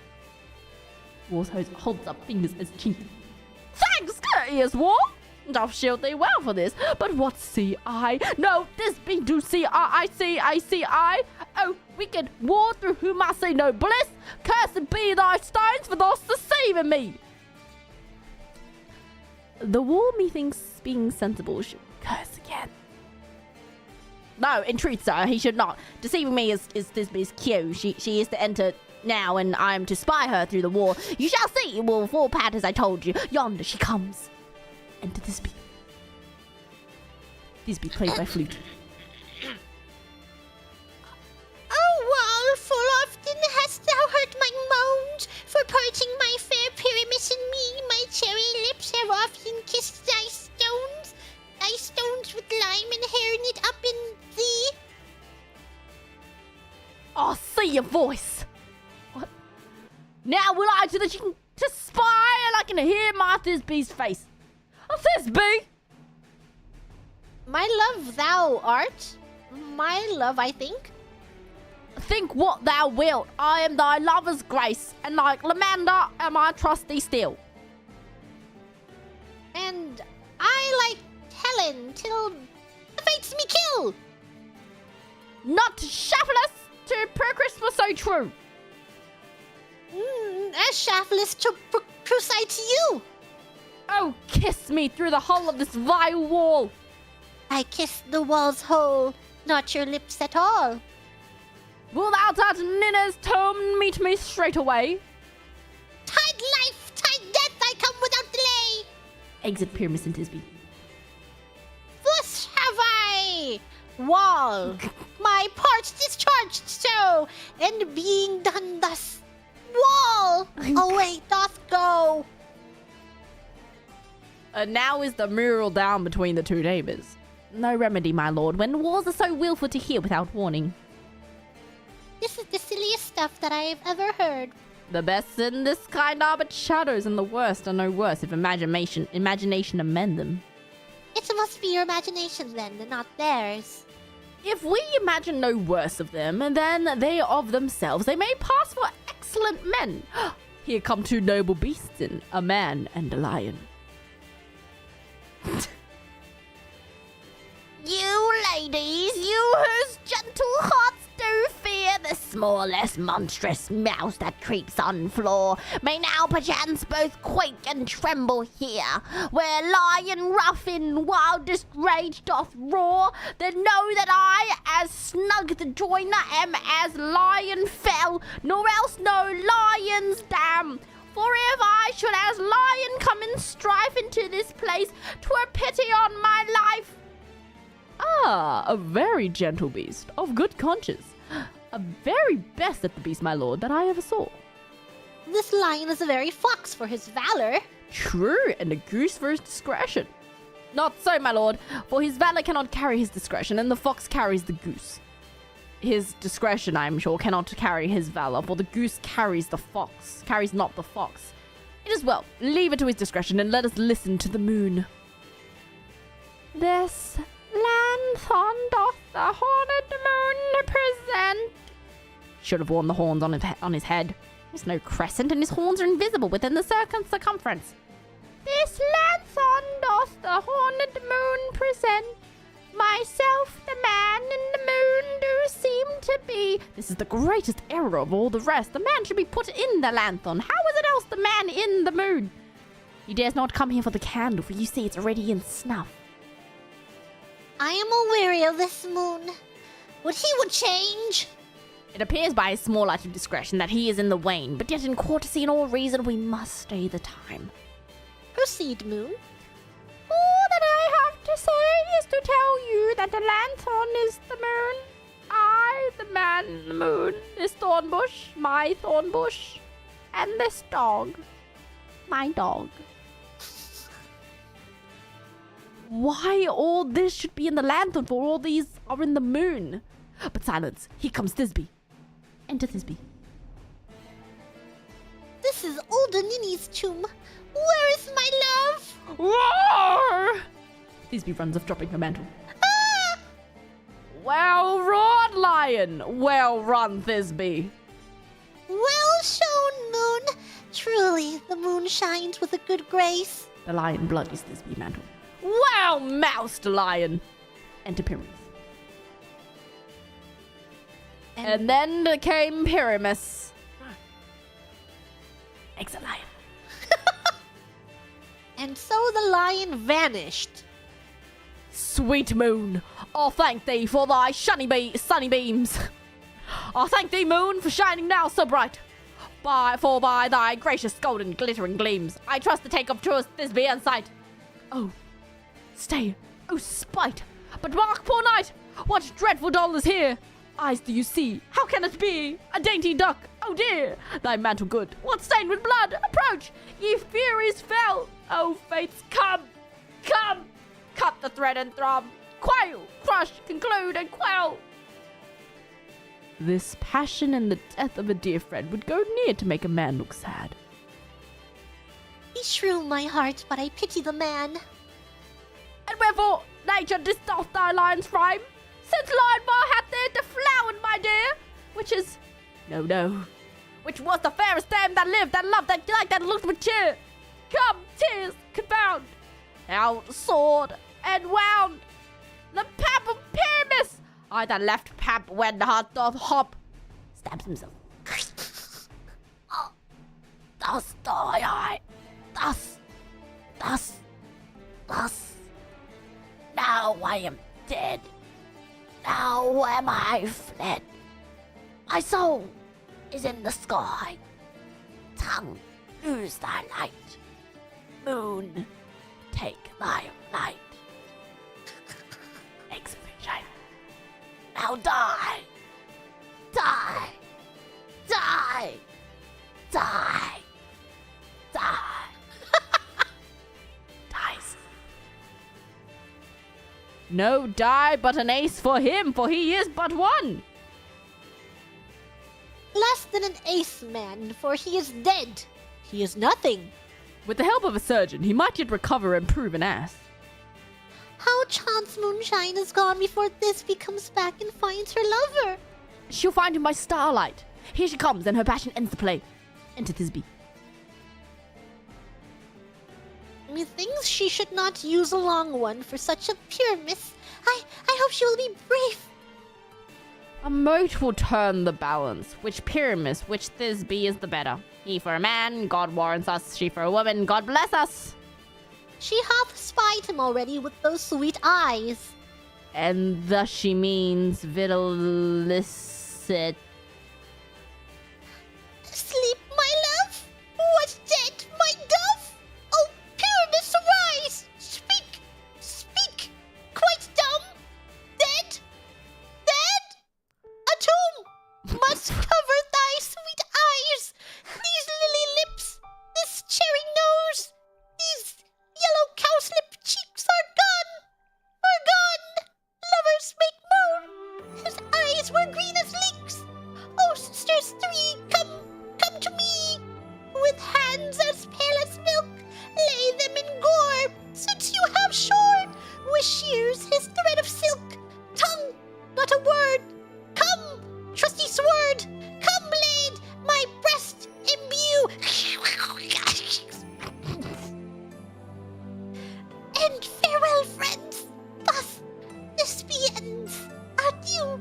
Wall holds up fingers as cheek. Thanks, courteous wall! Doth shield thee well for this, but what see I? No, this be do see I see I. Oh, wicked wall through whom I see no bliss! Cursed be thy stones for thus deceiving me! The wall, methinks, being sensible, should curse again. No, in truth, sir, he should not. Deceiving me is Thisby's cue. She is to enter now, and I am to spy her through the wall. You shall see, it will fall pat as I told you. Yonder she comes. Enter Thisby. Thisby played by flute. Oh, wall, full often hast thou heard my moans, for parting my fair Pyramus and me, my cherry lips have often kissed thy stones with lime and hair knit up in thee. Oh, see your voice. What? Now will I to the chicken to spy, and I can hear my Thisby's face. Oh, Thisby! My love thou art. My love, I think. Think what thou wilt. I am thy lover's grace, and like Lamander am I trusty still. And I like Helen till the fates me kill. Not shaftless to Procris was so true. As shaftless to crucify to you. Oh, kiss me through the hole of this vile wall. I kiss the wall's hole, not your lips at all. Will thou at Ninna's tomb meet me straight away? Tide life, tide death, I come without delay. Exit Pyramus and Thisby. Thus have I, wall, my part discharged so, and being done thus, wall, away doth go. Now is the mural down between the two neighbours. No remedy, my lord, when wars are so willful to hear without warning. This is the silliest stuff that I have ever heard. The best in this kind are but shadows, and the worst are no worse if imagination amend them. It must be your imagination then, and not theirs. If we imagine no worse of them, then they of themselves, they may pass for excellent men. Here come two noble beasts in, a man and a lion. You ladies, you whose gentle hearts do fear the smallest monstrous mouse that creeps on floor may now perchance both quake and tremble here, where lion rough in wildest rage doth roar, then know that I, as snug the joiner, am as lion fell, nor else no lion's dam. For if I should as lion come in strife into this place, 'twere pity on my life. Ah, a very gentle beast, of good conscience. A very best at the beast, my lord, that I ever saw. This lion is a very fox for his valor. True, and a goose for his discretion. Not so, my lord, for his valor cannot carry his discretion, and the fox carries the goose. His discretion, I am sure, cannot carry his valor, for the goose carries the fox, carries not the fox. It is well, leave it to his discretion, and let us listen to the moon. This lanthorn doth the horned moon present. Should have worn the horns on his head. There's no crescent, and his horns are invisible within the circumference. This lanthorn doth the horned moon present. Myself, the man in the moon, do seem to be. This is the greatest error of all the rest. The man should be put in the lanthorn. How is it else the man in the moon? He dares not come here for the candle, for you see it's already in snuff. I am aweary of this moon. Would he would change? It appears by his small light of discretion that he is in the wane, but yet in courtesy and all reason we must stay the time. Proceed, moon. All that I have to say is to tell you that the lanthorn is the moon. I, the man in the moon, this thornbush, my thornbush, and this dog, my dog. Why all this should be in the lanthorn, for all these are in the moon? But silence, here comes Thisbe. Enter Thisbe. This is old Nini's tomb. Where is my love? Roar! Thisbe runs off, dropping her mantle. Ah! Well roared, lion! Well run, Thisbe! Well shown, moon. Truly, the moon shines with a good grace. The lion bloodies Thisbe mantle. Well moused, lion! Enter Pyramus. And then came Pyramus. Exit lion. And so the lion vanished. Sweet moon, I thank thee for thy sunny beams. I thank thee, moon, for shining now so bright. For by thy gracious golden glittering gleams, I trust to take up truest Thisbe and sight. Oh, stay, oh spite! But mark, poor knight, what dreadful doll is here? Eyes do you see? How can it be? A dainty duck, oh dear! Thy mantle good, what stained with blood? Approach, ye furies fell! Oh fates, come, come! Cut the thread and throb, quail, crush, conclude and quell! This passion and the death of a dear friend would go near to make a man look sad. Beshrew my heart, but I pity the man. And wherefore nature doth thy lion's frame? Since lion bar hath there deflowered, my dear, which is, no, which was the fairest dame that lived, that loved, that liked, that looked with cheer. Come, tears, confound, out sword and wound, the pap of Pyramus, I that left pap when the heart doth hop, stabs himself. Oh, thus die I, thus, now I am dead. Now am I fled. My soul is in the sky. Tongue, lose thy light. Moon, take thy light. Exhibition. Now die. Die. Die. Die. Die. Dice. No die but an ace for him, for he is but one. Less than an ace, man, for he is dead. He is nothing. With the help of a surgeon, he might yet recover and prove an ass. How chance moonshine is gone before Thisbe comes back and finds her lover. She'll find him by starlight. Here she comes, and her passion ends the play. Enter Thisbe. Methinks she should not use a long one for such a pure miss. I hope she will be brief. A moat will turn the balance. Which Pyramus, which Thisbe is the better? He for a man, God warrants us. She for a woman, God bless us. She hath spied him already with those sweet eyes. And thus she means vigilicit. Sleep, my love? What dead, my dove? Oh, Pyramus, arise! Speak! Speak! Quite dumb? Dead? Dead? A tomb must cover thy sweet eyes, these lily lips, this cherry nose, these yellow cowslip cheeks are gone! Are gone! Lovers make moan. His eyes were green as leeks. Oh, sisters three, come to me. With hands as pale as milk, lay them in gore. Since you have shorn with shears his thread of silk, tongue, not a word. Come, trusty sword, come blade, my breast imbue. And farewell, friends. Thus this ends. Adieu,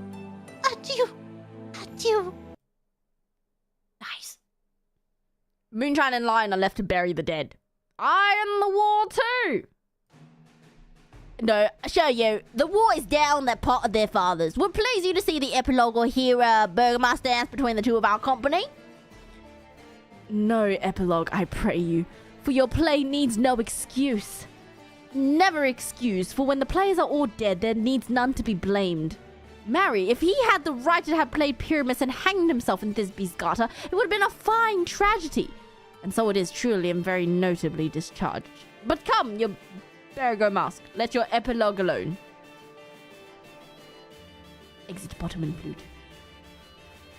adieu, adieu. Nice. Moonshine and Lion are left to bury the dead. I am the war too. No, I show you. The war is down that part of their fathers. Would please you to see the epilogue or hear a Burgomaster dance between the two of our company. No epilogue, I pray you, for your play needs no excuse. Never excuse, for when the players are all dead, there needs none to be blamed. Marry, if he had the right to have played Pyramus and hanged himself in Thisbe's garter, it would have been a fine tragedy. And so it is truly and very notably discharged. But come, you Burgomaster, let your epilogue alone. Exit bottom and flute.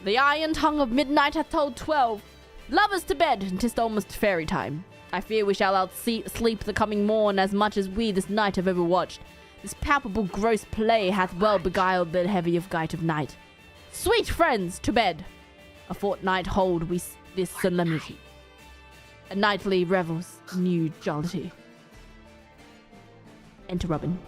The iron tongue of midnight hath told 12. Lovers to bed, and 'tis almost fairy time. I fear we shall outsleep the coming morn as much as we this night have overwatched. This palpable gross play hath well beguiled the heavy of gite of night. Sweet friends, to bed. A fortnight hold we this solemnity. A nightly revels new jollity. Enter Robin.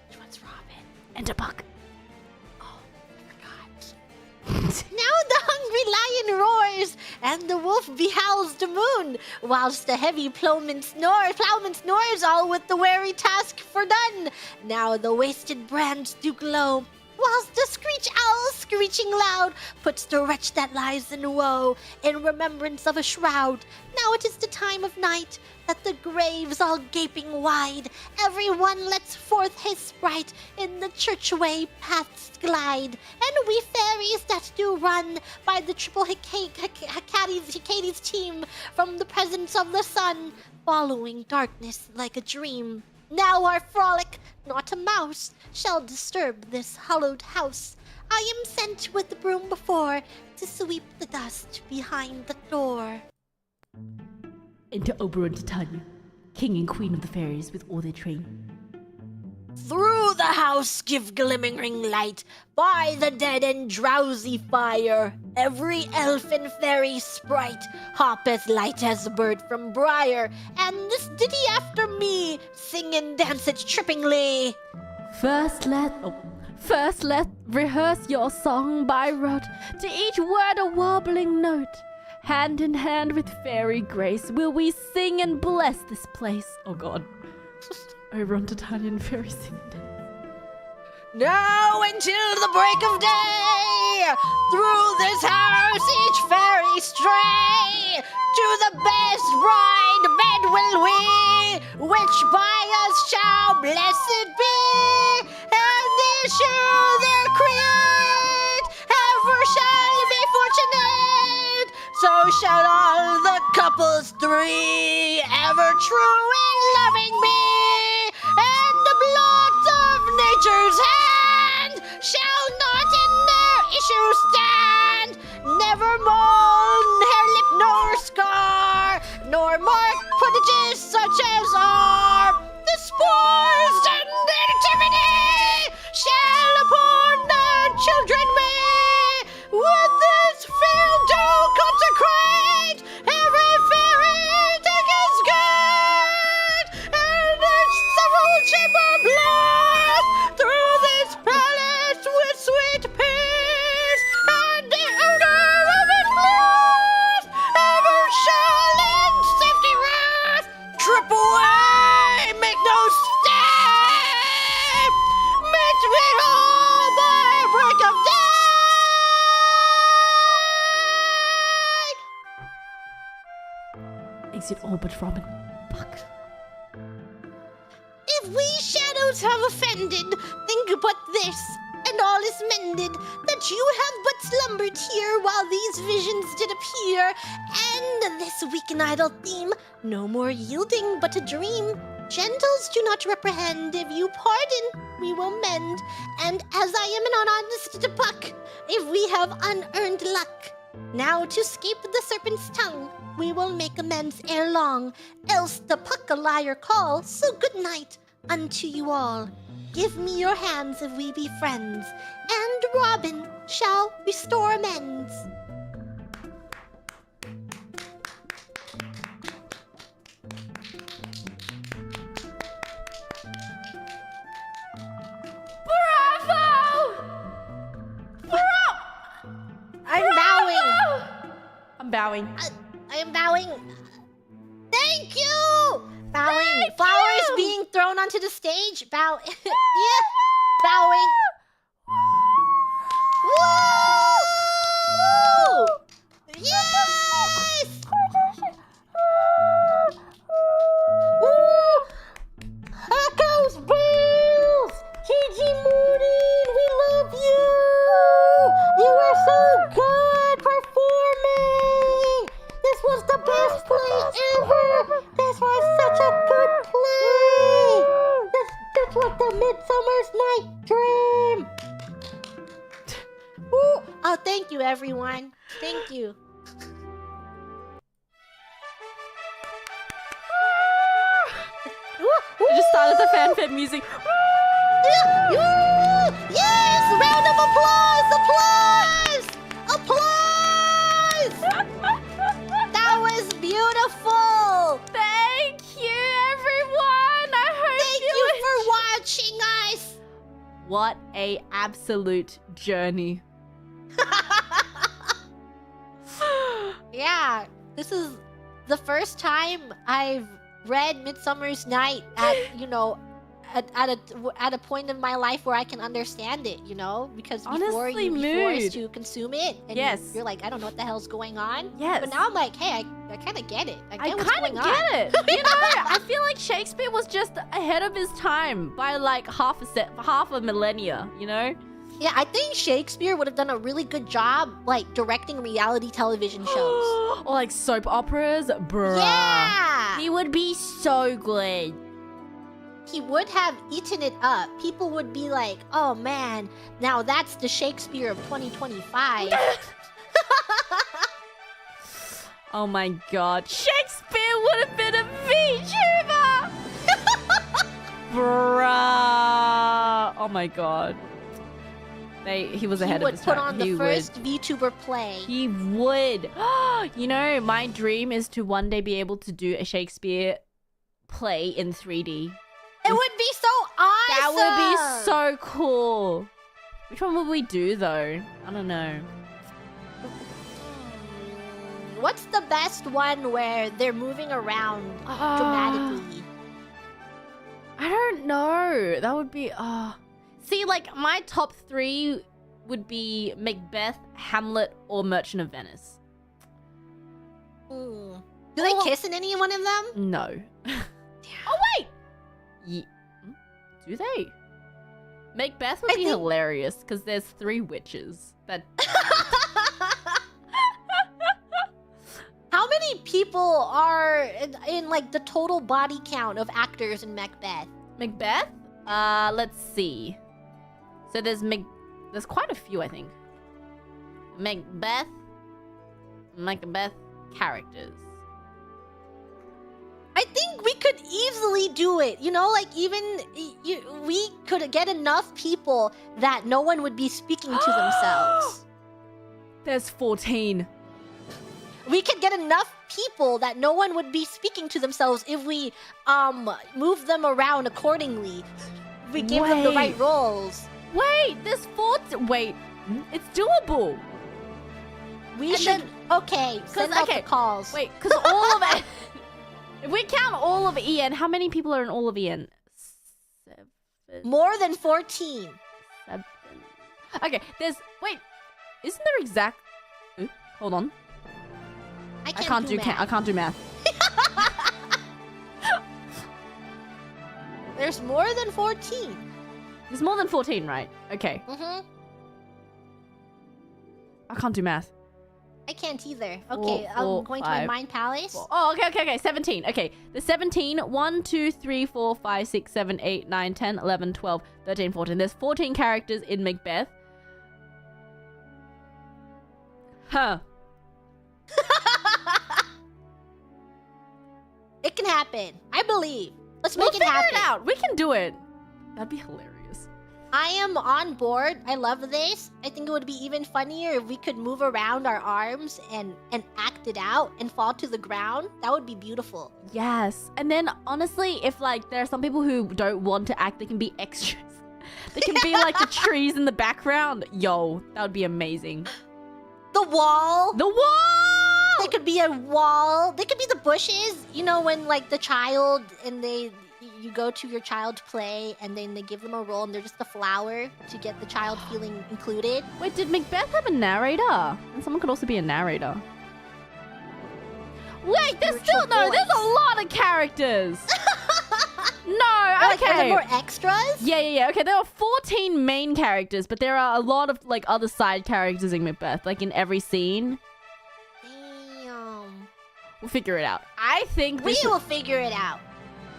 Which one's Robin? Enter Buck. Now the hungry lion roars, and the wolf behowls the moon, whilst the heavy plowman snores, all with the weary task fordone. Now the wasted brands do glow, whilst the screech owl, screeching loud, puts the wretch that lies in woe in remembrance of a shroud. Now it is the time of night, that the graves all gaping wide, every one lets forth his sprite, in the churchway paths glide, and we fairies that do run by the triple Hecades team from the presence of the sun, following darkness like a dream. Now our frolic, not a mouse, shall disturb this hallowed house. I am sent with the broom before, to sweep the dust behind the door. Enter Oberon Titania, king and queen of the fairies with all their train. Through the house give glimmering light, by the dead and drowsy fire. Every elf and fairy sprite hoppeth light as a bird from briar, and this ditty after me, sing and dance it trippingly. First let rehearse your song by rote, to each word a warbling note. Hand in hand with fairy grace will we sing and bless this place. Oh God. Oberon Titania and fairy sing. Now until the break of day, through this house each fairy stray. To the best bride bed will we, which by us shall blessed be. And issue their creed, ever shall be fortunate. So shall all the couples three, ever true in loving be. And the blood of nature's hand shall not in their issue stand. Never mold hair, lip, nor scar, nor mark prodigies such as are the spores and nativity shall upon the children be. With this field do consecrate every fairy take his good, and it's the Exit all but Robin. Fuck. If we shadows have offended, think but this, and all is mended, that you have but slumbered here while these visions did appear, and this weak and idle theme, no more yielding but a dream. Gentles do not reprehend, if you pardon, we will mend, and as I am an honest buck, if we have unearned luck, now to escape the serpent's tongue, we will make amends ere long, else the puck a liar call, so good night unto you all. Give me your hands if we be friends, and Robin shall restore amends. I'm bowing. I am bowing. Thank you! Bowing. Thank Flowers you! Being thrown onto the stage. Bow. Yeah. Bowing. Woo! Yes! Hakos, Baelz! TG Moody, we love you! You are so good performing! This was the best play ever! This was such a good play! That's like the Midsummer's Night Dream! Ooh. Oh, thank you, everyone. Thank you. I just started the fanfare music. Yes! Round of applause! Applause! That was beautiful! Thank you, everyone! I hope Thank you for watching us! What a absolute journey. Yeah, this is the first time I've read Midsummer's Night at, at a point in my life where I can understand it, because before Honestly, you be mood. forced to consume it, and Yes. you're like, I don't know what the hell's going on. Yes. But now I'm like, hey, I kind of get it. I I get what's kind going of on. get it. I feel like Shakespeare was just ahead of his time by like half a millennia, Yeah, I think Shakespeare would have done a really good job, like, directing reality television shows. Or like soap operas, bruh. Yeah! He would be so good. He would have eaten it up. People would be like, oh man, now that's the Shakespeare of 2025. Oh my god. Shakespeare would have been a VTuber! Bruh. Oh my god. He was ahead of his time. He would put on the first VTuber play. He would. My dream is to one day be able to do a Shakespeare play in 3D. It would be so awesome! That would be so cool. Which one would we do, though? I don't know. What's the best one where they're moving around dramatically? I don't know. That would be... See, like, my top 3 would be Macbeth, Hamlet, or Merchant of Venice. Do they kiss in any one of them? No. Oh, wait! Do they? Macbeth would be hilarious, because there's 3 witches. That... How many people are in, like, the total body count of actors in Macbeth? Macbeth? Let's see. So there's quite a few, I think. Macbeth characters. I think we could easily do it. We could get enough people that no one would be speaking to themselves. There's 14. We could get enough people that no one would be speaking to themselves if we move them around accordingly. We give them the right roles. Wait, there's 14. Wait, it's doable. We should. Okay, send out the calls. Wait, because all of it. If we count all of EN, how many people are in all of EN? 7. More than 14. 7. Okay, wait, isn't there exact? Hold on. I can't do math. I can't do math. There's more than 14. There's more than 14, right? Okay. Mm-hmm. I can't do math. I can't either. Okay, I'm going to my mind palace. Oh, okay. 17. Okay, the 17. 1, 2, 3, 4, 5, 6, 7, 8, 9, 10, 11, 12, 13, 14. There's 14 characters in Macbeth. Huh. It can happen. I believe. Let's make it happen. Figure it out. We can do it. That'd be hilarious. I am on board. I love this. I think it would be even funnier if we could move around our arms and act it out and fall to the ground. That would be beautiful. Yes. And then, honestly, if, like, there are some people who don't want to act, they can be extras. They can be, like, the trees in the background. Yo, that would be amazing. The wall. The wall! They could be a wall. They could be the bushes. You know, when, like, the child and you go to your child's play and then they give them a role and they're just the flower to get the child feeling included. Wait, did Macbeth have a narrator? And someone could also be a narrator. Wait, there's still no. There's a lot of characters. No, like, okay. Are there more extras? Yeah. Okay, there are 14 main characters, but there are a lot of like other side characters in Macbeth, like in every scene. Damn. We'll figure it out. I think we will figure it out.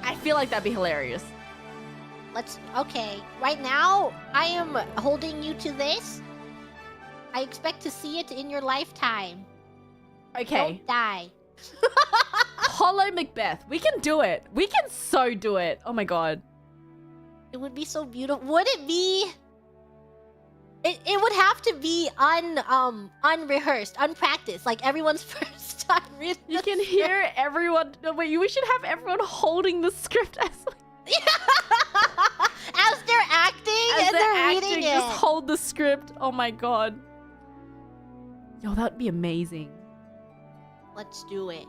I feel like that'd be hilarious. Okay. Right now, I am holding you to this. I expect to see it in your lifetime. Okay. Don't die. Hollow Macbeth. We can do it. We can so do it. Oh my god. It would be so beautiful. Would it be? It would have to be unrehearsed, unpracticed, like everyone's first time reading. You can hear everyone. No, wait, we should have everyone holding the script as they're acting and they're reading it. Just hold the script. Oh my god. Yo, that'd be amazing. Let's do it.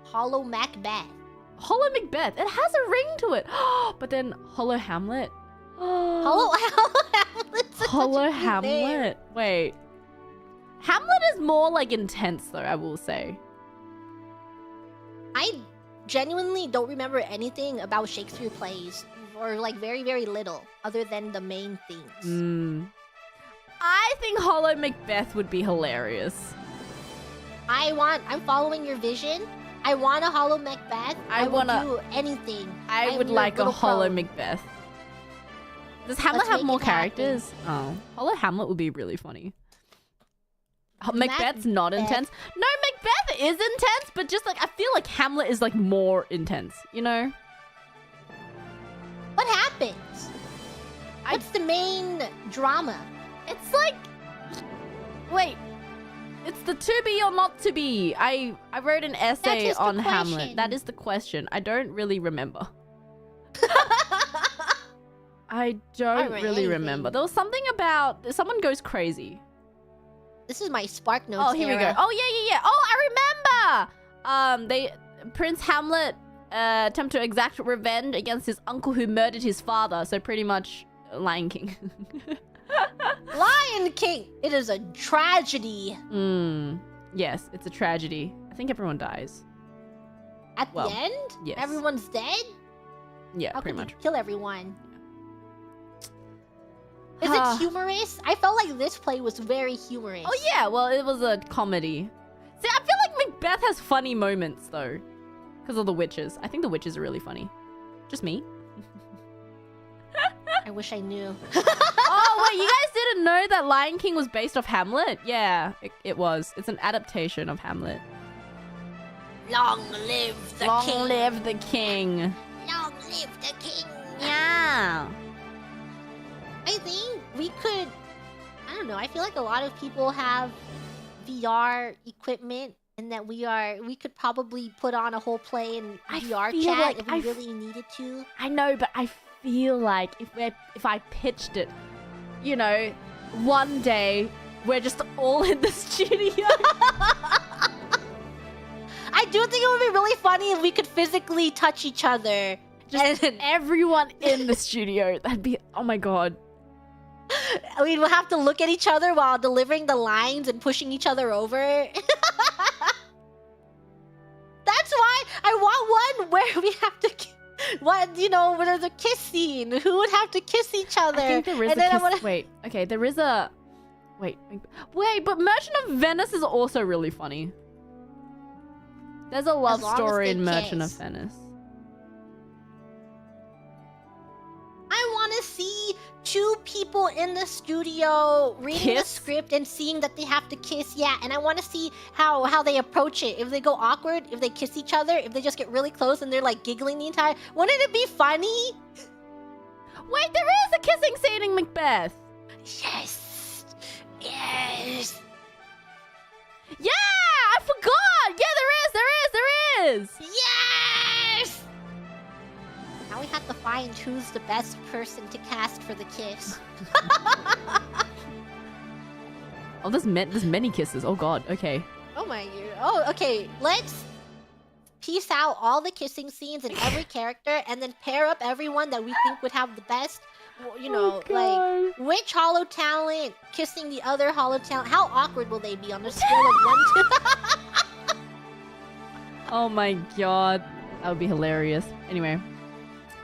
Hollow Macbeth. Hollow Macbeth. It has a ring to it. But then Hollow Hamlet. Hollow Hamlet. Hollow Hamlet. Wait. Hamlet is more like intense though, I will say. I genuinely don't remember anything about Shakespeare plays, or like very, very little, other than the main themes. I think Hollow Macbeth would be hilarious. I'm following your vision. I want a Hollow Macbeth. I will do anything. I would like a Hollow Macbeth. Does Hamlet have more characters? Oh. Hollow Hamlet would be really funny. Macbeth's not intense. No, Macbeth is intense, but just like, I feel like Hamlet is like more intense, you know? What happens? What's the main drama? It's like... Wait. It's the to be or not to be. I wrote an essay on Hamlet. That is the question. I don't really remember. I don't really remember. There was something about... Someone goes crazy. This is my Spark Notes Oh, here we go. Oh, yeah. Oh, I remember! Prince Hamlet attempt to exact revenge against his uncle who murdered his father. So pretty much Lion King. Lion King! It is a tragedy. Yes, it's a tragedy. I think everyone dies. At the end? Yes. Everyone's dead? Yeah, pretty much. Kill everyone. Is it humorous? I felt like this play was very humorous. Oh yeah, well it was a comedy. See, I feel like Macbeth has funny moments though. Because of the witches. I think the witches are really funny. Just me. I wish I knew. Oh wait, you guys didn't know that Lion King was based off Hamlet? Yeah, it was. It's an adaptation of Hamlet. Long live the king. Long live the king. Long live the king. Yeah. I think we could... I don't know. I feel like a lot of people have VR equipment and that we could probably put on a whole play in VR chat like if we really needed to. I know, but I feel like if I pitched it, you know, one day we're just all in the studio. I do think it would be really funny if we could physically touch each other. Just everyone in the studio. That'd be, oh my god. We'd have to look at each other while delivering the lines and pushing each other over. That's why I want one where What, you know, when there's a kiss scene, who would have to kiss each other? I think there is a kiss. Wait, okay, there is a... Wait, but Merchant of Venice is also really funny. There's a love story in Merchant of Venice. I want to see two people in the studio reading the script and seeing that they have to kiss. Yeah, and I want to see how they approach it. If they go awkward, if they kiss each other, if they just get really close and they're like giggling the entire... Wouldn't it be funny? Wait, there is a kissing scene in Macbeth. Yes. Yes. Yeah, I forgot. Yeah, there is. Yes. Now we have to find who's the best person to cast for the kiss. Oh, there's many kisses. Oh god. Okay. Oh my god. Oh, okay. Let's piece out all the kissing scenes in every character and then pair up everyone that we think would have the best. You know, like which holo talent kissing the other holo talent. How awkward will they be on a scale of 1 to... Oh my god. That would be hilarious. Anyway.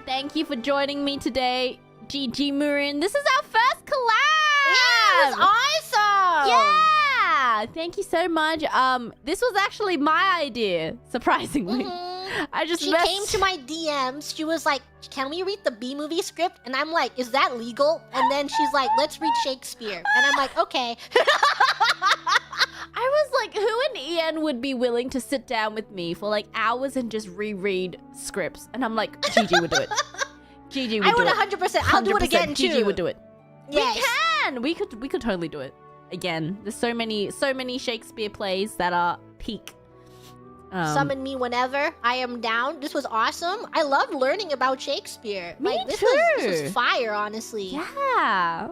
Thank you for joining me today, GG Murin. This is our first collab! Yeah, it was awesome! Yeah! Thank you so much. This was actually my idea, surprisingly. She came to my DMs. She was like, can we read the B-movie script? And I'm like, is that legal? And then she's like, let's read Shakespeare. And I'm like, okay. I was like, who in EN would be willing to sit down with me for like hours and just reread scripts? And I'm like, Gigi would do it. Gigi would do it. I would 100%. I'll do it again too. Gigi would do it. Yes. We can. We could totally do it again. There's so many Shakespeare plays that are peak. Summon me whenever. I am down. This was awesome. I love learning about Shakespeare. Me this too. This was fire, honestly. Yeah.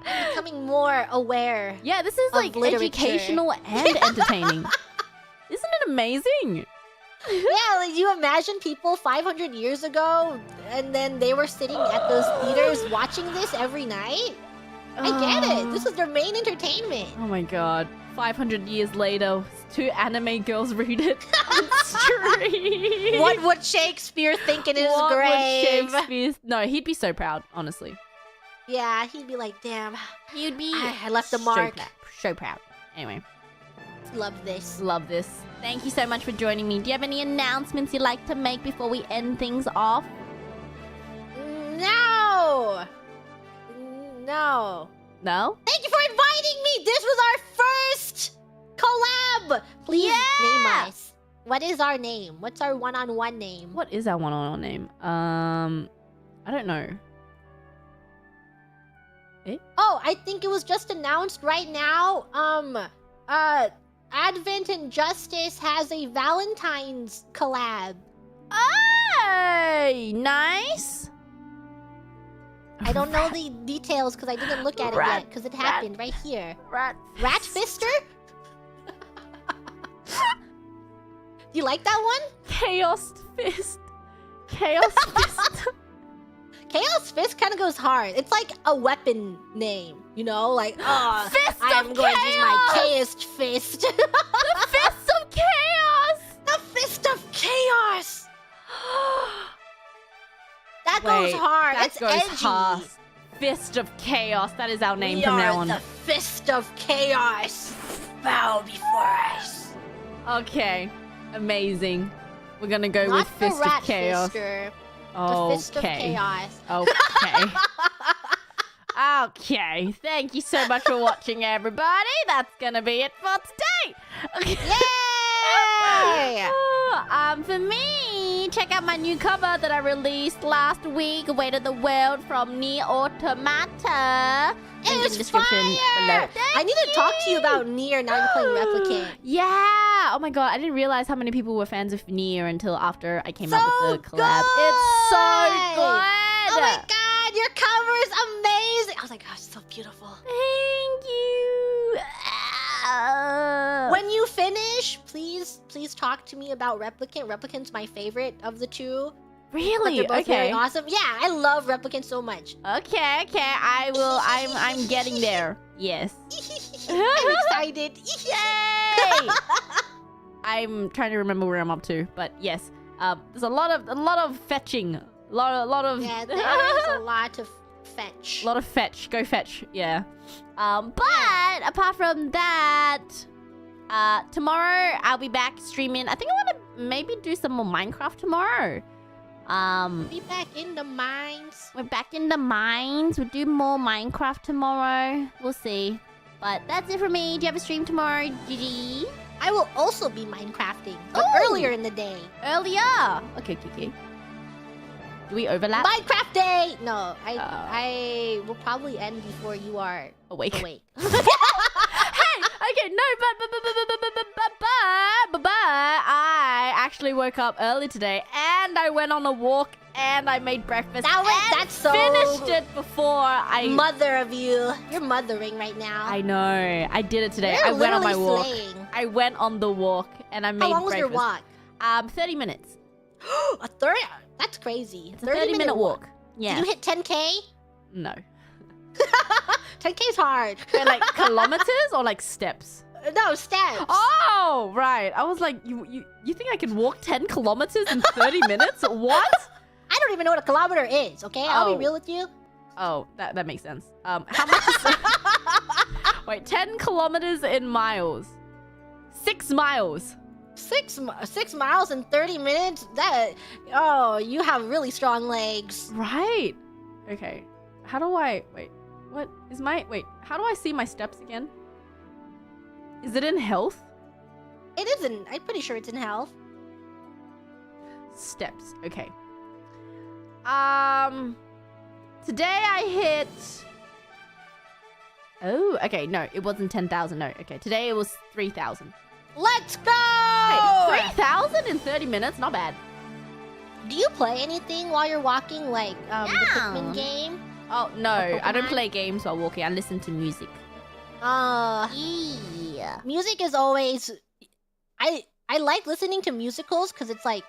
I'm becoming more aware. Yeah, this is like educational and entertaining. Isn't it amazing? Yeah, like you imagine people 500 years ago and then they were sitting at those theaters watching this every night? I get it. This is their main entertainment. Oh my god. 500 years later, 2 anime girls read it on stream. What would Shakespeare think in his grave? No, he'd be so proud, honestly. Yeah, he'd be like, damn. You'd be... I left a mark. So proud. Anyway. Love this. Love this. Thank you so much for joining me. Do you have any announcements you'd like to make before we end things off? No! No. No? Thank you for inviting me! This was our first collab! Please name us. What is our name? What's our one-on-one name? What is our one-on-one name? I don't know. Oh, I think it was just announced right now. Advent and Justice has a Valentine's collab. Hey, nice. I don't know the details because I didn't look at it yet because it happened right here. Rat Fister? You like that one? Chaos Fist. Chaos Fist. Chaos Fist kind of goes hard. It's like a weapon name, you know? Like, I'm going to use my Chaos Fist. The Fist of Chaos! The Fist of Chaos! That goes hard. That's edgy. Hard. Fist of Chaos. That is our name from now on. We are the Fist of Chaos. Bow before us. Okay. Amazing. We're gonna go with Fist of Chaos. Fister. Okay. The Fist of Chaos. Okay. Okay. Thank you so much for watching, everybody. That's gonna be it for today. Yay! For me, check out my new cover that I released last week, Weight of the World from Nier Automata. It was fire! I need to talk to you about Nier now you're playing Replicant. Yeah! Oh my god, I didn't realize how many people were fans of Nier until after I came up with the collab. Good! It's so good! Oh my god, your cover is amazing! Oh my gosh, it's so beautiful. Thank you! When you finish, please talk to me about Replicant. Replicant's my favorite of the two. Really? But they're both very Okay. awesome. Yeah, I love Replicant so much. Okay. I will. I'm getting there. Yes. I'm excited. Yay! I'm trying to remember where I'm up to, but yes. There's a lot of fetching. A lot of Yeah, there is a lot of fetch. A lot of fetch. Go fetch. Yeah. But apart from that, tomorrow I'll be back streaming. I think I want to maybe do some more Minecraft tomorrow. Be back in the mines. We're back in the mines. We'll do more Minecraft tomorrow. We'll see. But that's it for me. Do you have a stream tomorrow, Gigi? I will also be Minecrafting, but Ooh. earlier in the day. Earlier. Okay, Kiki. Do we overlap? Minecraft day! No, I will probably end before you are Awake. awake. Hey, okay, no, but I actually woke up early today, and I went on a walk, and I made breakfast. That's so finished it before I. mother of you. You're mothering right now. I know. I did it today. You're I went on my walk. slaying. I went on the walk, and I made How long was breakfast. your walk? 30 minutes. A 30? That's crazy. It's a 30-minute walk. Yeah. Did you hit 10K? No. 10K's hard. Wait, like kilometers or like steps? No, steps. Oh, right. I was like, you think I can walk 10 kilometers in 30 minutes? What? I don't even know what a kilometer is, okay? I'll be real with you. Oh, that makes sense. How much is Wait, 10 kilometers in miles. 6 miles. 6 miles in 30 minutes? You have really strong legs. Right. Okay. How do I... Wait. What is my... Wait. How do I see my steps again? Is it in health? It isn't. I'm pretty sure it's in health. Steps. Okay. Today I hit... Oh, okay. No, it wasn't 10,000. No. Okay. Today it was 3,000. Let's go! Hey, 3,000 in 30 minutes? Not bad. Do you play anything while you're walking, like the Pikmin game? Oh, no. Or I don't Pokemon? play games while walking. I listen to music. Yeah. Music is always... I like listening to musicals because it's like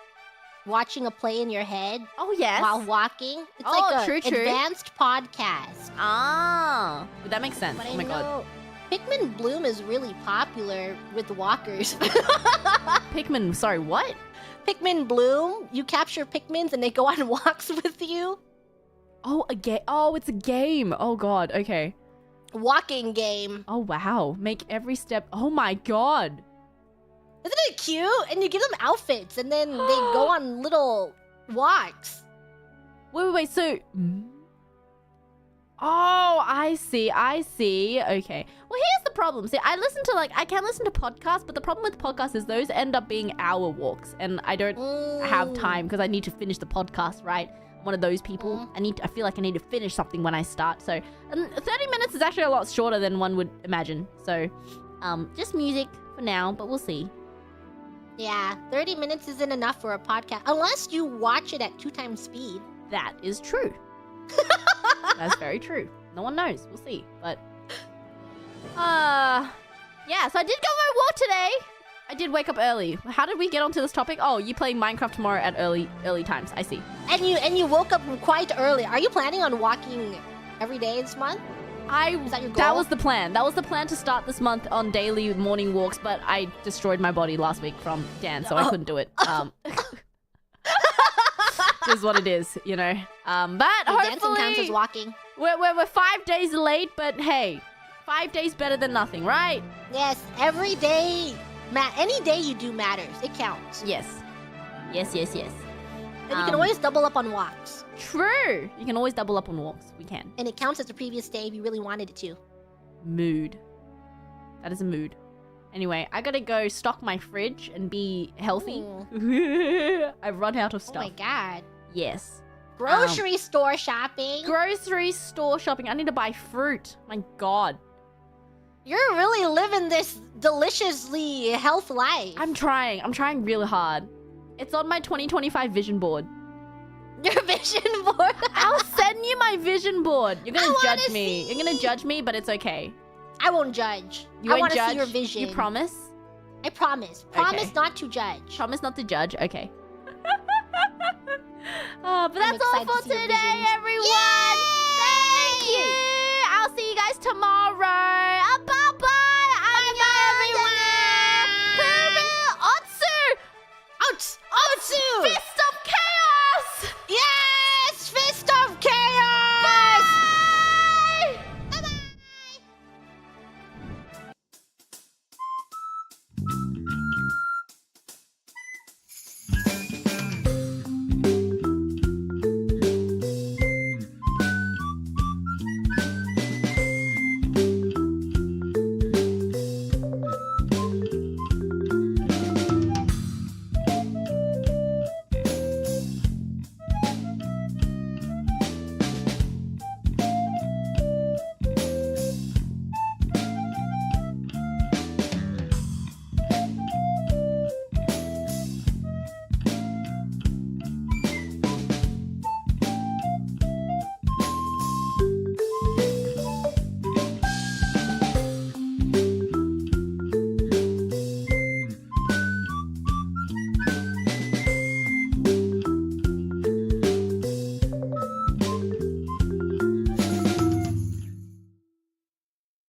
watching a play in your head Oh, yes. while walking. It's Oh, like true, a true. advanced podcast. Ah. That makes sense. But Oh I my god. know Pikmin Bloom is really popular with walkers. Pikmin, sorry, what? Pikmin Bloom, you capture Pikmins and they go on walks with you. Oh, a game. Oh, it's a game. Oh god, okay. Walking game. Oh wow. Make every step. Oh my god. Isn't it cute? And you give them outfits and then they go on little walks. Wait. So... Oh, I see. Okay. Well, here's the problem. See, I can listen to podcasts, but the problem with podcasts is those end up being hour walks, and I don't have time because I need to finish the podcast, right? I'm one of those people. I feel like I need to finish something when I start. So, 30 minutes is actually a lot shorter than one would imagine. So, just music for now, but we'll see. Yeah, 30 minutes isn't enough for a podcast unless you watch it at 2 times speed. That is true. That's very true. No one knows. We'll see. But yeah, so I did go for a walk today. I did wake up early. How did we get onto this topic? Oh, you playing Minecraft tomorrow at early times. I see. And you woke up quite early. Are you planning on walking every day this month? Is that your goal? That was the plan. That was the plan to start this month on daily morning walks, but I destroyed my body last week from dance, so I couldn't do it. Is what it is, you know. But Dancing hopefully counts as walking. we're 5 days late, but hey, 5 days better than nothing, right? Yes, every day, any day you do matters. It counts. Yes. Yes. And you can always double up on walks. True. You can always double up on walks. We can. And it counts as the previous day if you really wanted it to. Mood. That is a mood. Anyway, I gotta go stock my fridge and be healthy. I've run out of Oh stuff. my god. Yes. Grocery store shopping. Grocery store shopping. I need to buy fruit. My god. You're really living this deliciously health life. I'm trying really hard. It's on my 2025 vision board. Your vision board. I'll send you my vision board. You're gonna I judge wanna me. see. You're gonna judge me, but it's okay. I won't judge. You I won't want to judge? see your vision. You promise? I promise. Promise Okay. not to judge. Promise not to judge? Okay. But that's all excited for to see your today, visions. everyone. Thank you. I'll see you guys tomorrow. Bye.